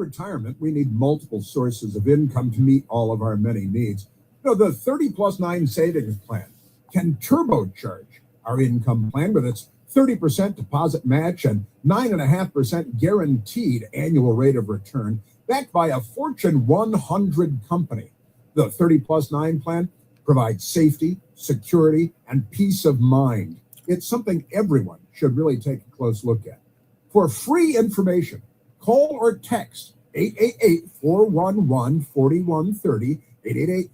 retirement, we need multiple sources of income to meet all of our many needs. The 30+9 savings plan can turbocharge our income plan with its 30% deposit match and 9.5% guaranteed annual rate of return, backed by a Fortune 100 company. The 30+9 plan provides safety, security, and peace of mind. It's something everyone should really take a close look at. For free information, call or text 888-411-4130,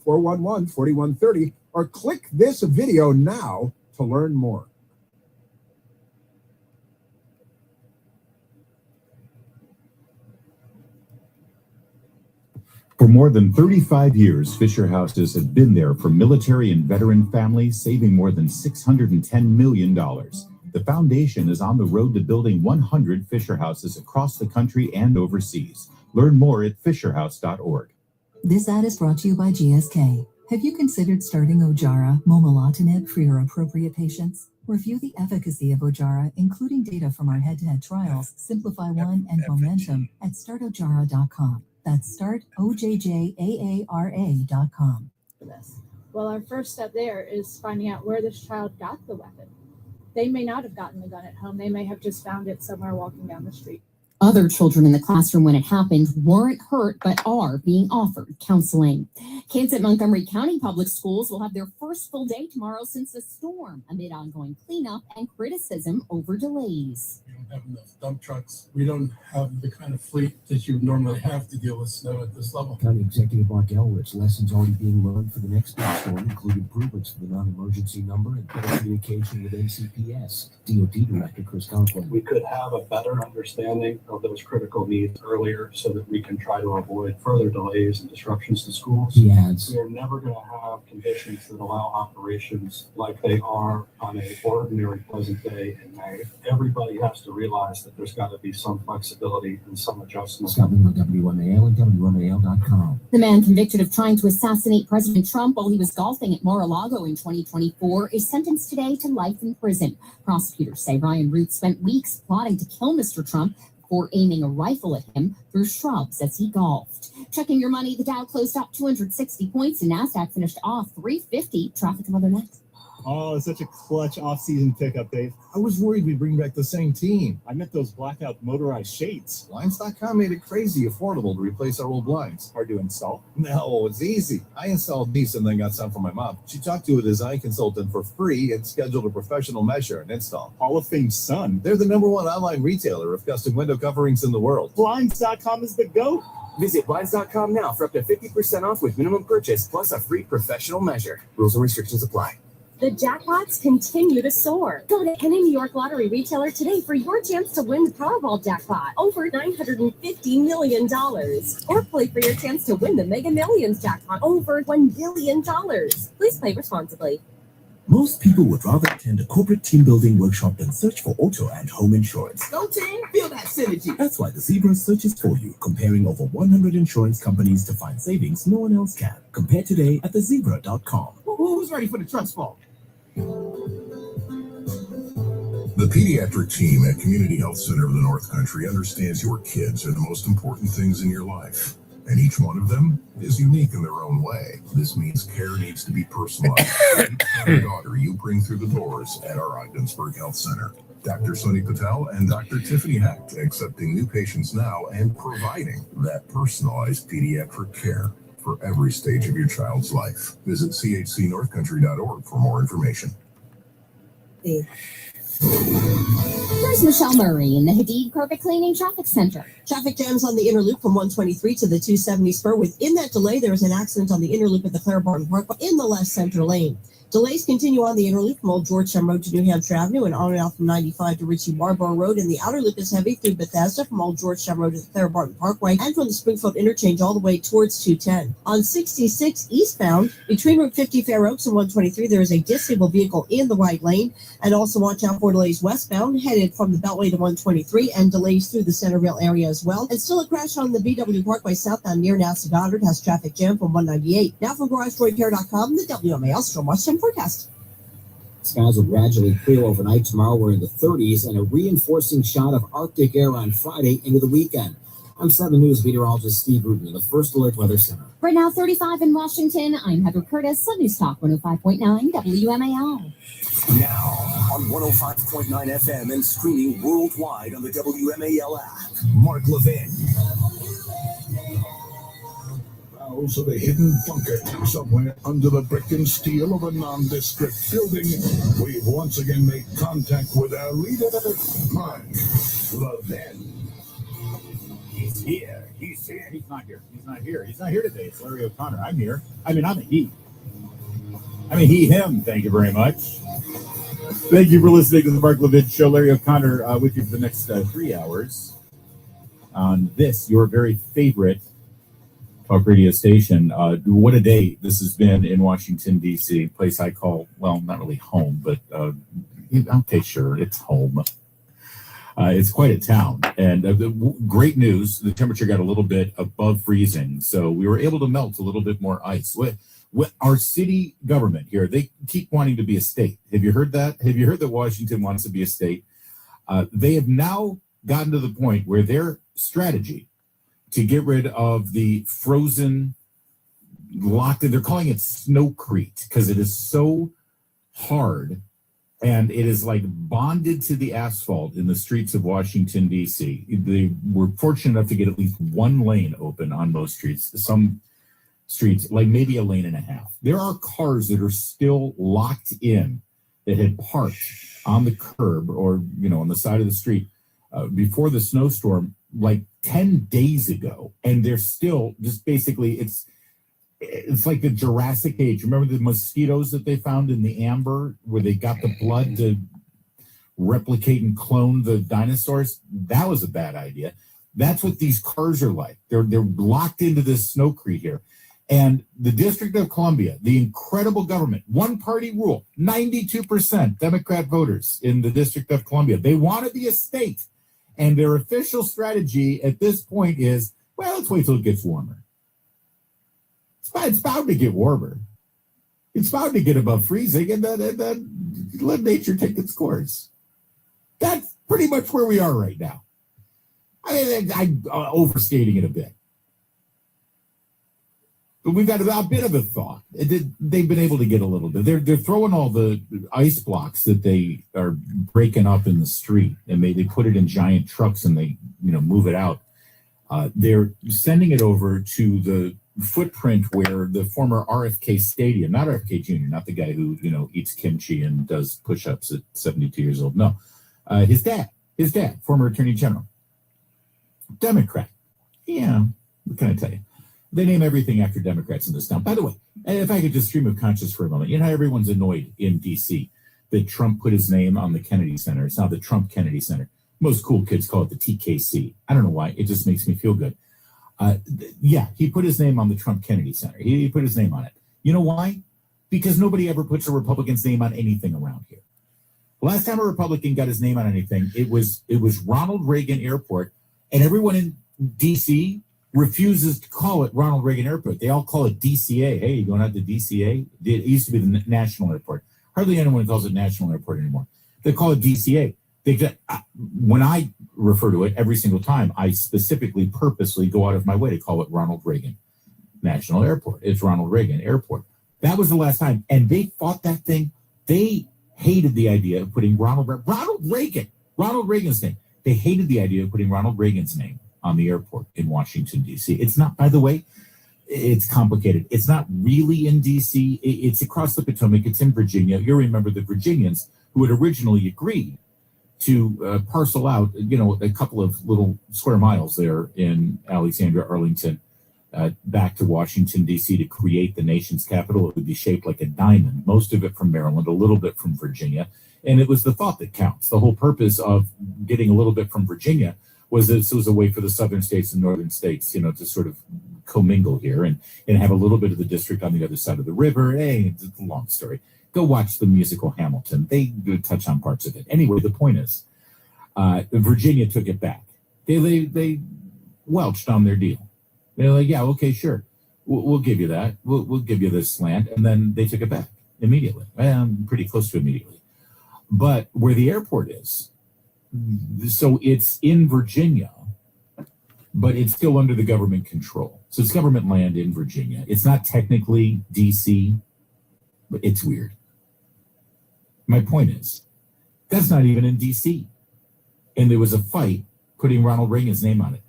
888-411-4130, or click this video now to learn more. For more than 35 years, Fisher Houses have been there for military and veteran families, saving more than $610 million. The foundation is on the road to building 100 Fisher Houses across the country and overseas. Learn more at fisherhouse.org. This ad is brought to you by GSK. Have you considered starting Ojjaara momelotinib for your appropriate patients? Review the efficacy of Ojjaara, including data from our head-to-head trials, Simplify-1 and Momentum, at startojjaara.com. That's startojjaara.com. Well, our first step there is finding out where this child got the weapon. They may not have gotten the gun at home. They may have just found it somewhere walking down the street. Other children in the classroom when it happened weren't hurt, but are being offered counseling. Kids at Montgomery County Public Schools will have their first full day tomorrow since the storm, amid ongoing cleanup and criticism over delays. We don't have enough dump trucks. We don't have the kind of fleet that you would normally have to deal with snow at this level. County Executive Mark Elrich, lessons already being learned for the next big storm include improvements for the non-emergency number and better communication with NCPS. DOT Director Chris Conklin. We could have a better understanding of those critical needs earlier so that we can try to avoid further delays and disruptions to schools. He adds, we are never going to have conditions that allow operations like they are on an ordinary pleasant day in May. Everybody has to realize that there's got to be some flexibility and some adjustment. Scott Lee on WMAL and WMAL.com. The man convicted of trying to assassinate President Trump while he was golfing at Mar-a-Lago in 2024 is sentenced today to life in prison. Prosecutors say Ryan Root spent weeks plotting to kill Mr. Trump before aiming a rifle at him through shrubs as he golfed. Checking your money, the Dow closed up 260 points and NASDAQ finished off 350. Traffic and other next. Oh, it's such a clutch off-season pickup, Dave. I was worried we'd bring back the same team. I meant those blackout motorized shades. Blinds.com made it crazy affordable to replace our old blinds. Hard to install? No, it's easy. I installed these and then got some for my mom. She talked to a design consultant for free and scheduled a professional measure and install. Hall of Fame son. They're the #1 online retailer of custom window coverings in the world. Blinds.com is the GOAT. Visit Blinds.com now for up to 50% off with minimum purchase plus a free professional measure. Rules and restrictions apply. The jackpots continue to soar. Go to any New York Lottery retailer today for your chance to win the Powerball jackpot, over $950 million. Or play for your chance to win the Mega Millions jackpot, over $1 billion. Please play responsibly. Most people would rather attend a corporate team building workshop than search for auto and home insurance. Go team, feel that synergy. That's why the Zebra searches for you, comparing over 100 insurance companies to find savings no one else can. Compare today at thezebra.com. Who's ready for the trust fall? The pediatric team at Community Health Center of the North Country understands your kids are the most important things in your life, and each one of them is unique in their own way. This means care needs to be personalized for each son or daughter you bring through the doors at our Ogdensburg Health Center. Dr. Sunny Patel and Dr. Tiffany Hecht accepting new patients now and providing that personalized pediatric care for every stage of your child's life. Visit chcnorthcountry.org for more information. Here's Michelle Murray in the Hadid Carpet Cleaning Traffic Center. Traffic jams on the inner loop from 123 to the 270 spur. Within that delay, there is an accident on the inner loop at the Claire Barton Parkway in the left center lane. Delays continue on the inner loop from Old Georgetown Road to New Hampshire Avenue and on and out from 95 to Ritchie Marlborough Road. And the outer loop is heavy through Bethesda from Old Georgetown Road to the Claire Barton Parkway and from the Springfield Interchange all the way towards 210. On 66 eastbound, between Route 50 Fair Oaks and 123, there is a disabled vehicle in the right lane. And also watch out for delays westbound, headed from the Beltway to 123, and delays through the Centerville area as well. And still a crash on the BW Parkway southbound near NASA Goddard has traffic jam from 198. Now from GarageDroidCare.com, the WMAL Storm Watch Time forecast. Skies will gradually clear overnight. Tomorrow we're in the 30s and a reinforcing shot of Arctic air on Friday into the weekend. I'm 7 News meteorologist Steve Rubin in the First Alert Weather Center. Right now, 35 in Washington. I'm Heather Curtis, 7 News Talk 105.9 WMAL. Now on 105.9 FM and streaming worldwide on the WMAL app. Mark Levin. Bowels of a hidden bunker somewhere under the brick and steel of a nondescript building. We've once again made contact with our leader, Mark Levin. He's here. He's here. He's not here. He's not here. He's not here today. It's Larry O'Connor. I'm here. I mean, I'm a he. Him. Thank you very much. Thank you for listening to the Mark Levin Show. Larry O'Connor with you for the next 3 hours on this, your very favorite talk radio station. What a day this has been in Washington, D.C., place I call, well, not really home, but okay, sure, it's home. It's quite a town. And great news, the temperature got a little bit above freezing, so we were able to melt a little bit more ice. Our city government here, they keep wanting to be a state. Have you heard that? Have you heard that Washington wants to be a state? They have now gotten to the point where their strategy to get rid of the frozen locked in, they're calling it snowcrete because it is so hard and it is like bonded to the asphalt in the streets of Washington, D.C. They were fortunate enough to get at least one lane open on most streets. Some streets, like maybe a lane and a half. There are cars that are still locked in that had parked on the curb or, on the side of the street before the snowstorm like 10 days ago. And they're still just basically, it's like the Jurassic Age. Remember the mosquitoes that they found in the amber where they got the blood to replicate and clone the dinosaurs? That was a bad idea. That's what these cars are like. They're locked into this snowcrete here. And the District of Columbia, the incredible government, one-party rule, 92% Democrat voters in the District of Columbia. They want to be a state. And their official strategy at this point is, well, let's wait till it gets warmer. It's bound to get warmer. It's bound to get above freezing, and then let nature take its course. That's pretty much where we are right now. I'm overstating it a bit. But we've got a bit of a thaw. They've been able to get a little bit. They're throwing all the ice blocks that they are breaking up in the street, and they put it in giant trucks and they move it out. They're sending it over to the footprint where the former RFK Stadium, not RFK Jr., not the guy who eats kimchi and does push-ups at 72 years old. No, his dad, former Attorney General, Democrat. Yeah, what can I tell you? They name everything after Democrats in this town. By the way, if I could just stream of conscience for a moment, how everyone's annoyed in D.C. that Trump put his name on the Kennedy Center. It's now the Trump Kennedy Center. Most cool kids call it the TKC. I don't know why. It just makes me feel good. Yeah, he put his name on the Trump Kennedy Center. He put his name on it. You know why? Because nobody ever puts a Republican's name on anything around here. The last time a Republican got his name on anything, it was Ronald Reagan Airport, and everyone in D.C. refuses to call it Ronald Reagan Airport. They all call it DCA. Hey, you going out to DCA? It used to be the National Airport. Hardly anyone calls it National Airport anymore. They call it DCA. When I refer to it every single time, I specifically, purposely go out of my way to call it Ronald Reagan National Airport. It's Ronald Reagan Airport. That was the last time. And they fought that thing. They hated the idea of putting Ronald Reagan's name. They hated the idea of putting Ronald Reagan's name on the airport in Washington, D.C. It's not, by the way, it's complicated. It's not really in D.C. It's across the Potomac. It's in Virginia. You remember the Virginians who had originally agreed to parcel out, a couple of little square miles there in Alexandria, Arlington, back to Washington, D.C. to create the nation's capital. It would be shaped like a diamond, most of it from Maryland, a little bit from Virginia. And it was the thought that counts. The whole purpose of getting a little bit from Virginia was this was a way for the southern states and northern states, to sort of commingle here and have a little bit of the district on the other side of the river. Hey, it's a long story. Go watch the musical Hamilton. They do touch on parts of it. Anyway, the point is, Virginia took it back. They welched on their deal. They're like, yeah, okay, sure. We'll give you that. We'll give you this land. And then they took it back immediately. Well, pretty close to immediately. But where the airport is, so it's in Virginia, but it's still under the government control. So it's government land in Virginia. It's not technically DC, but it's weird. My point is, that's not even in DC. And there was a fight putting Ronald Reagan's name on it.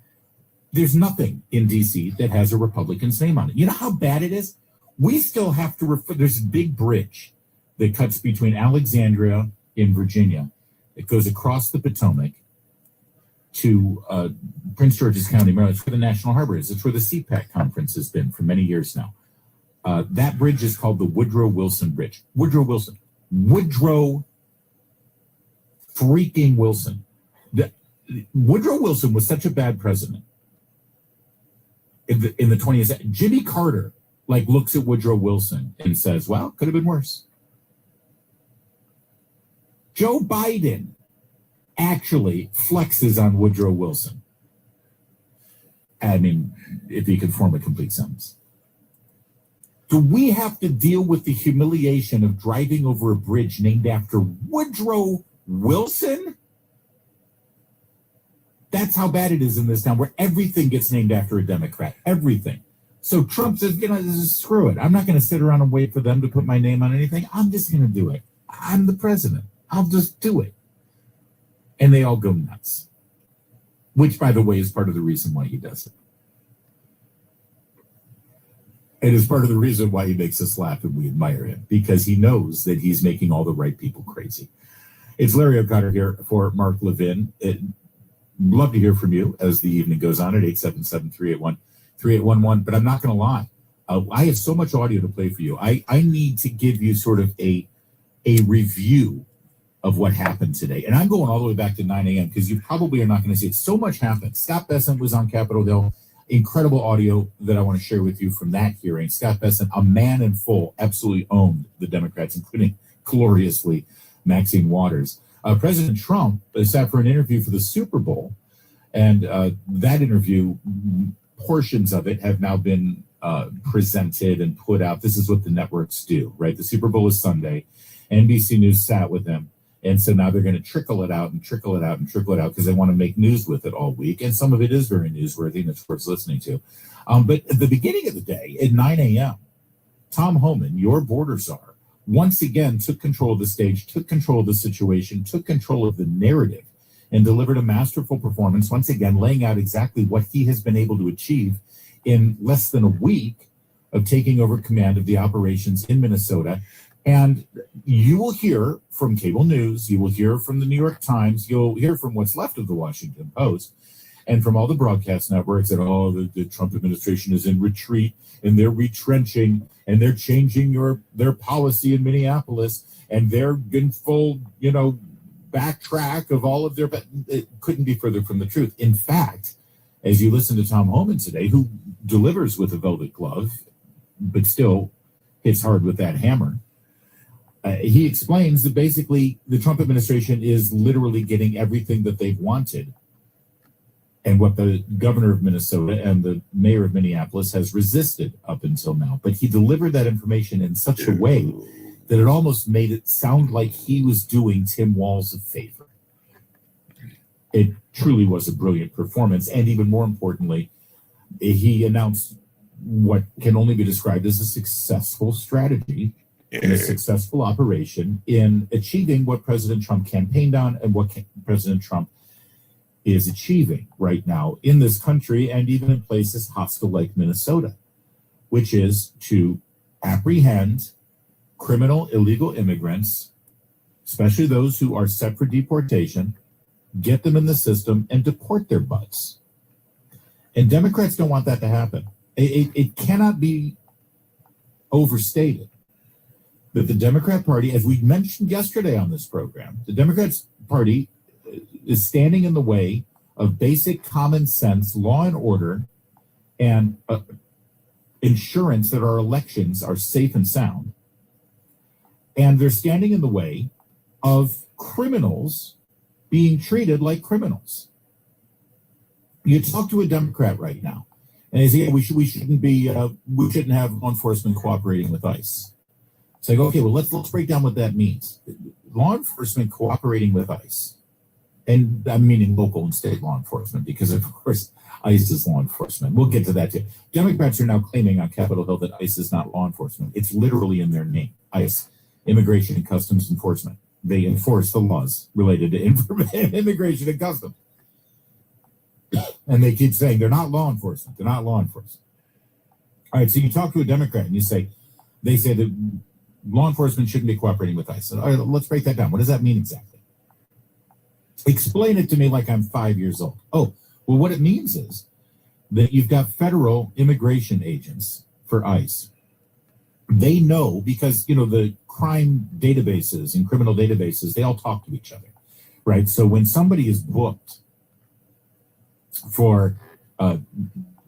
There's nothing in DC that has a Republican's name on it. You know how bad it is? We still have to refer, there's a big bridge that cuts between Alexandria in Virginia. It goes across the Potomac to Prince George's County, Maryland. It's where the National Harbor is. It's where the CPAC conference has been for many years now. That bridge is called the Woodrow Wilson Bridge. Woodrow freaking Wilson. Woodrow Wilson was such a bad president in the 20th century. Jimmy Carter looks at Woodrow Wilson and says, well, could have been worse. Joe Biden actually flexes on Woodrow Wilson. I mean, if he could form a complete sentence. Do we have to deal with the humiliation of driving over a bridge named after Woodrow Wilson? That's how bad it is in this town, where everything gets named after a Democrat. Everything. So Trump says, screw it. I'm not going to sit around and wait for them to put my name on anything. I'm just going to do it. I'm the president. I'll just do it. And they all go nuts. Which, by the way, is part of the reason why he does it. It is part of the reason why he makes us laugh and we admire him, because he knows that he's making all the right people crazy. It's Larry O'Connor here for Mark Levin. Love to hear from you as the evening goes on at 877-381-3811. But I'm not going to lie. I have so much audio to play for you. I need to give you sort of a review of what happened today. And I'm going all the way back to 9 a.m. because you probably are not going to see it. So much happened. Scott Bessent was on Capitol Hill. Incredible audio that I want to share with you from that hearing. Scott Bessent, a man in full, absolutely owned the Democrats, including gloriously Maxine Waters. President Trump sat for an interview for the Super Bowl, and that interview, portions of it have now been presented and put out. This is what the networks do, right? The Super Bowl is Sunday. NBC News sat with him, and so now they're going to trickle it out because they want to make news with it all week, and some of it is very newsworthy, and it's worth listening to. But at the beginning of the day, at 9 a.m., Tom Homan, your border czar, once again took control of the stage, took control of the situation, took control of the narrative, and delivered a masterful performance, once again laying out exactly what he has been able to achieve in less than a week of taking over command of the operations in Minnesota. And you will hear from cable news, you will hear from the New York Times, you'll hear from what's left of the Washington Post, and from all the broadcast networks that, the Trump administration is in retreat, and they're retrenching, and they're changing their policy in Minneapolis, and they're in full, backtrack of all of their, but it couldn't be further from the truth. In fact, as you listen to Tom Homan today, who delivers with a velvet glove, but still hits hard with that hammer, he explains that basically the Trump administration is literally getting everything that they've wanted, and what the governor of Minnesota and the mayor of Minneapolis has resisted up until now. But he delivered that information in such a way that it almost made it sound like he was doing Tim Walz a favor. It truly was a brilliant performance. And even more importantly, he announced what can only be described as a successful strategy and a successful operation in achieving what President Trump campaigned on and what President Trump is achieving right now in this country and even in places hostile like Minnesota, which is to apprehend criminal illegal immigrants, especially those who are set for deportation, get them in the system and deport their butts. And Democrats don't want that to happen. It cannot be overstated that the Democrat Party, as we mentioned yesterday on this program, the Democrats Party is standing in the way of basic common sense, law and order, and insurance that our elections are safe and sound. And they're standing in the way of criminals being treated like criminals. You talk to a Democrat right now, and they say, we shouldn't have law enforcement cooperating with ICE. It's like, okay, well, let's break down what that means. Law enforcement cooperating with ICE And I'm meaning local and state law enforcement, because of course ICE is law enforcement. We'll get to that too. Democrats are now claiming on Capitol Hill that ICE is not law enforcement. It's literally in their name, ICE, Immigration and Customs Enforcement. They enforce the laws related to immigration and customs. And they keep saying they're not law enforcement. They're not law enforcement. All right, so you talk to a Democrat and they say that law enforcement shouldn't be cooperating with ICE. All right, let's break that down. What does that mean exactly? Explain it to me like I'm 5 years old. Oh, well, what it means is that you've got federal immigration agents for ICE. They know, because, the crime databases and criminal databases, they all talk to each other, right? So when somebody is booked for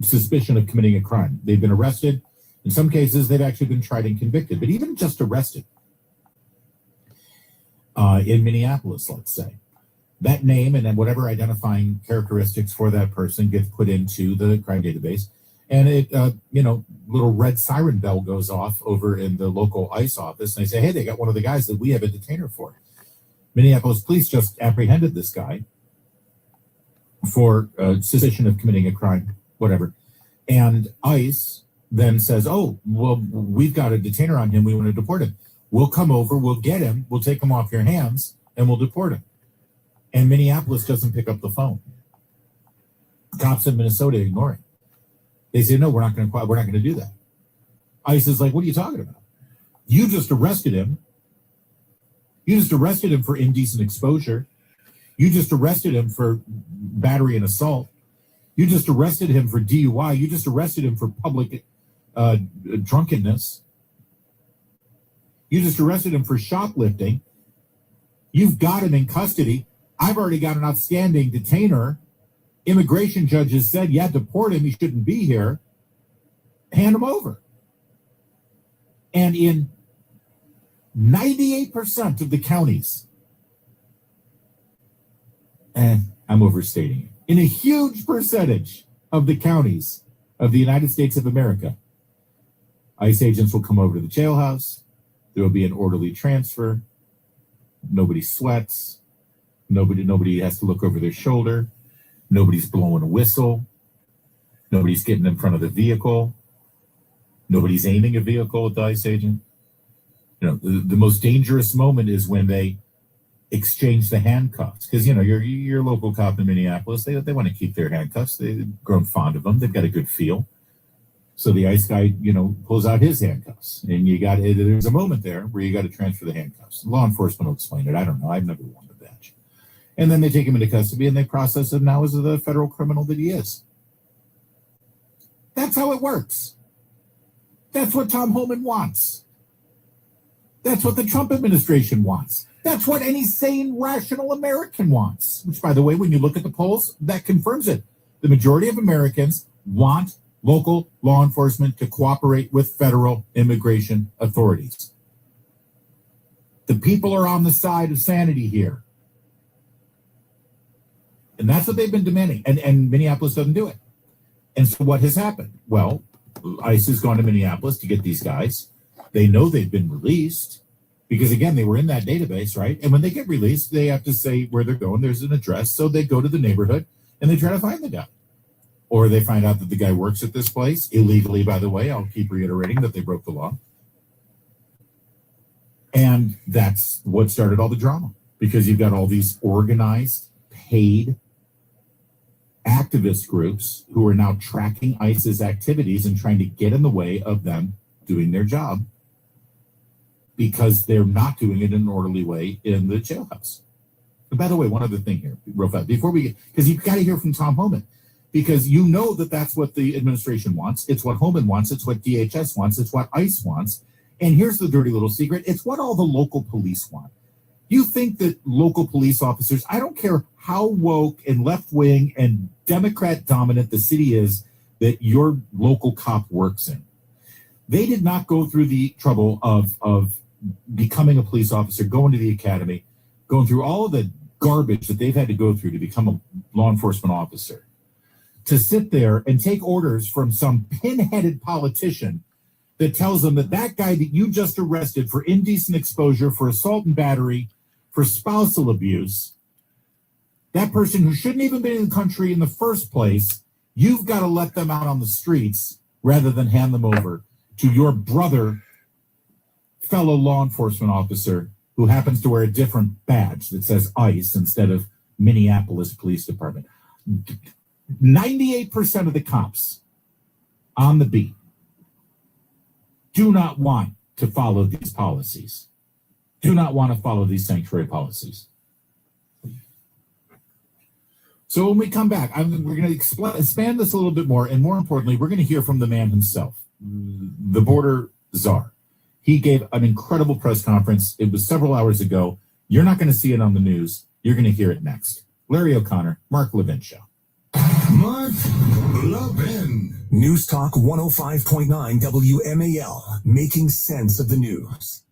suspicion of committing a crime, they've been arrested. In some cases, they've actually been tried and convicted, but even just arrested in Minneapolis, let's say, that name and then whatever identifying characteristics for that person gets put into the crime database. And it, little red siren bell goes off over in the local ICE office. And they say, hey, they got one of the guys that we have a detainer for. Minneapolis police just apprehended this guy for suspicion of committing a crime, whatever. And ICE then says, oh, well, we've got a detainer on him. We want to deport him. We'll come over, we'll get him, we'll take him off your hands, and we'll deport him. And Minneapolis doesn't pick up the phone. Cops in Minnesota ignore it. They say, no, we're not going to do that. ICE is like, what are you talking about? You just arrested him. You just arrested him for indecent exposure. You just arrested him for battery and assault. You just arrested him for DUI. You just arrested him for public drunkenness. You just arrested him for shoplifting. You've got him in custody. I've already got an outstanding detainer. Immigration judges said, yeah, deport him. He shouldn't be here. Hand him over. And in 98% of the counties, and I'm overstating it, in a huge percentage of the counties of the United States of America, ICE agents will come over to the jailhouse. There will be an orderly transfer. Nobody sweats. Nobody has to look over their shoulder. Nobody's blowing a whistle. Nobody's getting in front of the vehicle. Nobody's aiming a vehicle at the ICE agent. The most dangerous moment is when they exchange the handcuffs. Because, your local cop in Minneapolis, they want to keep their handcuffs. They've grown fond of them. They've got a good feel. So the ICE guy, pulls out his handcuffs. And there's a moment there where you got to transfer the handcuffs. Law enforcement will explain it. I don't know. I've never worn a badge. And then they take him into custody and they process him now as the federal criminal that he is. That's how it works. That's what Tom Homan wants. That's what the Trump administration wants. That's what any sane, rational American wants. Which, by the way, when you look at the polls, that confirms it. The majority of Americans want local law enforcement to cooperate with federal immigration authorities. The people are on the side of sanity here. And that's what they've been demanding. And Minneapolis doesn't do it. And so what has happened? Well, ICE has gone to Minneapolis to get these guys. They know they've been released because, again, they were in that database, right? And when they get released, they have to say where they're going. There's an address. So they go to the neighborhood and they try to find the guy. Or they find out that the guy works at this place illegally, by the way. I'll keep reiterating that they broke the law. And that's what started all the drama, because you've got all these organized, paid activist groups who are now tracking ICE's activities and trying to get in the way of them doing their job because they're not doing it in an orderly way in the jailhouse. And by the way, one other thing here, real fast, before we get, because you've got to hear from Tom Homan, because you know that that's what the administration wants. It's what Homan wants. It's what DHS wants. It's what ICE wants. And here's the dirty little secret. It's what all the local police want. You think that local police officers, I don't care how woke and left-wing and Democrat dominant the city is that your local cop works in, they did not go through the trouble of becoming a police officer, going to the academy, going through all of the garbage that they've had to go through to become a law enforcement officer, to sit there and take orders from some pin-headed politician that tells them that that guy that you just arrested for indecent exposure, for assault and battery, for spousal abuse, that person who shouldn't even be in the country in the first place, you've got to let them out on the streets rather than hand them over to your brother, fellow law enforcement officer who happens to wear a different badge that says ICE instead of Minneapolis Police Department. 98% of the cops on the beat do not want to follow these policies, do not want to follow these sanctuary policies. So when we come back, we're going to expand this a little bit more, and more importantly, we're going to hear from the man himself, the border czar. He gave an incredible press conference. It was several hours ago. You're not going to see it on the news. You're going to hear it next. Larry O'Connor, Mark Levin Show. Mark Levin. News Talk 105.9 WMAL, making sense of the news.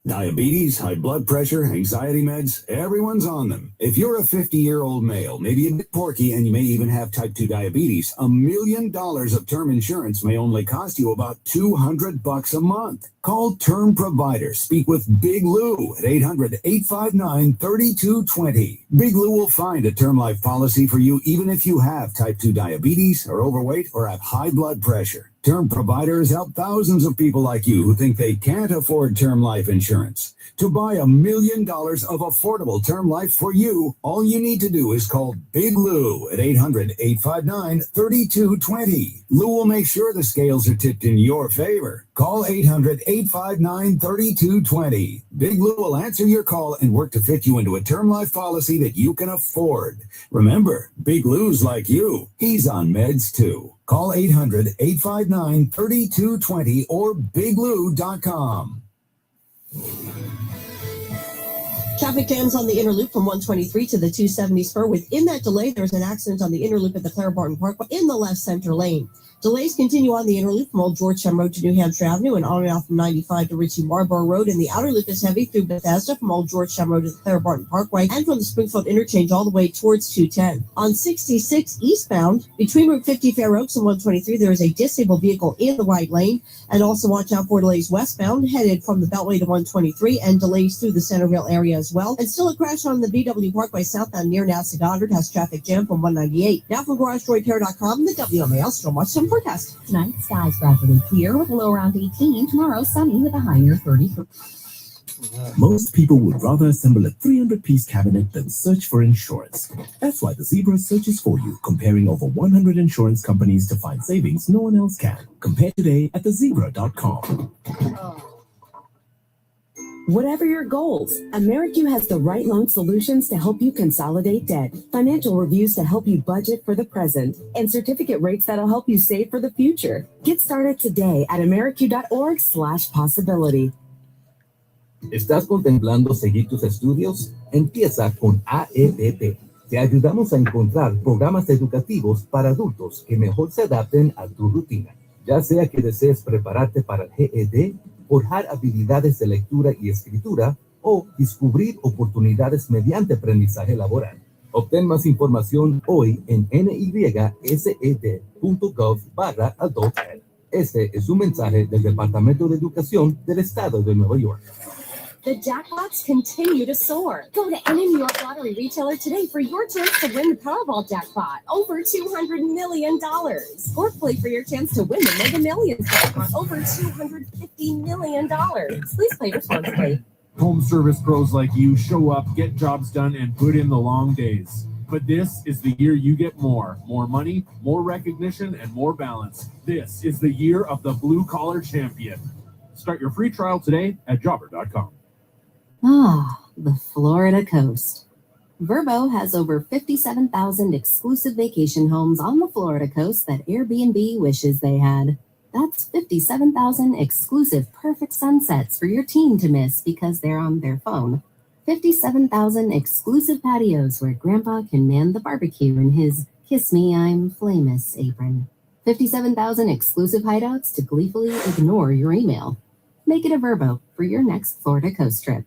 Diabetes, high blood pressure, anxiety meds, everyone's on them. If you're a 50-year-old male, maybe a bit porky, and you may even have type 2 diabetes, $1 million of term insurance may only cost you about $200 a month. Call Term Provider. Speak with Big Lou at 800-859-3220. Big Lou will find a term life policy for you even if you have type 2 diabetes, are overweight, or have high blood pressure. Term Providers help thousands of people like you who think they can't afford term life insurance. To buy $1 million of affordable term life for you, all you need to do is call Big Lou at 800-859-3220. Lou will make sure the scales are tipped in your favor. Call 800-859-3220. Big Lou will answer your call and work to fit you into a term life policy that you can afford. Remember, Big Lou's like you. He's on meds too. Call 800-859-3220 or biglou.com. Traffic jams on the inner loop from 123 to the 270 spur. Within that delay, there's an accident on the inner loop at the Claire Barton Parkway in the left center lane. Delays continue on the inner loop from Old Georgetown Road to New Hampshire Avenue and on and off from 95 to Ritchie Marlborough Road. And the outer loop is heavy through Bethesda from Old Georgetown Road to the Claire Barton Parkway and from the Springfield Interchange all the way towards 210. On 66 eastbound, between Route 50 Fair Oaks and 123, there is a disabled vehicle in the right lane. And also watch out for delays westbound, headed from the Beltway to 123, and delays through the Centerville area as well. And still a crash on the BW Parkway southbound near Nancy Goddard has traffic jam from 198. Now from GarageDroidCare.com, the WMAL Stormwatch Sun forecast. Tonight, skies gradually clear with a low around 18. Tomorrow, sunny with a high near 30. Most people would rather assemble a 300-piece cabinet than search for insurance. That's why the Zebra searches for you, comparing over 100 insurance companies to find savings no one else can. Compare today at thezebra.com. Whatever your goals, AmeriQ has the right loan solutions to help you consolidate debt, financial reviews to help you budget for the present, and certificate rates that'll help you save for the future. Get started today at ameriq.org/possibility. ¿Estás contemplando seguir tus estudios? Empieza con AEPP. Te ayudamos a encontrar programas educativos para adultos que mejor se adapten a tu rutina. Ya sea que desees prepararte para el GED, forjar habilidades de lectura y escritura, o descubrir oportunidades mediante aprendizaje laboral. Obtén más información hoy en nysed.gov/adulted. Este es un mensaje del Departamento de Educación del Estado de Nueva York. The jackpots continue to soar. Go to any New York lottery retailer today for your chance to win the Powerball jackpot, over $200 million. Or play for your chance to win the Mega Millions jackpot, over $250 million. Please play responsibly. Home service pros like you show up, get jobs done, and put in the long days. But this is the year you get more money, more recognition, and more balance. This is the year of the blue collar champion. Start your free trial today at jobber.com. Ah, the Florida coast. Verbo has over 57,000 exclusive vacation homes on the Florida coast that Airbnb wishes they had. That's 57,000 exclusive perfect sunsets for your team to miss because they're on their phone. 57,000 exclusive patios where Grandpa can man the barbecue in his Kiss Me, I'm Famous apron. 57,000 exclusive hideouts to gleefully ignore your email. Make it a Verbo for your next Florida coast trip.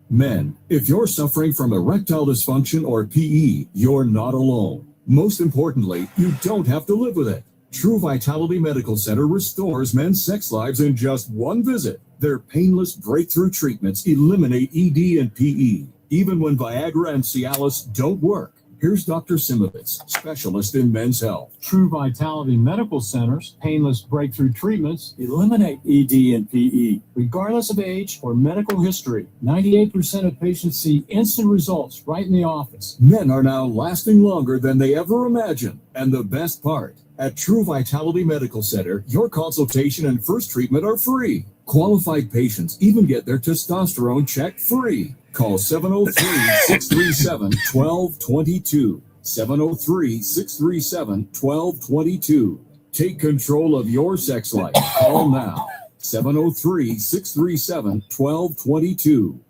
Men, if you're suffering from erectile dysfunction or PE, you're not alone. Most importantly, you don't have to live with it. True Vitality Medical Center restores men's sex lives in just one visit. Their painless breakthrough treatments eliminate ED and PE, even when Viagra and Cialis don't work. Here's Dr. Simovitz, specialist in men's health. True Vitality Medical Center's painless breakthrough treatments eliminate ED and PE, regardless of age or medical history. 98% of patients see instant results right in the office. Men are now lasting longer than they ever imagined. And the best part, at True Vitality Medical Center, your consultation and first treatment are free. Qualified patients even get their testosterone checked free. Call 703-637-1222. 703-637-1222. Take control of your sex life. Call now. 703-637-1222.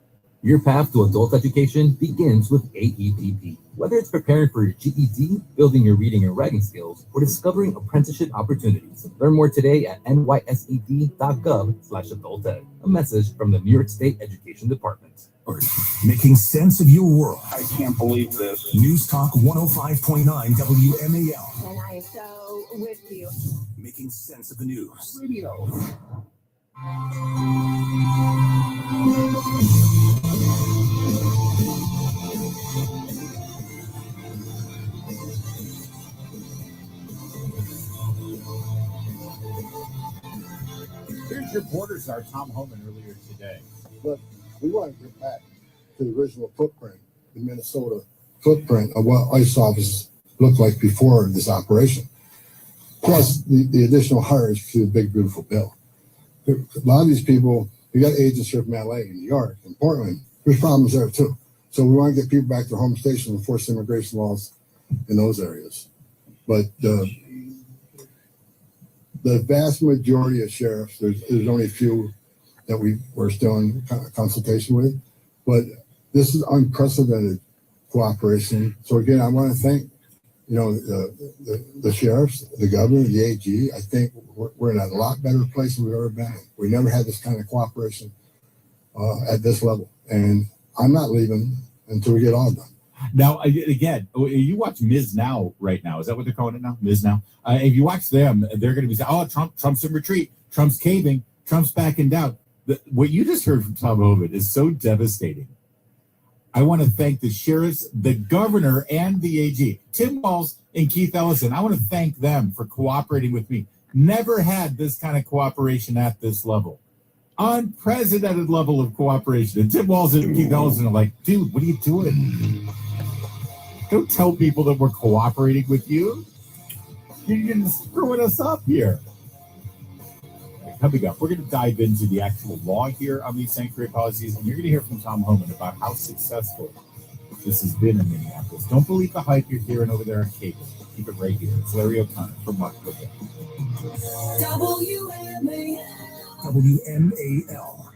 Your path to adult education begins with AEPP. Whether it's preparing for your GED, building your reading and writing skills, or discovering apprenticeship opportunities, learn more today at nysed.gov/adulted. A message from the New York State Education Department. Making sense of your world. I can't believe this. News Talk 105.9 WMAL. And I am so with you. Making sense of the news. Radio. Here's reporter star Tom Homan earlier today. But we want to get back to the original footprint, the Minnesota footprint of what ICE offices looked like before this operation. Plus the additional hires to the big, beautiful bill. A lot of these people, you got agents here from LA and New York and Portland. There's problems there too. So we want to get people back to their home station and enforce immigration laws in those areas. But the vast majority of sheriffs, there's only a few that we're still in consultation with, but this is unprecedented cooperation. So again, I want to thank, the sheriffs, the governor, the AG. I think we're in a lot better place than we've ever been in. We never had this kind of cooperation at this level, and I'm not leaving until we get all done. Now, again, you watch Ms. Now right now. Is that what they're calling it now? Ms. Now. If you watch them, they're going to be saying, "Oh, Trump's in retreat. Trump's caving. Trump's backing down." What you just heard from Tom Homan is so devastating. I want to thank the sheriffs, the governor, and the AG, Tim Walz and Keith Ellison. I want to thank them for cooperating with me. Never had this kind of cooperation at this level. Unprecedented level of cooperation. And Tim Walz and Keith Ellison are like, dude, what are you doing? Don't tell people that we're cooperating with you. You're just screwing us up here. Coming up, we're going to dive into the actual law here on these sanctuary policies, and you're going to hear from Tom Homan about how successful this has been in Minneapolis. Don't believe the hype you're hearing over there on cable. Keep it right here. It's Larry O'Connor from Mark Cook. WMAL.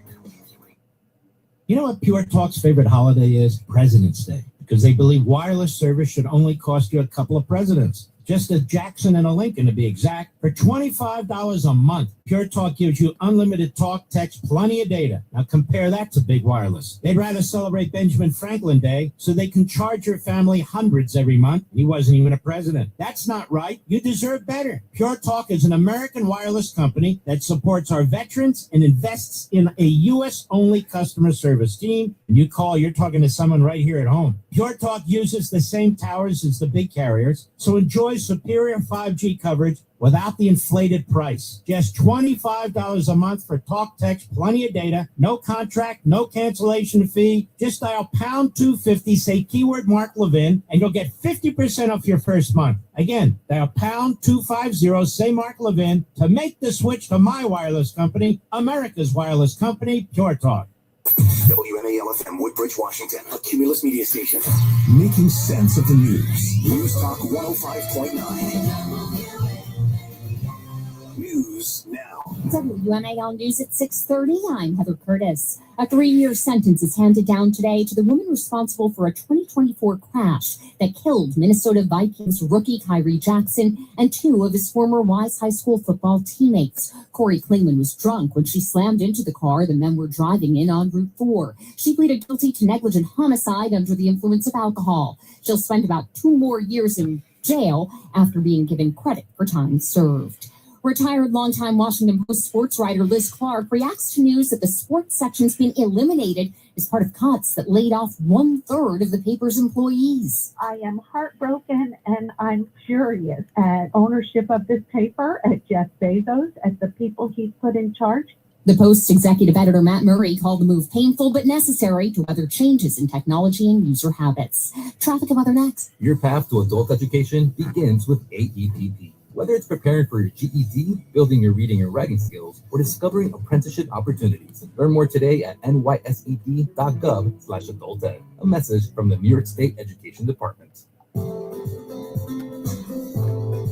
You know what Pure Talk's favorite holiday is? President's Day. Because they believe wireless service should only cost you a couple of presidents. Just a Jackson and a Lincoln to be exact. For $25 a month, Pure Talk gives you unlimited talk, text, plenty of data. Now compare that to big wireless. They'd rather celebrate Benjamin Franklin Day so they can charge your family hundreds every month. He wasn't even a president. That's not right. You deserve better. Pure Talk is an American wireless company that supports our veterans and invests in a U.S.-only customer service team. And you call, you're talking to someone right here at home. Pure Talk uses the same towers as the big carriers, so enjoy superior 5G coverage without the inflated price. Just $25 a month for talk, text, plenty of data, no contract, no cancellation fee. Just dial pound 250, say keyword Mark Levin, and you'll get 50% off your first month. Again, dial pound 250, say Mark Levin, to make the switch to my wireless company, America's wireless company, Pure Talk. WMAL-FM, Woodbridge, Washington, a Cumulus media station. Making sense of the news. News Talk 105.9. News now. WMAL News at 6:30. I'm Heather Curtis. A 3-year sentence is handed down today to the woman responsible for a 2024 crash that killed Minnesota Vikings rookie Kyrie Jackson and 2 of his former Wise High School football teammates. Corey Klingman was drunk when she slammed into the car the men were driving in on Route 4. She pleaded guilty to negligent homicide under the influence of alcohol. She'll spend about 2 more years in jail after being given credit for time served. Retired longtime Washington Post sports writer Liz Clark reacts to news that the sports section's been eliminated as part of cuts that laid off 1/3 of the paper's employees. I am heartbroken and I'm furious at ownership of this paper, at Jeff Bezos, at the people he's put in charge. The Post's executive editor Matt Murray called the move painful but necessary to weather changes in technology and user habits. Traffic and weather next. Your path to adult education begins with AEPP. Whether it's preparing for your GED, building your reading and writing skills, or discovering apprenticeship opportunities, learn more today at nysed.gov/adulted. A message from the New York State Education Department.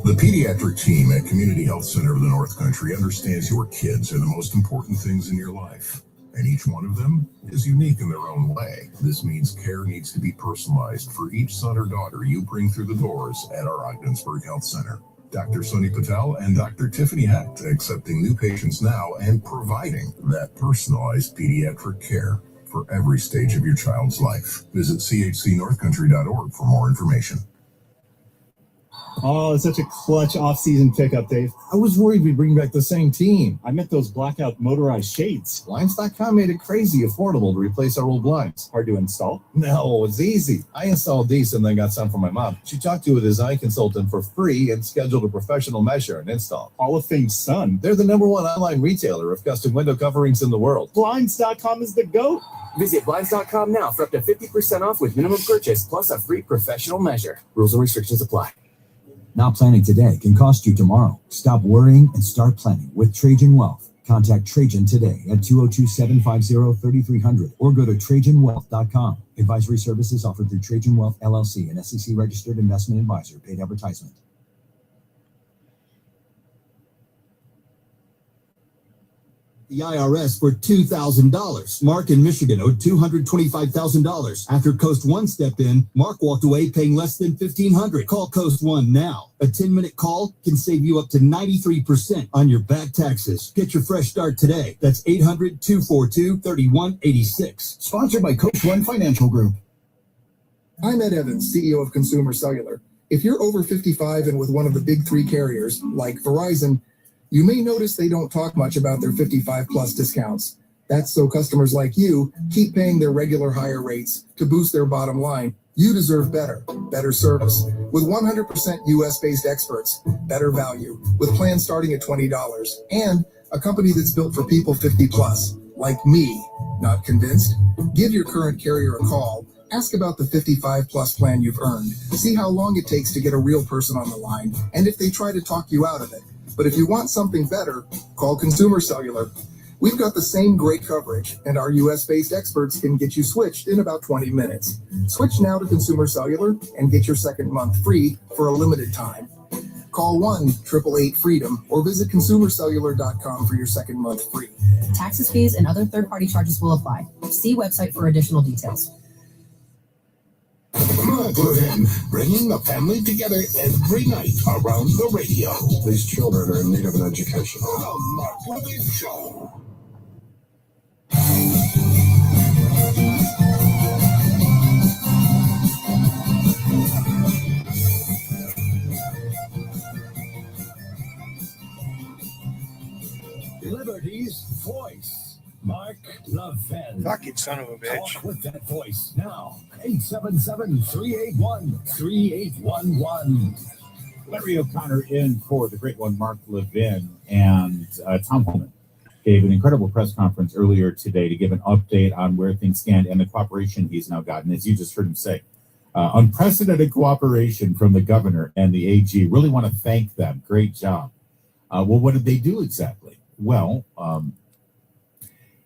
The pediatric team at Community Health Center of the North Country understands your kids are the most important things in your life, and each one of them is unique in their own way. This means care needs to be personalized for each son or daughter you bring through the doors at our Ogdensburg Health Center. Dr. Sunny Patel and Dr. Tiffany Hecht accepting new patients now and providing that personalized pediatric care for every stage of your child's life. Visit chcnorthcountry.org for more information. Oh, it's such a clutch off-season pickup, Dave. I was worried we'd bring back the same team. I meant those blackout motorized shades. Blinds.com made it crazy affordable to replace our old blinds. Hard to install? No, it's easy. I installed these and then got some for my mom. She talked to a design consultant for free and scheduled a professional measure and install. Hall of Fame son. They're the #1 online retailer of custom window coverings in the world. Blinds.com is the GOAT. Visit Blinds.com now for up to 50% off with minimum purchase plus a free professional measure. Rules and restrictions apply. Not planning today can cost you tomorrow. Stop worrying and start planning with Trajan Wealth. Contact Trajan today at 202-750-3300 or go to TrajanWealth.com. Advisory services offered through Trajan Wealth LLC, an SEC registered investment advisor. Paid advertisement. The IRS for $2,000. Mark in Michigan owed $225,000. After Coast One stepped in, Mark walked away paying less than $1,500. Call Coast One now. A 10-minute call can save you up to 93% on your back taxes. Get your fresh start today. That's 800-242-3186. Sponsored by Coast One Financial Group. I'm Ed Evans, CEO of Consumer Cellular. If you're over 55 and with one of the big three carriers, like Verizon, you may notice they don't talk much about their 55-plus discounts. That's so customers like you keep paying their regular higher rates to boost their bottom line. You deserve better service. With 100% U.S.-based experts, better value, with plans starting at $20, and a company that's built for people 50-plus, like me. Not convinced? Give your current carrier a call. Ask about the 55-plus plan you've earned. See how long it takes to get a real person on the line, and if they try to talk you out of it. But if you want something better, call Consumer Cellular. We've got the same great coverage, and our U.S.-based experts can get you switched in about 20 minutes. Switch now to Consumer Cellular and get your second month free for a limited time. Call 1-888-FREEDOM or visit consumercellular.com for your second month free. Taxes, fees, and other third-party charges will apply. See website for additional details. Mark Levin, bringing the family together every night around the radio. These children are in need of an education. The Mark Levin Show. Liberty's voice. Mark Levin. Fuck it, son of a bitch. Talk with that voice now. 877-381-3811. Larry O'Connor in for the great one, Mark Levin, and Tom Holman gave an incredible press conference earlier today to give an update on where things stand and the cooperation he's now gotten. As you just heard him say, unprecedented cooperation from the governor and the AG. Really want to thank them. Great job. Well, what did they do exactly? Well,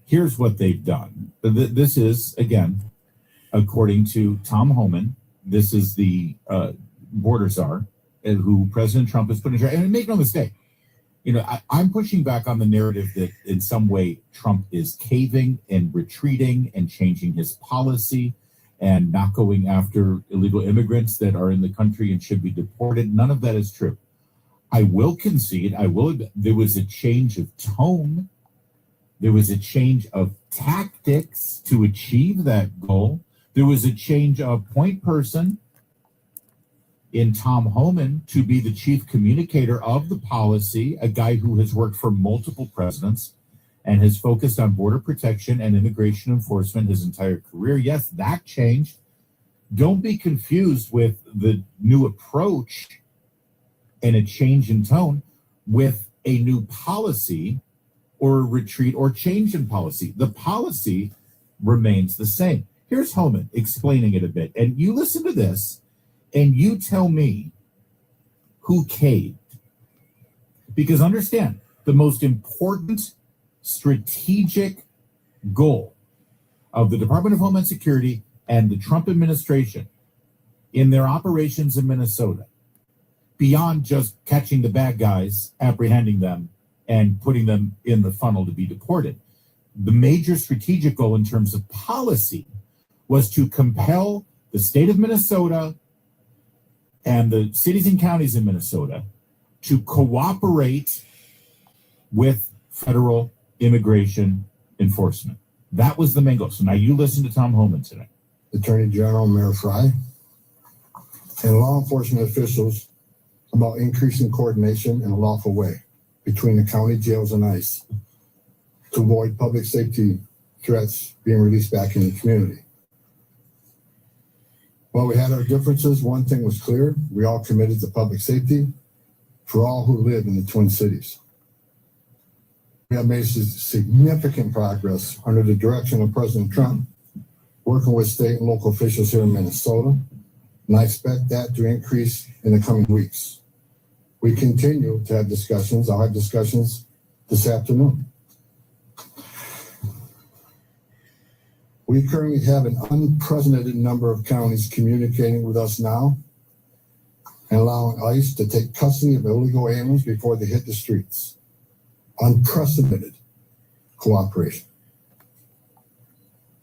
here's what they've done. This is, again, according to Tom Homan, this is the border czar who President Trump has put in charge. And make no mistake, you know, I'm pushing back on the narrative that in some way Trump is caving and retreating and changing his policy and not going after illegal immigrants that are in the country and should be deported. None of that is true. I will concede, there was a change of tone. There was a change of tactics to achieve that goal. There was a change of point person. in Tom Homan to be the chief communicator of the policy, a guy who has worked for multiple presidents and has focused on border protection and immigration enforcement his entire career. Yes, that changed. Don't be confused with the new approach and a change in tone with a new policy or a retreat or change in policy. The policy remains the same. Here's Homan explaining it a bit. And you listen to this and you tell me who caved. Because understand, the most important strategic goal of the Department of Homeland Security and the Trump administration in their operations in Minnesota, beyond just catching the bad guys, apprehending them, and putting them in the funnel to be deported, the major strategic goal in terms of policy was to compel the state of Minnesota and the cities and counties in Minnesota to cooperate with federal immigration enforcement. That was the main goal. So now you listen to Tom Homan today. Attorney General Mayor Fry and law enforcement officials about increasing coordination in a lawful way between the county jails and ICE to avoid public safety threats being released back in the community. While we had our differences, one thing was clear: we all committed to public safety for all who live in the Twin Cities. We have made significant progress under the direction of President Trump, working with state and local officials here in Minnesota, and I expect that to increase in the coming weeks. We continue to have discussions. I'll have discussions this afternoon. We currently have an unprecedented number of counties communicating with us now and allowing ICE to take custody of illegal aliens before they hit the streets. Unprecedented cooperation.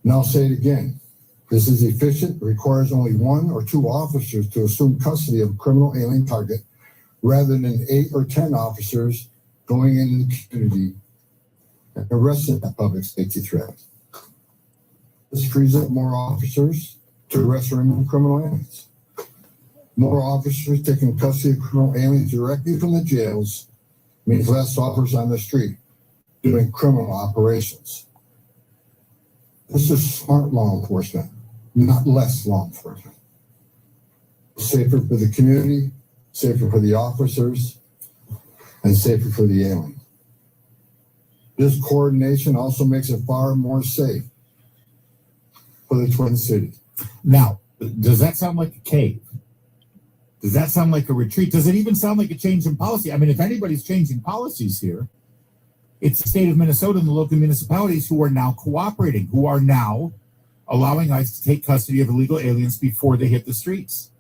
And I'll say it again. This is efficient, requires only 1 or 2 officers to assume custody of a criminal alien target rather than 8 or 10 officers going into the community and arresting a public safety threat. This frees up more officers to arrest or remove criminal aliens. More officers taking custody of criminal aliens directly from the jails means less officers on the street doing criminal operations. This is smart law enforcement, not less law enforcement. Safer for the community, safer for the officers, and safer for the alien. This coordination also makes it far more safe for the Twin Cities. Now, does that sound like a cave? Does that sound like a retreat? Does it even sound like a change in policy? I mean, if anybody's changing policies here, it's the state of Minnesota and the local municipalities who are now cooperating, who are now allowing ICE to take custody of illegal aliens before they hit the streets,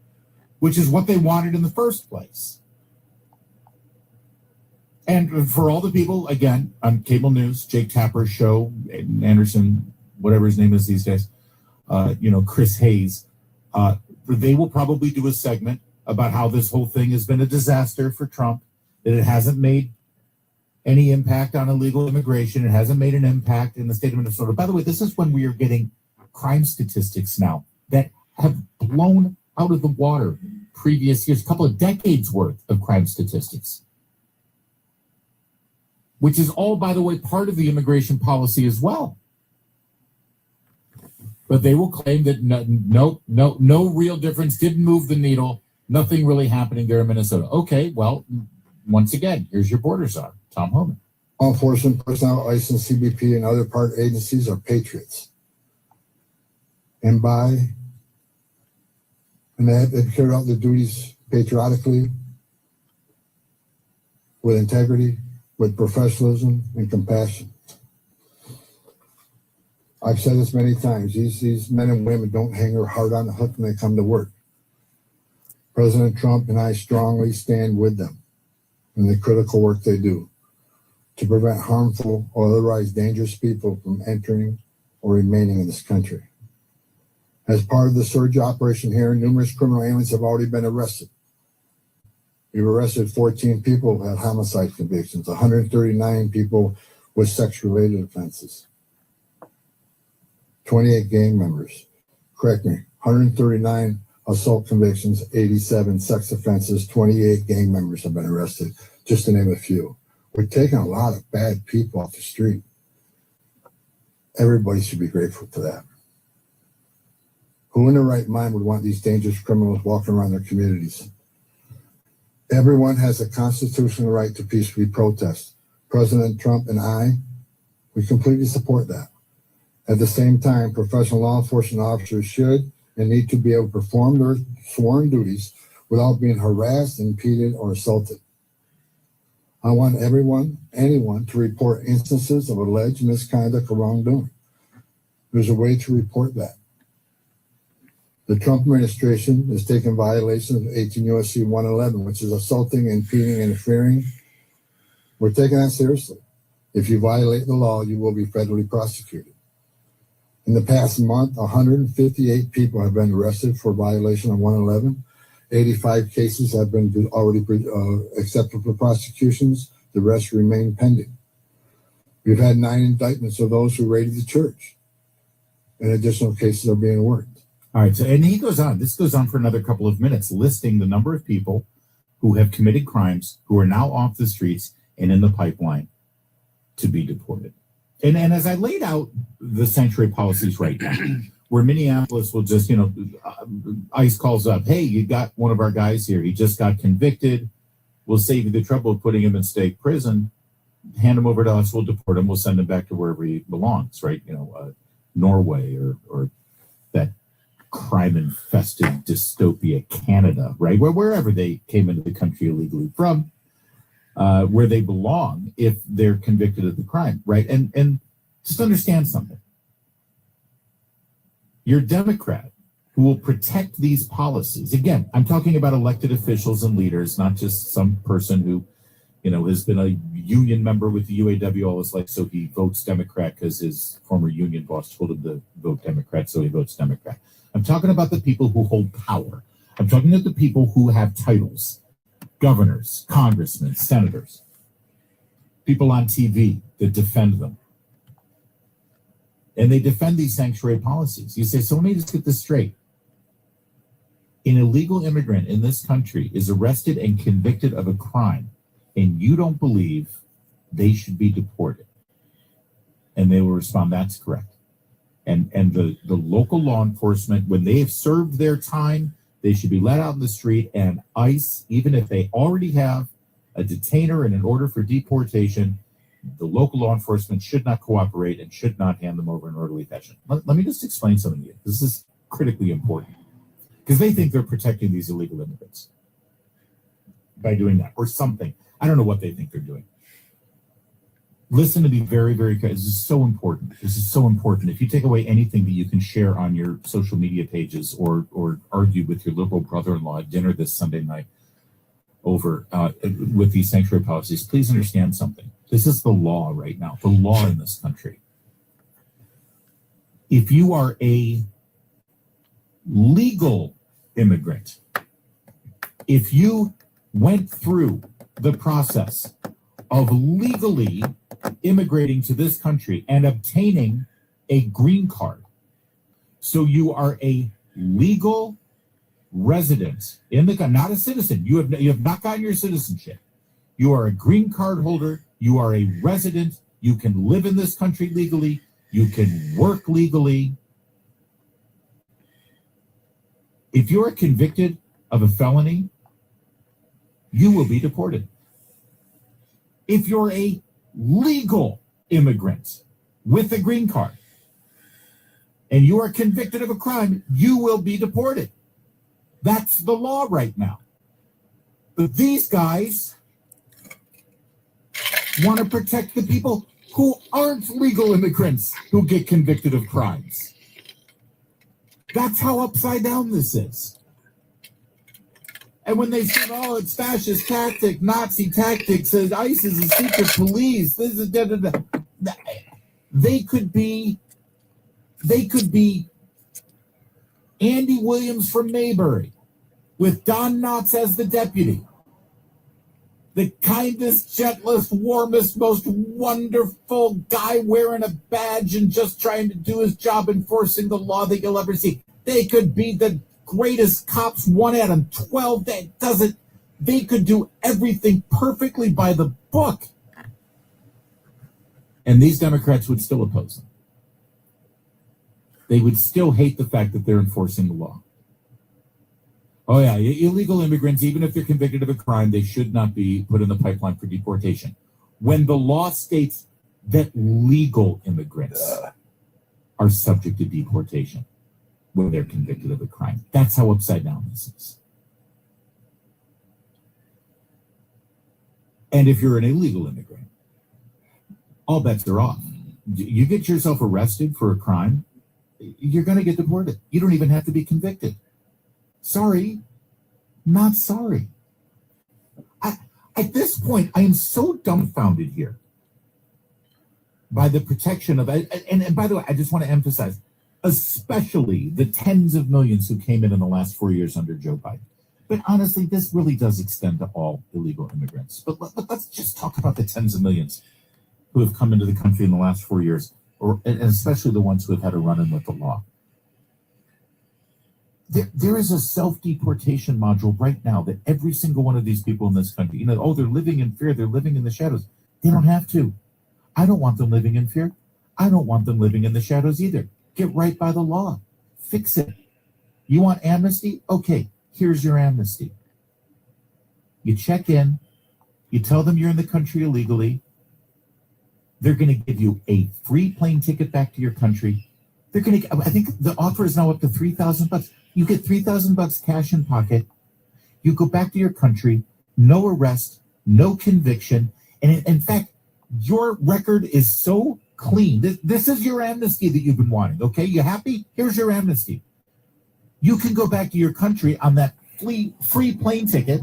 which is what they wanted in the first place. And for all the people, again, on cable news, Jake Tapper's show, Anderson, whatever his name is these days, Chris Hayes, they will probably do a segment about how this whole thing has been a disaster for Trump, that it hasn't made any impact on illegal immigration. It hasn't made an impact in the state of Minnesota. By the way, this is when we are getting crime statistics now that have blown out of the water previous years, a couple of decades worth of crime statistics, which is all, by the way, part of the immigration policy as well. But they will claim that no real difference, didn't move the needle, nothing really happening there in Minnesota. Okay, well, once again, here's your border czar, Tom Homan. Law enforcement personnel, ICE and CBP and other part agencies are patriots. And they've carried out their duties patriotically, with integrity, with professionalism and compassion. I've said this many times, these men and women don't hang their heart on the hook when they come to work. President Trump and I strongly stand with them in the critical work they do to prevent harmful or otherwise dangerous people from entering or remaining in this country. As part of the surge operation here, numerous criminal aliens have already been arrested. We've arrested 14 people who had homicide convictions, 139 people with sex-related offenses, 28 gang members. Correct me, 139 assault convictions, 87 sex offenses, 28 gang members have been arrested, just to name a few. We're taking a lot of bad people off the street. Everybody should be grateful for that. Who in their right mind would want these dangerous criminals walking around their communities? Everyone has a constitutional right to peacefully protest. President Trump and I, we completely support that. At the same time, professional law enforcement officers should and need to be able to perform their sworn duties without being harassed, impeded, or assaulted. I want anyone to report instances of alleged misconduct or wrongdoing. There's a way to report that. The Trump administration is taking violation of 18 U.S.C. 111, which is assaulting, impeding, interfering. We're taking that seriously. If you violate the law, you will be federally prosecuted. In the past month, 158 people have been arrested for violation of 111. 85 cases have been already accepted for prosecutions. The rest remain pending. We've had 9 indictments of those who raided the church, and additional cases are being worked. All right, so and he goes on. This goes on for another couple of minutes, listing the number of people who have committed crimes who are now off the streets and in the pipeline to be deported. And as I laid out the sanctuary policies right now, where Minneapolis will just, ICE calls up, hey, you got one of our guys here. He just got convicted. We'll save you the trouble of putting him in state prison. Hand him over to us. We'll deport him. We'll send him back to wherever he belongs, right? Norway or that crime-infested dystopia, Canada, right? Wherever they came into the country illegally from, where they belong if they're convicted of the crime, right? And just understand something. You're a Democrat who will protect these policies. Again, I'm talking about elected officials and leaders, not just some person who, has been a union member with the UAW all his life, so he votes Democrat because his former union boss told him to vote Democrat, so he votes Democrat. I'm talking about the people who hold power. I'm talking about the people who have titles, governors, congressmen, senators, people on TV that defend them. And they defend these sanctuary policies. You say, so let me just get this straight. An illegal immigrant in this country is arrested and convicted of a crime, and you don't believe they should be deported. And they will respond, that's correct. And the local law enforcement, when they have served their time, they should be let out in the street, and ICE, even if they already have a detainer and an order for deportation, the local law enforcement should not cooperate and should not hand them over in orderly fashion. Let me just explain something to you. This is critically important because they think they're protecting these illegal immigrants by doing that or something. I don't know what they think they're doing. Listen to me very, very carefully. This is so important. This is so important. If you take away anything that you can share on your social media pages or argue with your liberal brother-in-law at dinner this Sunday night over with these sanctuary policies, please understand something. This is the law right now, the law in this country. If you are a legal immigrant, if you went through the process of legally immigrating to this country and obtaining a green card, so you are a legal resident in the country, not a citizen. You have not gotten your citizenship. You are a green card holder. You are a resident. You can live in this country legally. You can work legally. If you're convicted of a felony, you will be deported. If you're a legal immigrant with a green card and you are convicted of a crime, you will be deported. That's the law right now. But these guys want to protect the people who aren't legal immigrants who get convicted of crimes. That's how upside down this is. And when they say, oh, it's fascist tactic, Nazi tactics, ICE is a secret police, this is they could be Andy Williams from Mayberry with Don Knotts as the deputy. The kindest, gentlest, warmest, most wonderful guy wearing a badge and just trying to do his job enforcing the law that you'll ever see. They could be the greatest cops, one out of 12, they could do everything perfectly by the book. And these Democrats would still oppose them. They would still hate the fact that they're enforcing the law. Oh yeah, illegal immigrants, even if they're convicted of a crime, they should not be put in the pipeline for deportation. When the law states that legal immigrants are subject to deportation when they're convicted of a crime. That's how upside down this is. And if you're an illegal immigrant, all bets are off. You get yourself arrested for a crime, you're going to get deported. You don't even have to be convicted. Sorry, not sorry. At this point, I am so dumbfounded here by the protection of, and by the way, I just want to emphasize, especially the tens of millions who came in the last 4 years under Joe Biden. But honestly, this really does extend to all illegal immigrants. But let's just talk about the tens of millions who have come into the country in the last 4 years, and especially the ones who have had a run-in with the law. There is a self-deportation module right now that every single one of these people in this country, they're living in fear, they're living in the shadows. They don't have to. I don't want them living in fear. I don't want them living in the shadows either. Get right by the law. Fix it. You want amnesty? Okay, here's your amnesty. You check in. You tell them you're in the country illegally. They're going to give you a free plane ticket back to your country. I think the offer is now up to $3,000. You get $3,000 cash in pocket. You go back to your country, no arrest, no conviction. And in fact, your record is so clean. This is your amnesty that you've been wanting. Okay, you happy? Here's your amnesty. You can go back to your country on that free plane ticket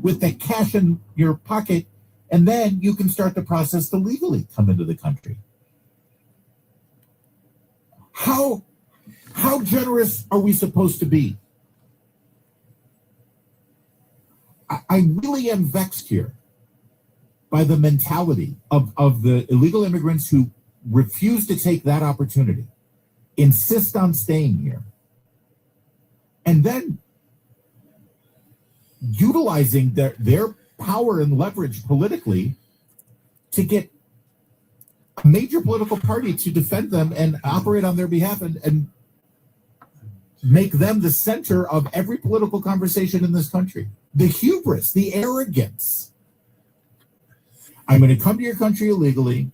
with the cash in your pocket, and then you can start the process to legally come into the country. How generous are we supposed to be? I really am vexed here by the mentality of the illegal immigrants who refuse to take that opportunity, insist on staying here, and then utilizing their power and leverage politically to get a major political party to defend them and operate on their behalf and make them the center of every political conversation in this country. The hubris, the arrogance. I'm going to come to your country illegally.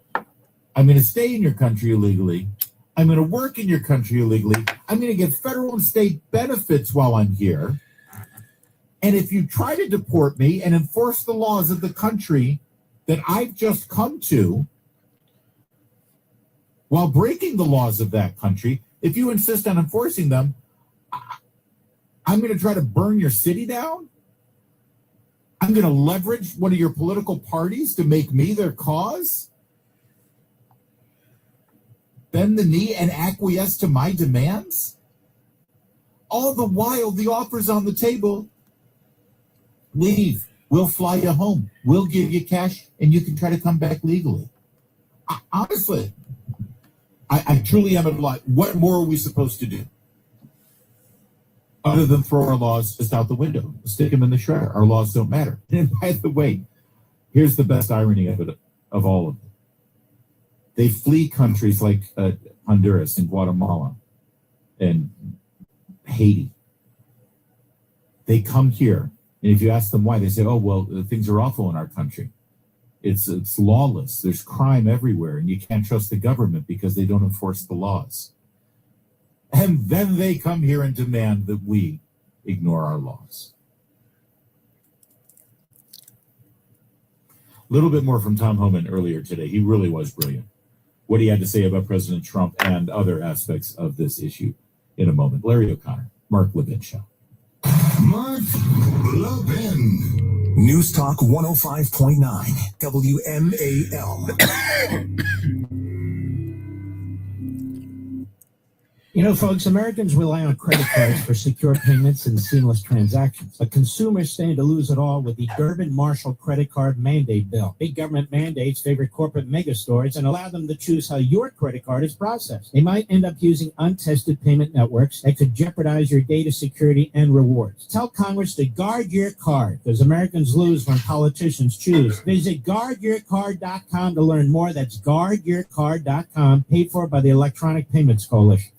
I'm going to stay in your country illegally. I'm going to work in your country illegally. I'm going to get federal and state benefits while I'm here. And if you try to deport me and enforce the laws of the country that I've just come to, while breaking the laws of that country, if you insist on enforcing them, I'm going to try to burn your city down. I'm going to leverage one of your political parties to make me their cause. Bend the knee and acquiesce to my demands. All the while, the offer's on the table. Leave. We'll fly you home. We'll give you cash, and you can try to come back legally. Honestly, I truly am at a loss. What more are we supposed to do? Other than throw our laws just out the window, stick them in the shredder. Our laws don't matter. And by the way, here's the best irony of all of it. They flee countries like Honduras and Guatemala and Haiti. They come here, and if you ask them why, they say, oh, well, things are awful in our country. It's lawless. There's crime everywhere, and you can't trust the government because they don't enforce the laws. And then they come here and demand that we ignore our laws. A little bit more from Tom Homan earlier today. He really was brilliant. What he had to say about President Trump and other aspects of this issue in a moment. Larry O'Connor, Mark Levin Show. Mark Levin. News Talk 105.9 WMAL. You know, folks, Americans rely on credit cards for secure payments and seamless transactions. But consumers stand to lose it all with the Durbin-Marshall credit card mandate bill. Big government mandates favor corporate megastores and allow them to choose how your credit card is processed. They might end up using untested payment networks that could jeopardize your data security and rewards. Tell Congress to guard your card, because Americans lose when politicians choose. Visit guardyourcard.com to learn more. That's guardyourcard.com, paid for by the Electronic Payments Coalition.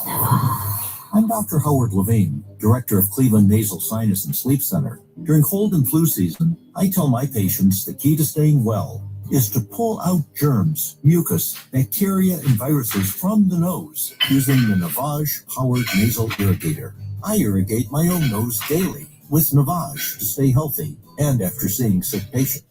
I'm Dr. Howard Levine, Director of Cleveland Nasal Sinus and Sleep Center. During cold and flu season, I tell my patients the key to staying well is to pull out germs, mucus, bacteria, and viruses from the nose using the Navage-powered nasal irrigator. I irrigate my own nose daily with Navage to stay healthy and after seeing sick patients.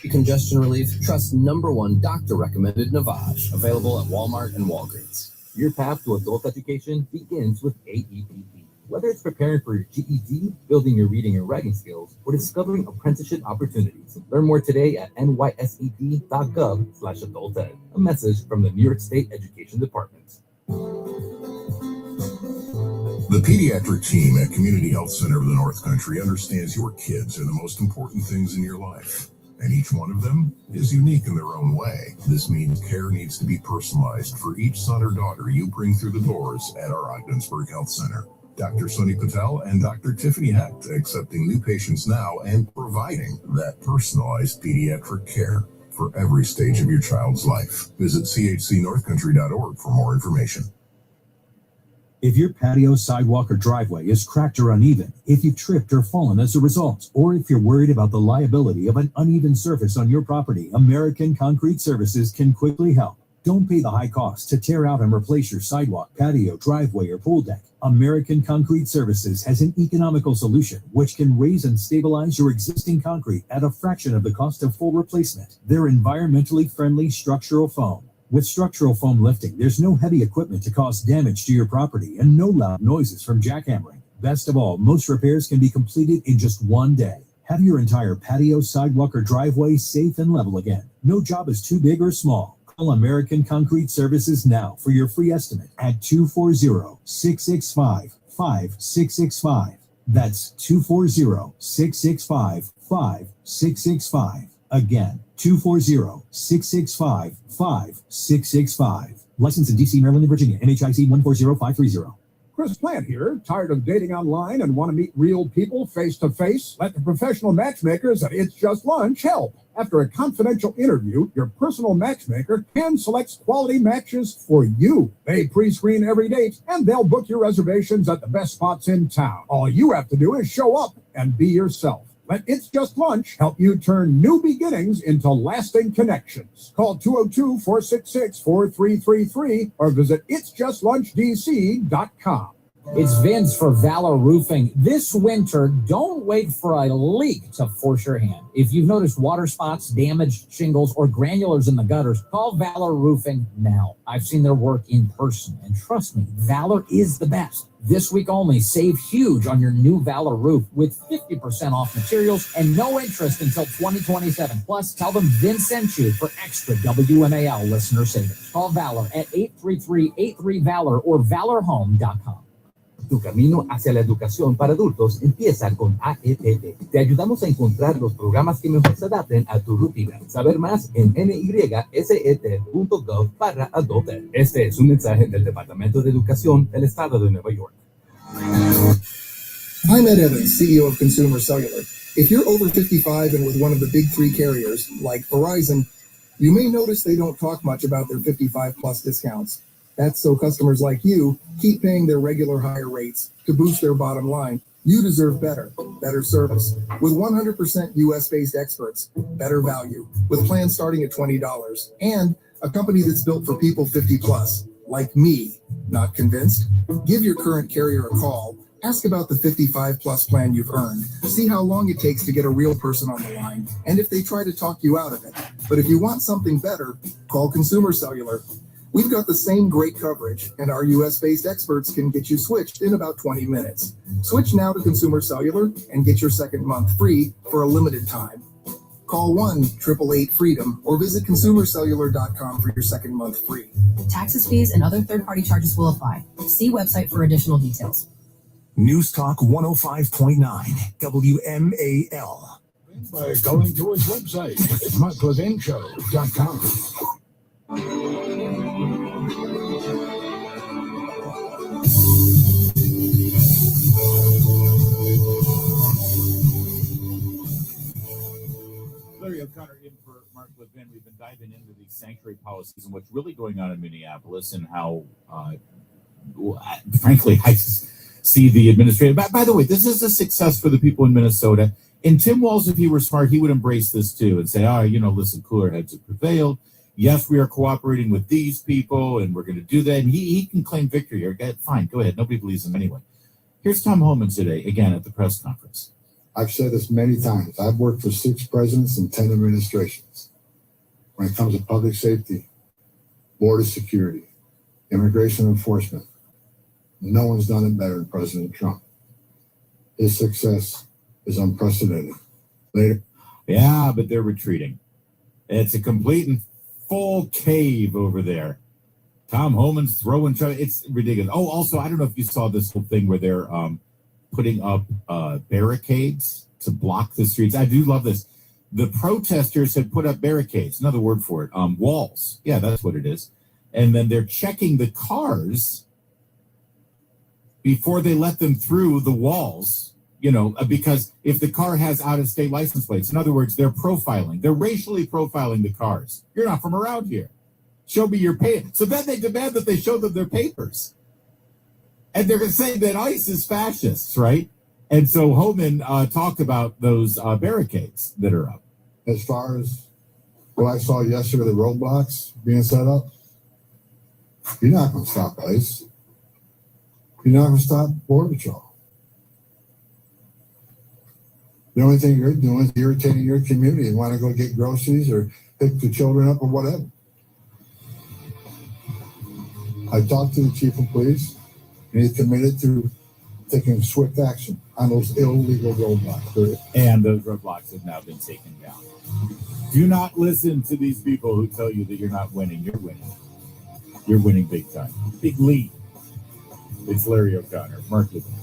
Congestion relief, trust #1 doctor-recommended Navage, available at Walmart and Walgreens. Your path to adult education begins with AEPP. Whether it's preparing for your GED, building your reading and writing skills, or discovering apprenticeship opportunities, learn more today at nysep.gov/adulted. A message from the New York State Education Department. The pediatric team at Community Health Center of the North Country understands your kids are the most important things in your life, and each one of them is unique in their own way. This means care needs to be personalized for each son or daughter you bring through the doors at our Ogdensburg Health Center. Dr. Sunny Patel and Dr. Tiffany Hecht accepting new patients now and providing that personalized pediatric care for every stage of your child's life. Visit chcnorthcountry.org for more information. If your patio, sidewalk, or driveway is cracked or uneven, if you've tripped or fallen as a result, or if you're worried about the liability of an uneven surface on your property, American Concrete Services can quickly help. Don't pay the high cost to tear out and replace your sidewalk, patio, driveway, or pool deck. American Concrete Services has an economical solution which can raise and stabilize your existing concrete at a fraction of the cost of full replacement. They're environmentally friendly structural foam. With structural foam lifting, there's no heavy equipment to cause damage to your property and no loud noises from jackhammering. Best of all, most repairs can be completed in just one day. Have your entire patio, sidewalk, or driveway safe and level again. No job is too big or small. Call American Concrete Services now for your free estimate at 240-665-5665. That's 240-665-5665. Again, 240-665-5665. Licensed in D.C., Maryland, and Virginia. NHIC 140530. Chris Plant here. Tired of dating online and want to meet real people face to face? Let the professional matchmakers at It's Just Lunch help. After a confidential interview, your personal matchmaker hand selects quality matches for you. They pre-screen every date, and they'll book your reservations at the best spots in town. All you have to do is show up and be yourself. Let It's Just Lunch help you turn new beginnings into lasting connections. Call 202-466-4333 or visit itsjustlunchdc.com. It's Vince for Valor Roofing. This winter, don't wait for a leak to force your hand. If you've noticed water spots, damaged shingles, or granulars in the gutters, call Valor Roofing now. I've seen their work in person, and trust me, Valor is the best. This week only, save huge on your new Valor roof with 50% off materials and no interest until 2027. Plus, tell them Vince sent you for extra WMAL listener savings. Call Valor at 833-83-VALOR or valorhome.com. Tu camino hacia la educación para adultos empieza con AEPP. Te ayudamos a encontrar los programas que mejor se adapten a tu rutina. Saber más en nyset.gov/adulthood. Este es un mensaje del Departamento de Educación del Estado de Nueva York. I'm Ed Evans, CEO of Consumer Cellular. If you're over 55 and with one of the big three carriers, like Verizon, you may notice they don't talk much about their 55 plus discounts. That's so customers like you keep paying their regular higher rates to boost their bottom line. You deserve better service. With 100% US-based experts, better value, with plans starting at $20, and a company that's built for people 50 plus, like me. Not convinced? Give your current carrier a call. Ask about the 55 plus plan you've earned. See how long it takes to get a real person on the line, and if they try to talk you out of it. But if you want something better, call Consumer Cellular. We've got the same great coverage, and our US-based experts can get you switched in about 20 minutes. Switch now to Consumer Cellular and get your second month free for a limited time. Call 1-888-FREEDOM or visit consumercellular.com for your second month free. Taxes, fees, and other third-party charges will apply. See website for additional details. News Talk 105.9 WMAL. By going to his website, marklevinshow.com. Larry O'Connor in for Mark Levin. We've been diving into these sanctuary policies and what's really going on in Minneapolis and how, frankly, I see the administration. By the way, this is a success for the people in Minnesota. And Tim Walz, if he were smart, he would embrace this too and say, listen, cooler heads have prevailed. Yes, we are cooperating with these people and we're going to do that. And he can claim victory here. Fine, go ahead. Nobody believes him anyway. Here's Tom Homan today, again, at the press conference. I've said this many times. I've worked for 6 presidents and 10 administrations. When it comes to public safety, border security, immigration enforcement, no one's done it better than President Trump. His success is unprecedented. Later. Yeah, but they're retreating. It's a complete and full cave over there. Tom Homan's throwing, it's ridiculous. Oh, also, I don't know if you saw this whole thing where they're putting up barricades to block the streets. I do love this. The protesters had put up barricades, another word for it, walls. Yeah, that's what it is. And then they're checking the cars before they let them through the walls, because if the car has out-of-state license plates, in other words, they're profiling. They're racially profiling the cars. You're not from around here. Show me your paper. So then they demand that they show them their papers. And they're going to say that ICE is fascists, right? And so Homan talked about those barricades that are up. As far as what I saw yesterday, the roadblocks being set up, you're not going to stop ICE. You're not going to stop Border Patrol. The only thing you're doing is irritating your community and want to go get groceries or pick the children up or whatever. I talked to the chief of police, and he's committed to taking swift action on those illegal roadblocks. And those roadblocks have now been taken down. Do not listen to these people who tell you that you're not winning. You're winning. You're winning big time. Big lead. It's Larry O'Connor, Mark Levin.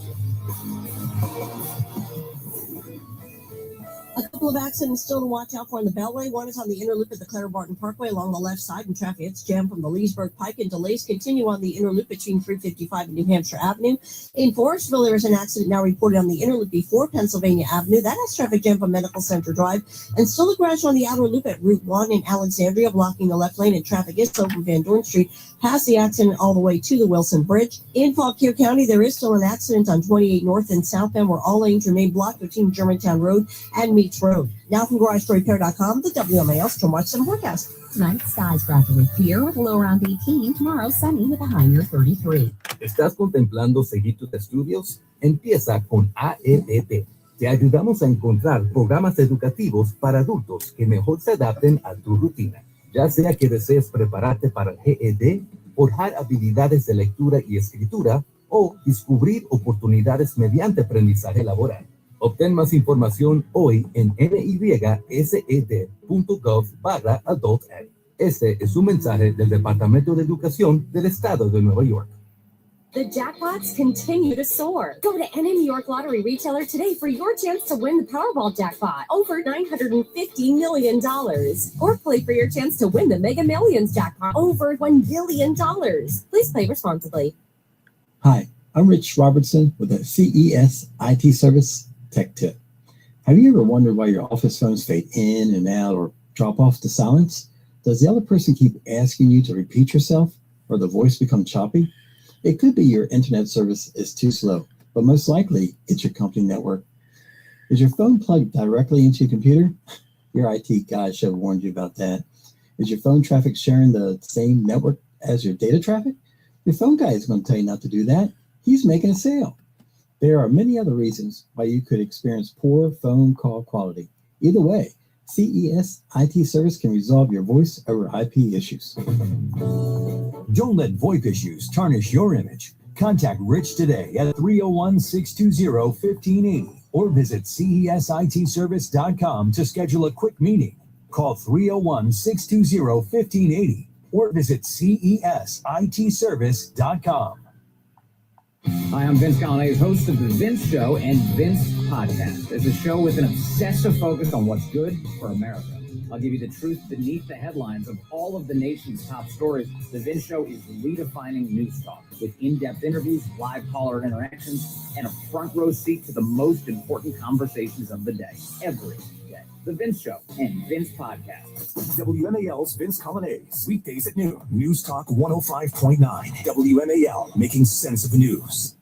A couple of accidents still to watch out for on the Beltway. One is on the inner loop at the Clara Barton Parkway along the left side, and traffic is jammed from the Leesburg Pike, and delays continue on the inner loop between 355 and New Hampshire Avenue. In Forestville, there is an accident now reported on the inner loop before Pennsylvania Avenue. That has traffic jam from Medical Center Drive, and still a crash on the outer loop at Route 1 in Alexandria, blocking the left lane, and traffic is slow from Van Dorn Street past the accident all the way to the Wilson Bridge. In Fauquier County, there is still an accident on 28 North and South Bend where all lanes remain blocked between Germantown Road and Meats Road. Now from GarageStoryPair.com, the WMAL Stormwatch Sun forecast. Tonight, skies gradually clear with a low around 18. Tomorrow, sunny with a high near 33. ¿Estás contemplando seguir tus estudios? Empieza con AEPP. Te ayudamos a encontrar programas educativos para adultos que mejor se adapten a tu rutina. Ya sea que desees prepararte para el GED, forjar habilidades de lectura y escritura, o descubrir oportunidades mediante aprendizaje laboral. Obtén más información hoy en nysed.gov/adulted. Este es un mensaje del Departamento de Educación del Estado de Nueva York. The jackpots continue to soar. Go to any New York Lottery retailer today for your chance to win the Powerball jackpot, over $950 million. Or play for your chance to win the Mega Millions jackpot, over $1 billion. Please play responsibly. Hi, I'm Rich Robertson with a CES IT Service Tech Tip. Have you ever wondered why your office phones fade in and out or drop off to silence? Does the other person keep asking you to repeat yourself or the voice become choppy? It could be your internet service is too slow, but most likely it's your company network. Is your phone plugged directly into your computer? Your IT guy should have warned you about that. Is your phone traffic sharing the same network as your data traffic? Your phone guy is going to tell you not to do that. He's making a sale. There are many other reasons why you could experience poor phone call quality. Either way, CES IT Service can resolve your voice over IP issues. Don't let VoIP issues tarnish your image. Contact Rich today at 301-620-1580 or visit CESITservice.com to schedule a quick meeting. Call 301-620-1580 or visit CESITservice.com. Hi, I'm Vince Gallane's host of The Vince Show and Vince Podcast. It's a show with an obsessive focus on what's good for America. I'll give you the truth beneath the headlines of all of the nation's top stories. The Vince Show is redefining news talk with in-depth interviews, live caller interactions, and a front row seat to the most important conversations of the day, every day. The Vince Show and Vince Podcast. WMAL's Vince Gallane's weekdays at noon. News Talk 105.9. WMAL, making sense of the news.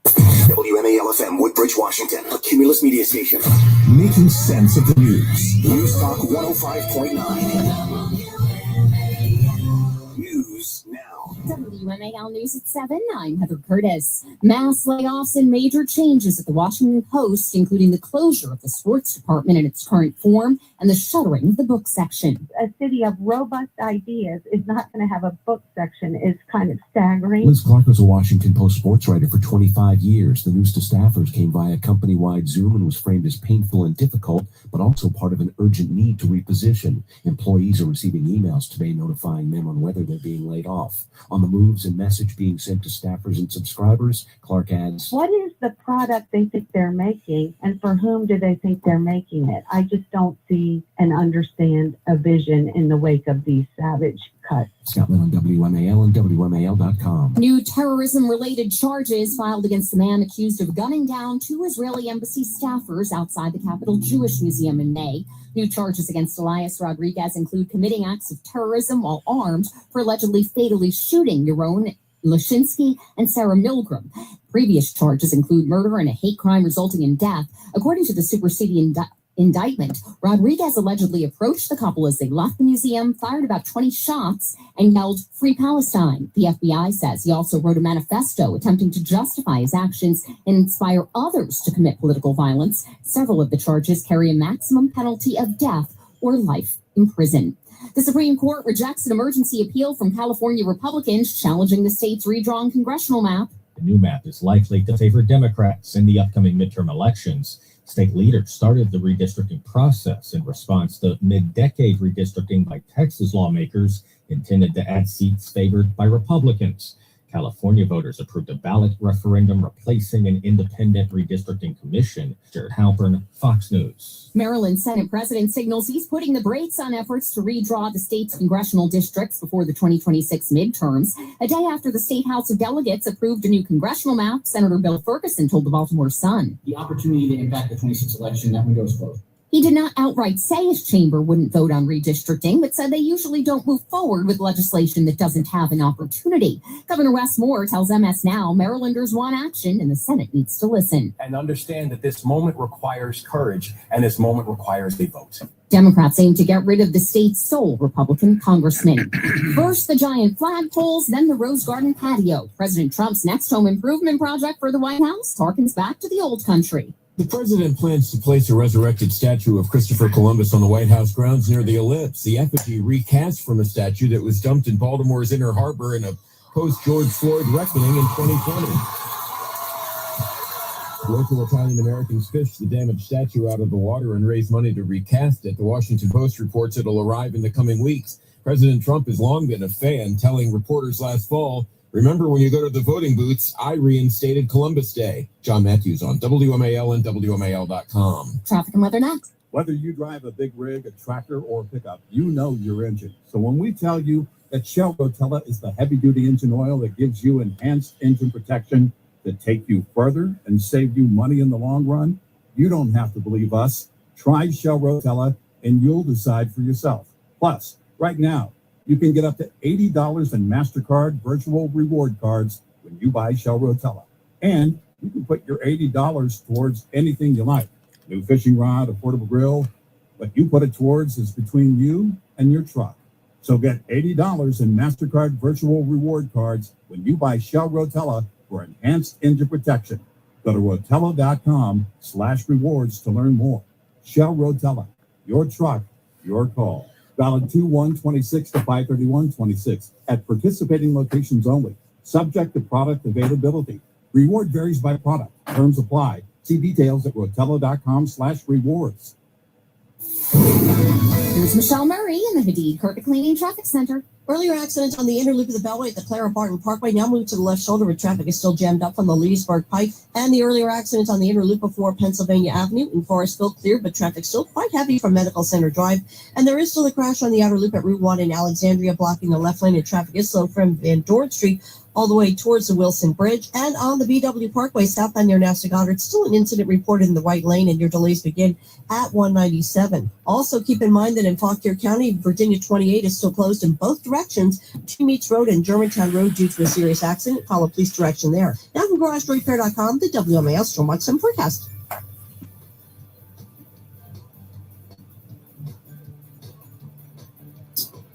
WMAL FM, Woodbridge, Washington, a Cumulus media station. Making sense of the news. News Talk 105.9. News now. WMAL News at 7. I'm Heather Curtis. Mass layoffs and major changes at the Washington Post, including the closure of the sports department in its current form and the shuttering of the book section. A city of robust ideas is not going to have a book section is kind of staggering. Liz Clark was a Washington Post sports writer for 25 years. The news to staffers came via company-wide Zoom and was framed as painful and difficult, but also part of an urgent need to reposition. Employees are receiving emails today notifying them on whether they're being laid off. On the moves and message being sent to staffers and subscribers, Clark adds, what is the product they think they're making, and for whom do they think they're making it? I just don't see and understand a vision in the wake of these savage cuts. Scotland on WMAL and WMAL.com. New terrorism-related charges filed against the man accused of gunning down 2 Israeli embassy staffers outside the Capitol Jewish Museum in May. New charges against Elias Rodriguez include committing acts of terrorism while armed for allegedly fatally shooting Yaron Lashinsky and Sarah Milgram. Previous charges include murder and a hate crime resulting in death. According to the superseding indictment, Rodriguez allegedly approached the couple as they left the museum, fired about 20 shots, and yelled, "Free Palestine." The FBI says he also wrote a manifesto attempting to justify his actions and inspire others to commit political violence. Several of the charges carry a maximum penalty of death or life in prison. The Supreme Court rejects an emergency appeal from California Republicans challenging the state's redrawn congressional map. The new map is likely to favor Democrats in the upcoming midterm elections. State leaders started the redistricting process in response to mid-decade redistricting by Texas lawmakers intended to add seats favored by Republicans. California voters approved a ballot referendum replacing an independent redistricting commission. Jared Halpern, Fox News. Maryland Senate President signals he's putting the brakes on efforts to redraw the state's congressional districts before the 2026 midterms. A day after the State House of Delegates approved a new congressional map, Senator Bill Ferguson told the Baltimore Sun. The opportunity to impact the 26 election, that window is closed. He did not outright say his chamber wouldn't vote on redistricting, but said they usually don't move forward with legislation that doesn't have an opportunity. Governor Wes Moore tells MS Now Marylanders want action and the Senate needs to listen. And understand that this moment requires courage and this moment requires a vote. Democrats aim to get rid of the state's sole Republican congressman. First, the giant flagpoles, then the Rose Garden patio. President Trump's next home improvement project for the White House harkens back to the old country. The president plans to place a resurrected statue of Christopher Columbus on the White House grounds near the ellipse. The effigy recast from a statue that was dumped in Baltimore's Inner Harbor in a post-George Floyd reckoning in 2020. Local Italian-Americans fished the damaged statue out of the water and raised money to recast it. The Washington Post reports it'll arrive in the coming weeks. President Trump has long been a fan, telling reporters last fall, "Remember when you go to the voting booths, I reinstated Columbus Day." John Matthews on WMAL and WMAL.com. Traffic and weather next. Whether you drive a big rig, a tractor, or a pickup, you know your engine. So when we tell you that Shell Rotella is the heavy-duty engine oil that gives you enhanced engine protection to take you further and save you money in the long run, you don't have to believe us. Try Shell Rotella and you'll decide for yourself. Plus, right now, you can get up to $80 in MasterCard virtual reward cards when you buy Shell Rotella. And you can put your $80 towards anything you like. New fishing rod, a portable grill. What you put it towards is between you and your truck. So get $80 in MasterCard virtual reward cards when you buy Shell Rotella for enhanced engine protection. Go to Rotella.com/rewards to learn more. Shell Rotella, your truck, your call. Valid 2/1/26 to 5/31/26 at participating locations only. Subject to product availability. Reward varies by product. Terms apply. See details at rotella.com/rewards. Here's Michelle Murray in the Hadid Carpet Cleaning Traffic Center. Earlier accident on the inner loop of the Beltway at the Clara Barton Parkway. Now moved to the left shoulder where traffic is still jammed up from the Leesburg Pike. And the earlier accident on the inner loop of 4 Pennsylvania Avenue in Forestville cleared, but traffic still quite heavy from Medical Center Drive. And there is still a crash on the outer loop at Route 1 in Alexandria, blocking the left lane, and traffic is slow from Van Dorn Street all the way towards the Wilson Bridge. And on the BW Parkway southbound near Nasta Goddard, still an incident reported in the right lane, and your delays begin at 197. Also, keep in mind that in Fauquier County, Virginia 28 is still closed in both directions, Two Meats Road and Germantown Road, due to a serious accident. Follow police direction there. Now from GarageDoorRepair.com, the WMAL Stormwatch Sun forecast.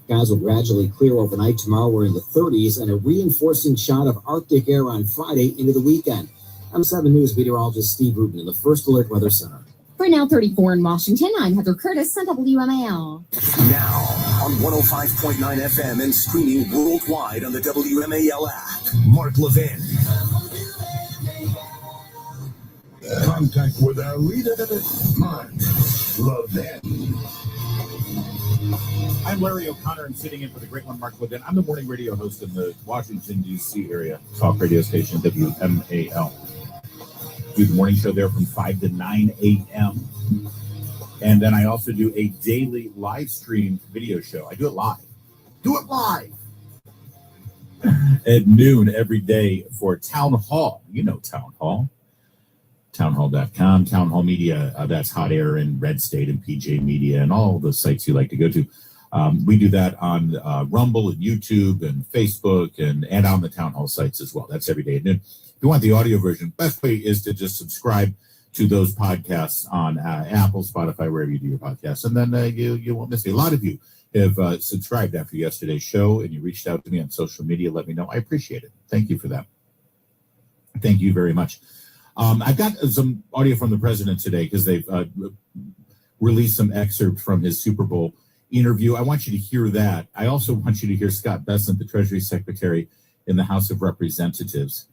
Skies will gradually clear overnight. Tomorrow we're in the 30s and a reinforcing shot of Arctic air on Friday into the weekend. I'm 7 News meteorologist Steve Rubin in the First Alert Weather Center. Right now, 34 in Washington. I'm Heather Curtis on WMAL. Now on 105.9 FM and streaming worldwide on the WMAL app. Mark Levin. Contact with our leader, Mark Levin. I'm Larry O'Connor. I'm sitting in for the great one, Mark Levin. I'm the morning radio host in the Washington, D.C. area, talk radio station, WMAL. Do the morning show there from 5 to 9 a.m. And then I also do a daily live stream video show. I do it live. At noon every day for Town Hall. You know Town Hall. Townhall.com, Town Hall Media, that's Hot Air and Red State and PJ Media and all the sites you like to go to. We do that on Rumble and YouTube and Facebook and on the Town Hall sites as well. That's every day at noon. If you want the audio version, best way is to just subscribe to those podcasts on Apple, Spotify, wherever you do your podcasts. And then you won't miss it. A lot of you have subscribed after yesterday's show and you reached out to me on social media. Let me know. I appreciate it. Thank you for that. Thank you very much. I've got some audio from the president today because they've released some excerpt from his Super Bowl interview. I want you to hear that. I also want you to hear Scott Bessent, the Treasury Secretary in the House of Representatives.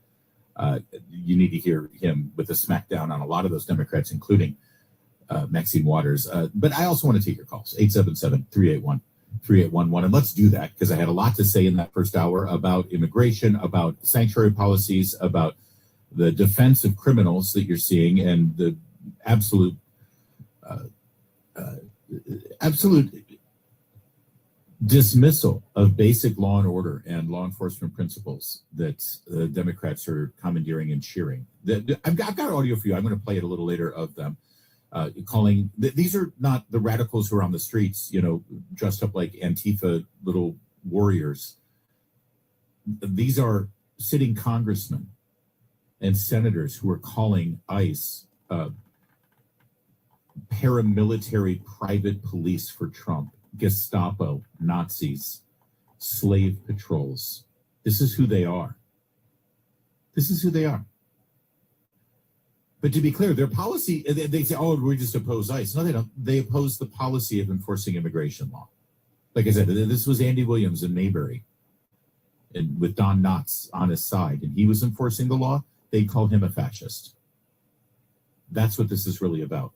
You need to hear him with a smackdown on a lot of those Democrats, including Maxine Waters. But I also want to take your calls, 877-381-3811. And let's do that because I had a lot to say in that first hour about immigration, about sanctuary policies, about the defense of criminals that you're seeing, and the absolute dismissal of basic law and order and law enforcement principles that the Democrats are commandeering and cheering. I've got audio for you. I'm going to play it a little later of them calling. These are not the radicals who are on the streets, dressed up like Antifa little warriors. These are sitting congressmen and senators who are calling ICE paramilitary private police for Trump, Gestapo, Nazis, slave patrols. This is who they are. But to be clear, their policy, they say, oh, we just oppose ICE. No, they don't. They oppose the policy of enforcing immigration law. Like I said, this was Andy Williams in Mayberry and with Don Knotts on his side, and he was enforcing the law. They call him a fascist. That's what this is really about.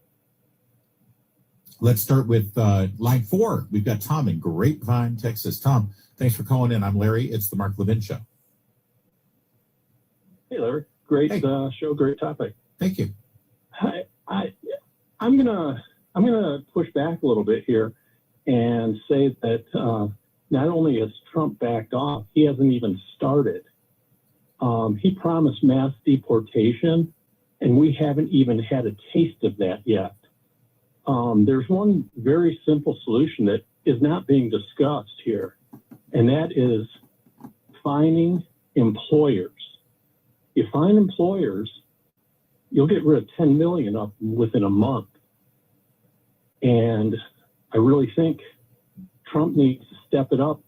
Let's start with line 4. We've got Tom in Grapevine, Texas. Tom, thanks for calling in. I'm Larry. It's the Mark Levin Show. Hey, Larry. Great show. Great topic. Thank you. I'm gonna push back a little bit here and say that not only has Trump backed off, he hasn't even started. He promised mass deportation, and we haven't even had a taste of that yet. There's one very simple solution that is not being discussed here, and that is fining employers. You fine employers, you'll get rid of 10 million up within a month. And I really think Trump needs to step it up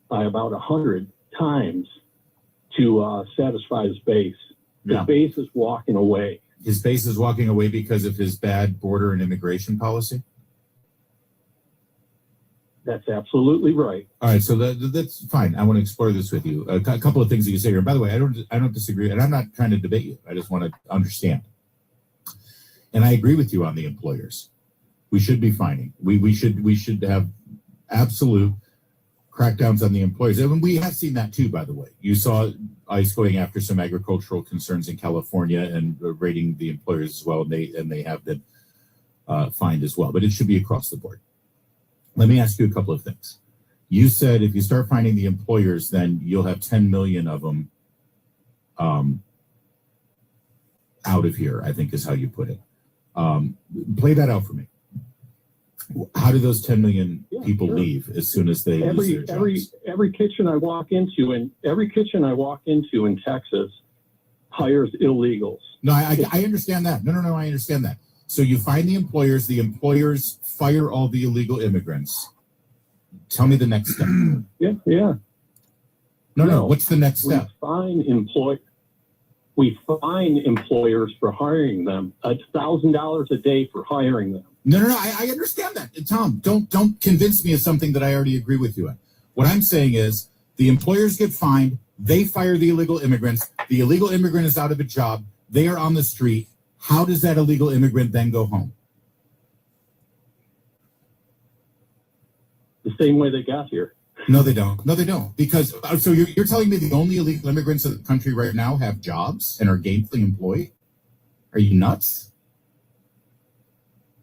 by about 100 times to satisfy his base. His base is walking away. His base is walking away because of his bad border and immigration policy? That's absolutely right. All right, so that's fine. I want to explore this with you. A couple of things that you say here. And by the way, I don't disagree, and I'm not trying to debate you. I just want to understand. And I agree with you on the employers. We should be fining. We should have absolute crackdowns on the employers. And we have seen that too, by the way. You saw ICE going after some agricultural concerns in California and raiding the employers as well, and they have been fined as well. But it should be across the board. Let me ask you a couple of things. You said if you start finding the employers, then you'll have 10 million of them out of here, I think is how you put it. Play that out for me. How do those 10 million people leave as soon as they lose their jobs? Every kitchen I walk into in Texas hires illegals. No, I understand that. No, I understand that. So you find the employers fire all the illegal immigrants. Tell me the next step. Yeah. No. What's the next step? We fine employers for hiring them $1,000 a day for hiring them. No, I understand that. Tom, don't convince me of something that I already agree with you on. What I'm saying is the employers get fined, they fire the illegal immigrants, the illegal immigrant is out of a job, they are on the street. How does that illegal immigrant then go home? The same way they got here. No, they don't. Because, so you're telling me the only illegal immigrants in the country right now have jobs and are gainfully employed? Are you nuts?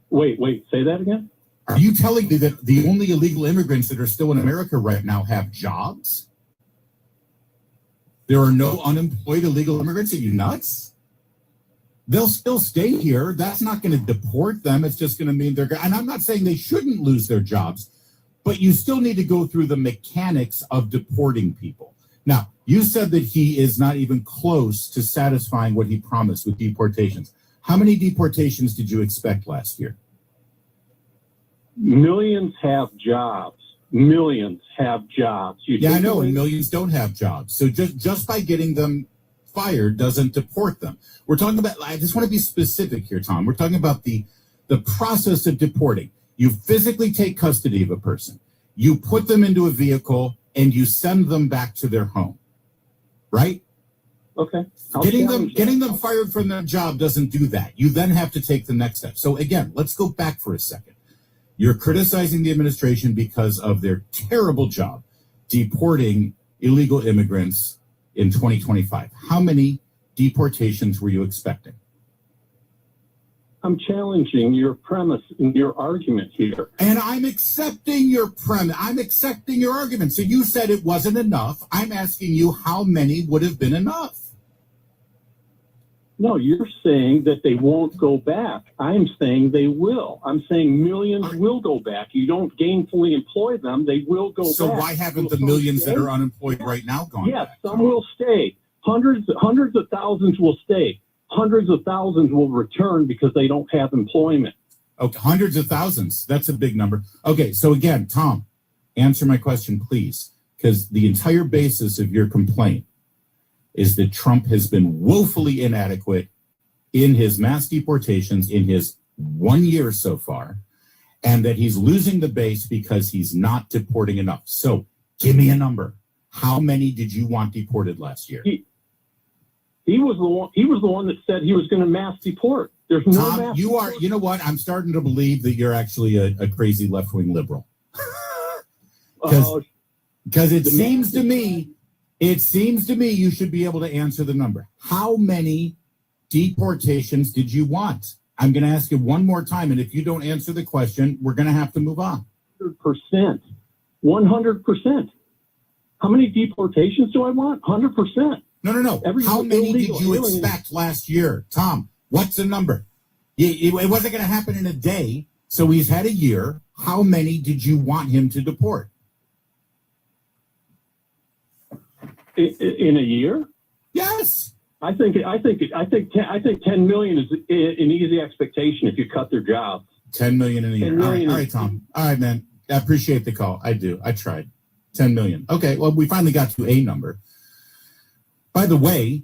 Wait, say that again? Are you telling me that the only illegal immigrants that are still in America right now have jobs? There are no unemployed illegal immigrants? Are you nuts? They'll still stay here. That's not going to deport them. It's just going to mean and I'm not saying they shouldn't lose their jobs, but you still need to go through the mechanics of deporting people. Now, you said that he is not even close to satisfying what he promised with deportations. How many deportations did you expect last year? Millions have jobs. I know, and millions don't have jobs. So just by getting them fired doesn't deport them. We're talking about, I just want to be specific here, Tom. We're talking about the process of deporting. You physically take custody of a person. You put them into a vehicle and you send them back to their home. Right? Okay. Getting them fired from their job doesn't do that. You then have to take the next step. So again, let's go back for a second. You're criticizing the administration because of their terrible job deporting illegal immigrants in 2025. How many deportations were you expecting? I'm challenging your premise and your argument here. And I'm accepting your premise. I'm accepting your argument. So you said it wasn't enough. I'm asking you how many would have been enough? No, you're saying that they won't go back. I'm saying they will. I'm saying millions will go back. You don't gainfully employ them. They will go back. So why haven't the millions that are unemployed right now gone back? Yes, some will stay. Hundreds of thousands will stay. Hundreds of thousands will return because they don't have employment. Okay, hundreds of thousands. That's a big number. Okay, so again, Tom, answer my question, please, because the entire basis of your complaint is that Trump has been woefully inadequate in his mass deportations in his 1 year so far, and that he's losing the base because he's not deporting enough. So give me a number. How many did you want deported last year? He was the one that said he was going to mass deport. There's no Tom, mass you are, you know what? I'm starting to believe that you're actually a crazy left-wing liberal. Because it seems to me you should be able to answer the number. How many deportations did you want? I'm going to ask you one more time, and if you don't answer the question, we're going to have to move on. 100%. 100%. How many deportations do I want? 100%. No. How many did you expect last year? Tom, what's the number? It wasn't going to happen in a day, so he's had a year. How many did you want him to deport? In a year? Yes. I think 10 million is an easy expectation if you cut their jobs. 10 million in a year. All right, Tom. All right, man. I appreciate the call. I do. I tried. 10 million. Okay, well, we finally got to a number. By the way,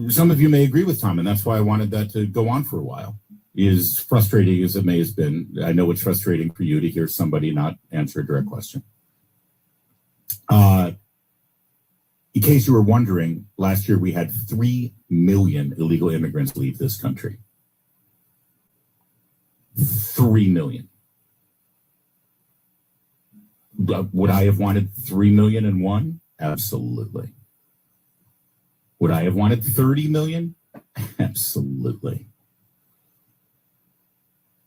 some of you may agree with Tom, and that's why I wanted that to go on for a while. As frustrating as it may have been, I know it's frustrating for you to hear somebody not answer a direct question. In case you were wondering, last year we had 3 million illegal immigrants leave this country. 3 million. Would I have wanted 3,000,001? Absolutely. Would I have wanted 30 million? Absolutely.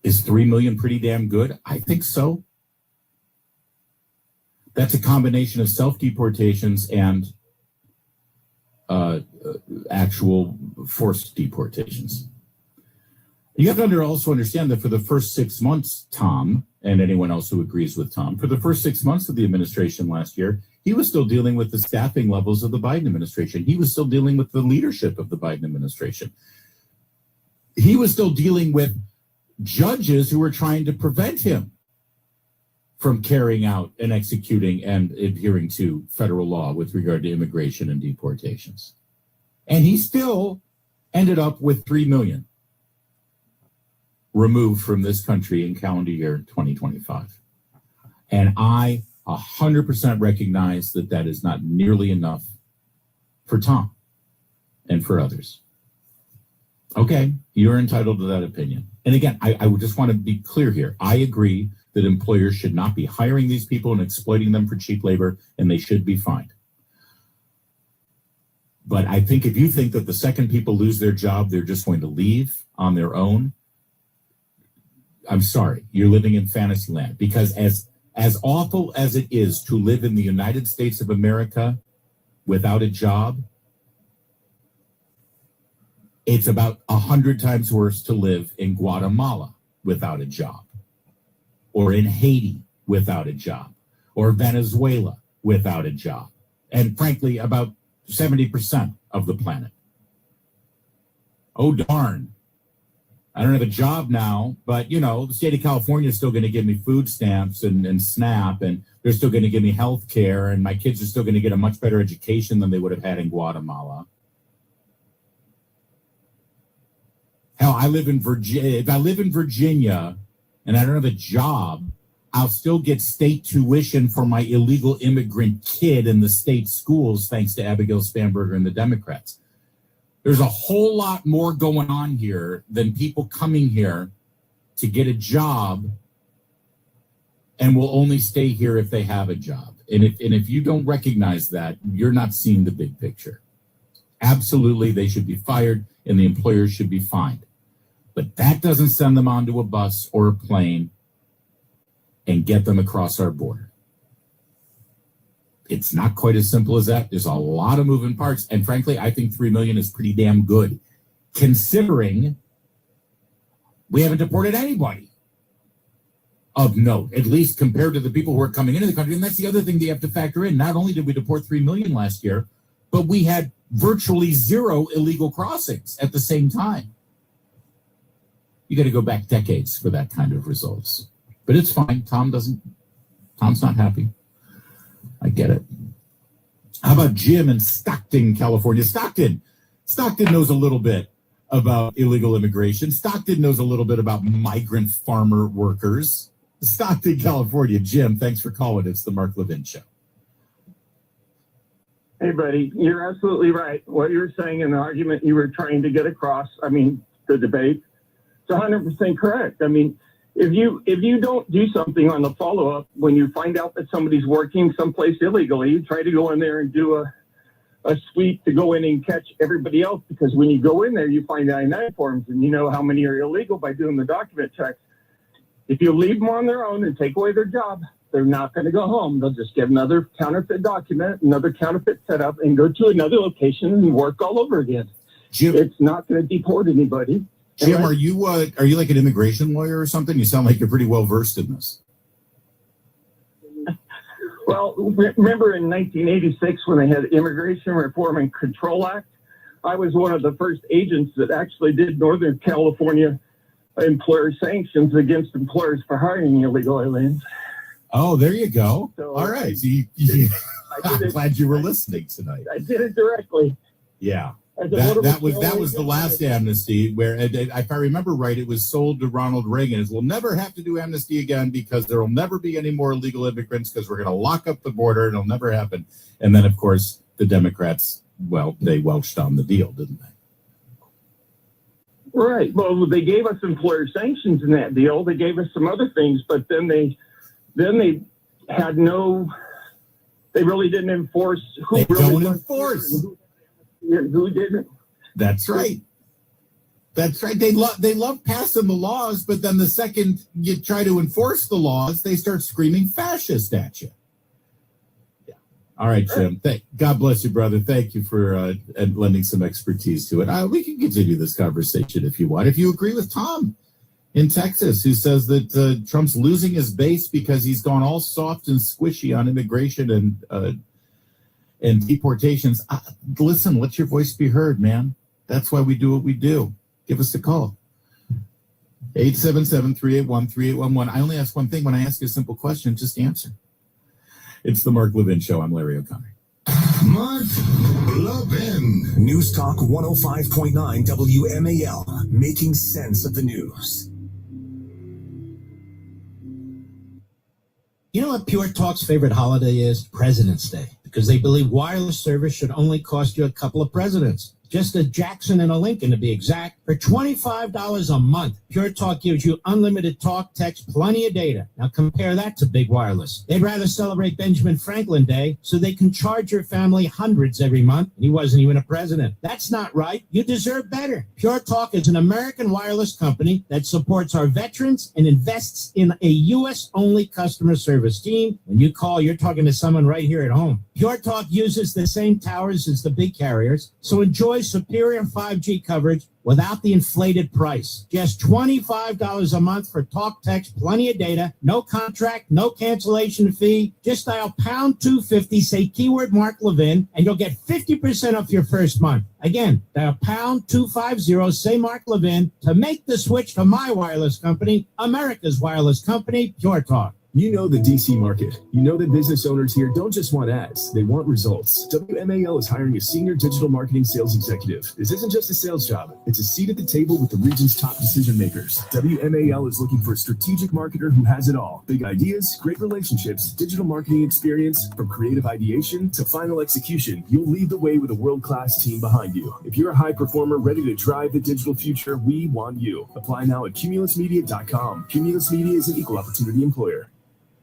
Is 3 million pretty damn good? I think so. That's a combination of self-deportations and actual forced deportations. You have to also understand that for the first 6 months, Tom, and anyone else who agrees with Tom, for the first 6 months of the administration last year, he was still dealing with the staffing levels of the Biden administration. He was still dealing with the leadership of the Biden administration. He was still dealing with judges who were trying to prevent him from carrying out and executing and adhering to federal law with regard to immigration and deportations. And he still ended up with 3 million removed from this country in calendar year 2025. And I 100% recognize that that is not nearly enough for Tom and for others. Okay, you're entitled to that opinion. And again, I would just want to be clear here. I agree that employers should not be hiring these people and exploiting them for cheap labor, and they should be fined. But I think if you think that the second people lose their job, they're just going to leave on their own, I'm sorry, you're living in fantasy land. Because as awful as it is to live in the United States of America without a job, it's about 100 times worse to live in Guatemala without a job, or in Haiti without a job, or Venezuela without a job, and frankly, about 70% of the planet. Oh, darn. I don't have a job now, but, the state of California is still going to give me food stamps and SNAP, and they're still going to give me health care, and my kids are still going to get a much better education than they would have had in Guatemala. Hell, I live in Virginia. If I live in Virginia and I don't have a job, I'll still get state tuition for my illegal immigrant kid in the state schools, thanks to Abigail Spanberger and the Democrats. There's a whole lot more going on here than people coming here to get a job and will only stay here if they have a job. And if you don't recognize that, you're not seeing the big picture. Absolutely, they should be fired and the employers should be fined. But that doesn't send them onto a bus or a plane and get them across our border. It's not quite as simple as that. There's a lot of moving parts. And frankly, I think 3 million is pretty damn good, considering we haven't deported anybody of note, at least compared to the people who are coming into the country. And that's the other thing they have to factor in. Not only did we deport 3 million last year, but we had virtually zero illegal crossings at the same time. You got to go back decades for that kind of results. But it's fine. Tom's not happy. I get it. How about Jim in Stockton, California? Stockton knows a little bit about illegal immigration. Stockton knows a little bit about migrant farmer workers. Stockton, California. Jim, thanks for calling. It's the Mark Levin Show. Hey, buddy, you're absolutely right. What you're saying in the argument you were trying to get across, the debate, it's 100% correct. If you don't do something on the follow-up, when you find out that somebody's working someplace illegally, you try to go in there and do a sweep to go in and catch everybody else, because when you go in there, you find I-9 forms, and you know how many are illegal by doing the document checks. If you leave them on their own and take away their job, they're not going to go home. They'll just get another counterfeit document, another counterfeit setup, and go to another location and work all over again. Jim, it's not going to deport anybody. Jim, are you like an immigration lawyer or something? You sound like you're pretty well versed in this. Well, remember in 1986 when they had Immigration Reform and Control Act? I was one of the first agents that actually did Northern California employer sanctions against employers for hiring illegal aliens. Oh, there you go. So, all right. So I'm glad you were listening tonight. I did it directly. Yeah. That was the last amnesty where, if I remember right, it was sold to Ronald Reagan as we'll never have to do amnesty again because there will never be any more illegal immigrants because we're going to lock up the border and it'll never happen. And then, of course, the Democrats, they welched on the deal, didn't they? Right. Well, they gave us employer sanctions in that deal. They gave us some other things, but then they had no. They really didn't enforce who They really don't was enforce. who didn't. That's right. That's right. They love passing the laws, but then the second you try to enforce the laws, they start screaming fascist at you. Yeah. All right, Jim. God bless you, brother. Thank you for lending some expertise to it. We can continue this conversation if you want. If you agree with Tom in Texas, who says that Trump's losing his base because he's gone all soft and squishy on immigration and deportations. Listen, let your voice be heard, man. That's why we do what we do. Give us a call. 877-381-3811. I only ask one thing. When I ask you a simple question, just answer. It's the Mark Levin Show. I'm Larry O'Connor. Mark Levin. News Talk 105.9 WMAL. Making sense of the news. You know what Pure Talk's favorite holiday is? President's Day. Because they believe wireless service should only cost you a couple of presidents. Just a Jackson and a Lincoln to be exact. For $25 a month, Pure Talk gives you unlimited talk, text, plenty of data. Now compare that to Big Wireless. They'd rather celebrate Benjamin Franklin Day so they can charge your family hundreds every month. And he wasn't even a president. That's not right. You deserve better. Pure Talk is an American wireless company that supports our veterans and invests in a U.S.-only customer service team. When you call, you're talking to someone right here at home. Pure Talk uses the same towers as the big carriers, so enjoy superior 5G coverage without the inflated price. Just $25 a month for talk, text, plenty of data, no contract, no cancellation fee. Just dial pound 250, say keyword Mark Levin, and you'll get 50% off your first month. Again, dial pound 250, say Mark Levin to make the switch to my wireless company, America's wireless company, Pure Talk. You know the DC market. You know that business owners here don't just want ads, they want results. WMAL is hiring a senior digital marketing sales executive. This isn't just a sales job. It's a seat at the table with the region's top decision makers. WMAL is looking for a strategic marketer who has it all. Big ideas, great relationships, digital marketing experience, from creative ideation to final execution. You'll lead the way with a world-class team behind you. If you're a high performer ready to drive the digital future, we want you. Apply now at cumulusmedia.com. Cumulus Media is an equal opportunity employer.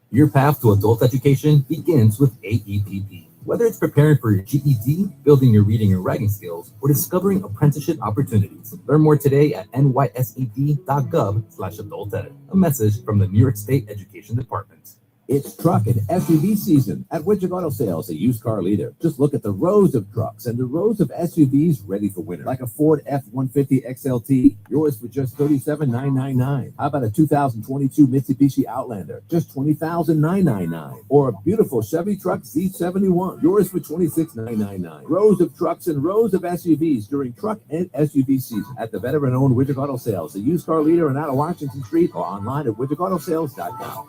Your path to adult education begins with AEPP. Whether it's preparing for your GED, building your reading and writing skills, or discovering apprenticeship opportunities, learn more today at nysed.gov/adulted. A message from the New York State Education Department. It's truck and SUV season at Widget Auto Sales, a used car leader. Just look at the rows of trucks and the rows of SUVs ready for winter, like a Ford F-150 XLT, yours for just $37,999. How about a 2022 Mitsubishi Outlander, just $20,999? Or a beautiful Chevy truck Z71, yours for $26,999. Rows of trucks and rows of SUVs during truck and SUV season at the veteran-owned Widget Auto Sales, a used car leader and out of Washington Street, or online at widgetautosales.com.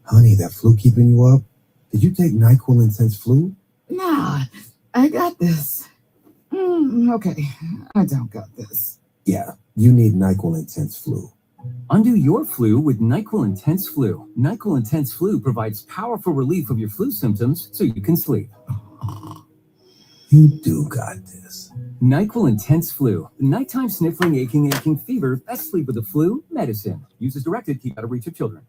Honey, that flu keeping you up? Did you take NyQuil Intense Flu? Nah, I got this. Okay, I don't got this. Yeah, you need NyQuil Intense Flu. Undo your flu with NyQuil Intense Flu. NyQuil Intense Flu provides powerful relief of your flu symptoms so you can sleep. You do got this. NyQuil Intense Flu. The nighttime sniffling, aching fever, that's sleep with the flu medicine. Use as directed, keep out of reach of children.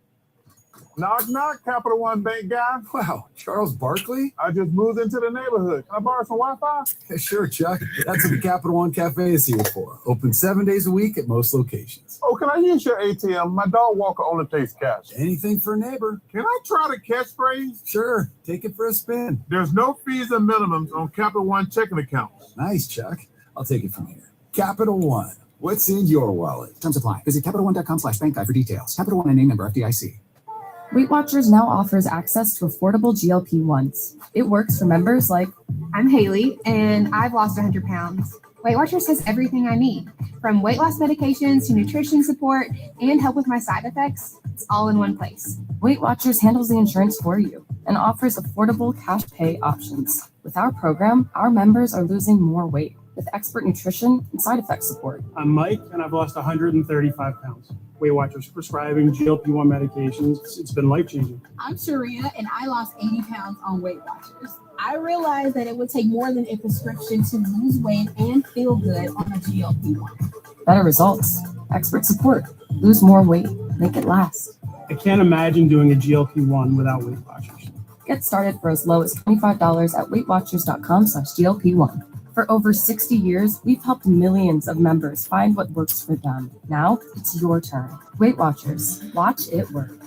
Knock, knock, Capital One Bank guy. Wow, Charles Barkley? I just moved into the neighborhood. Can I borrow some Wi-Fi? Yeah, sure, Chuck. That's what the Capital One Cafe is here for. Open 7 days a week at most locations. Oh, can I use your ATM? My dog walker only takes cash. Anything for a neighbor. Can I try the catchphrase? Sure, take it for a spin. There's no fees and minimums on Capital One checking accounts. Nice, Chuck. I'll take it from here. Capital One. What's in your wallet? Terms apply. Visit CapitalOne.com/bank guide for details. Capital One and name member FDIC. Weight Watchers now offers access to affordable GLP-1s. It works for members like, I'm Haley, and I've lost 100 pounds. Weight Watchers has everything I need, from weight loss medications to nutrition support and help with my side effects. It's all in one place. Weight Watchers handles the insurance for you and offers affordable cash pay options. With our program, our members are losing more weight with expert nutrition and side effect support. I'm Mike, and I've lost 135 pounds. Weight Watchers prescribing GLP-1 medications. It's been life-changing. I'm Sharia, and I lost 80 pounds on Weight Watchers. I realized that it would take more than a prescription to lose weight and feel good on a GLP-1. Better results, expert support, lose more weight, make it last. I can't imagine doing a GLP-1 without Weight Watchers. Get started for as low as $25 at weightwatchers.com/GLP1. For over 60 years, we've helped millions of members find what works for them. Now it's your turn. Weight Watchers, watch it work.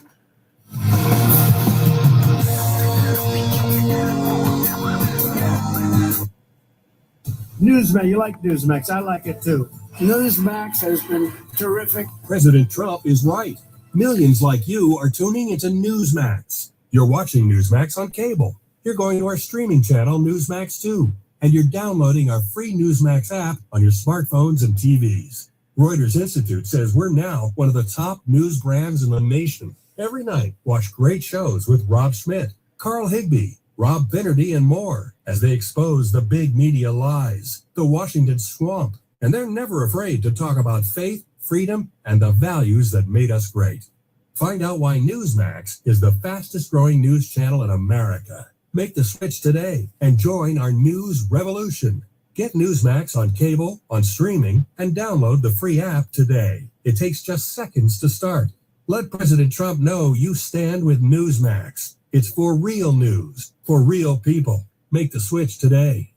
Newsmax, you like Newsmax. I like it too. Newsmax has been terrific. President Trump is right. Millions like you are tuning into Newsmax. You're watching Newsmax on cable. You're going to our streaming channel, Newsmax 2. And you're downloading our free Newsmax app on your smartphones and TVs. Reuters Institute says we're now one of the top news brands in the nation. Every night, watch great shows with Rob Schmidt, Carl Higbee, Rob Finnerty, and more as they expose the big media lies, the Washington swamp. And they're never afraid to talk about faith, freedom, and the values that made us great. Find out why Newsmax is the fastest growing news channel in America. Make the switch today and join our news revolution. Get Newsmax on cable, on streaming, and download the free app today. It takes just seconds to start. Let President Trump know you stand with Newsmax. It's for real news, for real people. Make the switch today.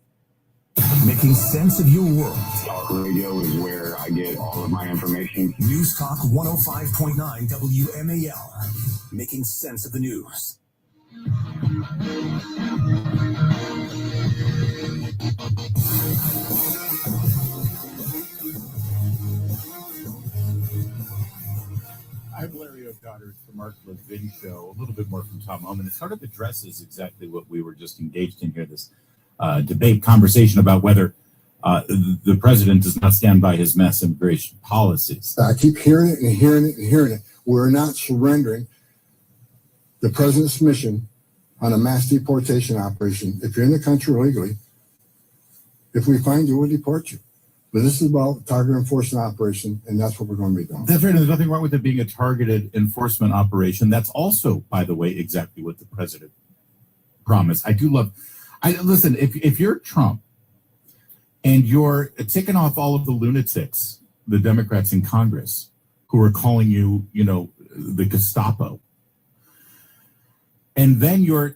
Making sense of your world. Talk radio is where I get all of my information. News Talk 105.9 WMAL. Making sense of the news. I'm Larry O'Connor. It's the Mark Levin Show. A little bit more from Tom Homan. It sort of addresses exactly what we were just engaged in here, this debate conversation about whether the president does not stand by his mass immigration policies. I keep hearing it and hearing it and hearing it. We're not surrendering the president's mission on a mass deportation operation. If you're in the country illegally, if we find you, we'll deport you. But this is about target enforcement operation, and that's what we're going to be doing. That's right. There's nothing wrong with it being a targeted enforcement operation. That's also, by the way, exactly what the president promised. Listen, if you're Trump and you're ticking off all of the lunatics, the Democrats in Congress, who are calling you, the Gestapo, and then you're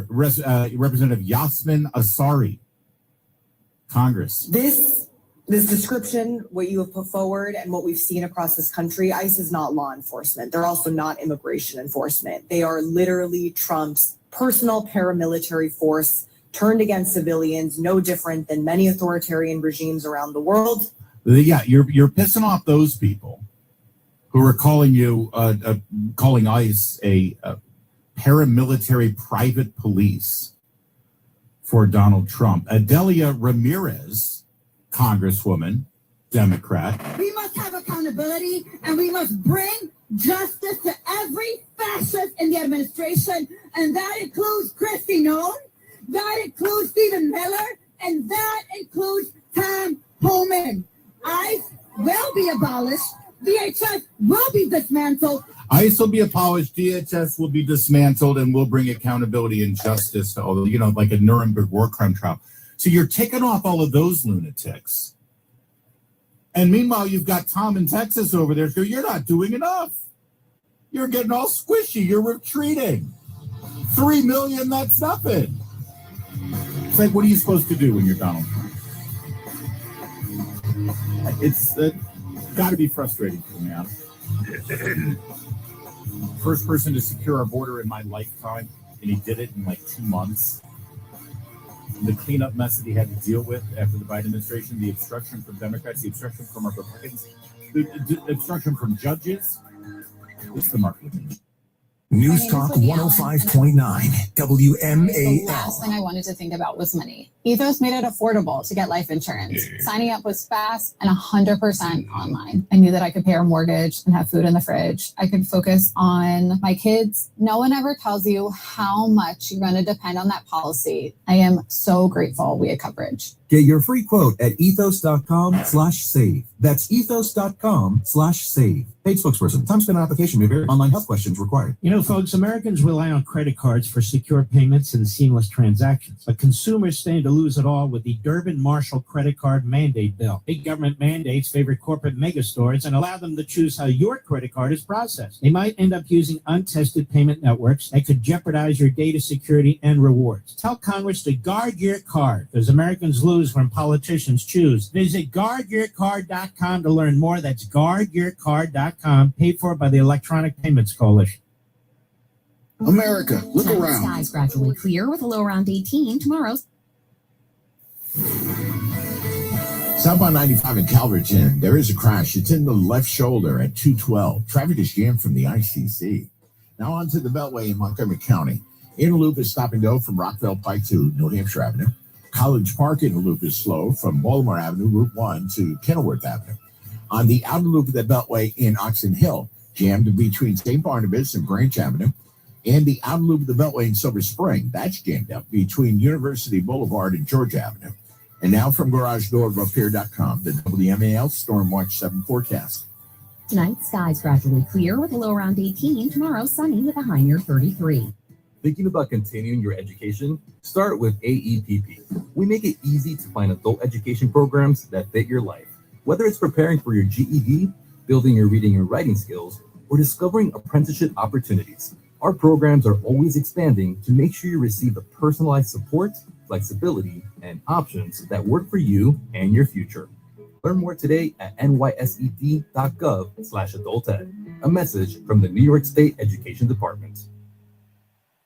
Representative Yasmin Asari, Congress. This description, what you have put forward and what we've seen across this country, ICE is not law enforcement. They're also not immigration enforcement. They are literally Trump's personal paramilitary force turned against civilians, no different than many authoritarian regimes around the world. Yeah, you're pissing off those people who are calling ICE a paramilitary private police for Donald Trump. Adelia Ramirez, Congresswoman, Democrat. We must have accountability, and we must bring justice to every fascist in the administration, and that includes Kristi Noem, that includes Stephen Miller, and that includes Tom Homan. ICE will be abolished. DHS will be dismantled. ICE will be abolished, DHS will be dismantled, and we'll bring accountability and justice to all, like a Nuremberg war crime trial. So you're taking off all of those lunatics. And meanwhile, you've got Tom in Texas over there. So you're not doing enough. You're getting all squishy. You're retreating. 3 million, that's nothing. It's like, what are you supposed to do when you're Donald Trump? It's got to be frustrating for me, honestly. First person to secure our border in my lifetime, and he did it in like 2 months. The cleanup mess that he had to deal with after the Biden administration, the obstruction from Democrats, the obstruction from Republicans, the obstruction from judges. It's the market. News Talk 105.9 WMAL. The last thing I wanted to think about was money. Ethos made it affordable to get life insurance. Signing up was fast and 100% online. I knew that I could pay our mortgage and have food in the fridge. I could focus on my kids. No one ever tells you how much you're going to depend on that policy. I am so grateful we had coverage. Get your free quote at ethos.com/save. That's ethos.com/save. Paid spokesperson. Time spent on application may vary. Online health questions required. You know, folks, Americans rely on credit cards for secure payments and seamless transactions. But consumers stand to lose it all with the Durbin-Marshall credit card mandate bill. Big government mandates favor corporate megastores and allow them to choose how your credit card is processed. They might end up using untested payment networks that could jeopardize your data security and rewards. Tell Congress to guard your card, because Americans lose when politicians choose. Visit guardyourcard.com to learn more. That's guardyourcard.com. Paid for by the Electronic Payments Coalition. America, look around. Skies gradually clear with a low around 18 tomorrow. Southbound 95 in Calverton, there is a crash. It's in the left shoulder at 212. Traffic is jammed from the ICC. Now on to the Beltway in Montgomery County. Inner loop is stop and go from Rockville Pike to New Hampshire Avenue. College Park inner loop is slow from Baltimore Avenue, Route 1 to Kenilworth Avenue. On the outer loop of the Beltway in Oxon Hill, jammed between St. Barnabas and Branch Avenue. And the outer loop of the Beltway in Silver Spring, that's jammed up between University Boulevard and George Avenue. And now from GarageDoorRepair.com, the WMAL Storm Watch 7 forecast. Tonight, skies gradually clear with a low around 18. Tomorrow, sunny with a high near 33. Thinking about continuing your education? Start with AEPP. We make it easy to find adult education programs that fit your life. Whether it's preparing for your GED, building your reading and writing skills, or discovering apprenticeship opportunities, our programs are always expanding to make sure you receive the personalized support, flexibility, and options that work for you and your future. Learn more today at nysed.gov/adulted. A message from the New York State Education Department.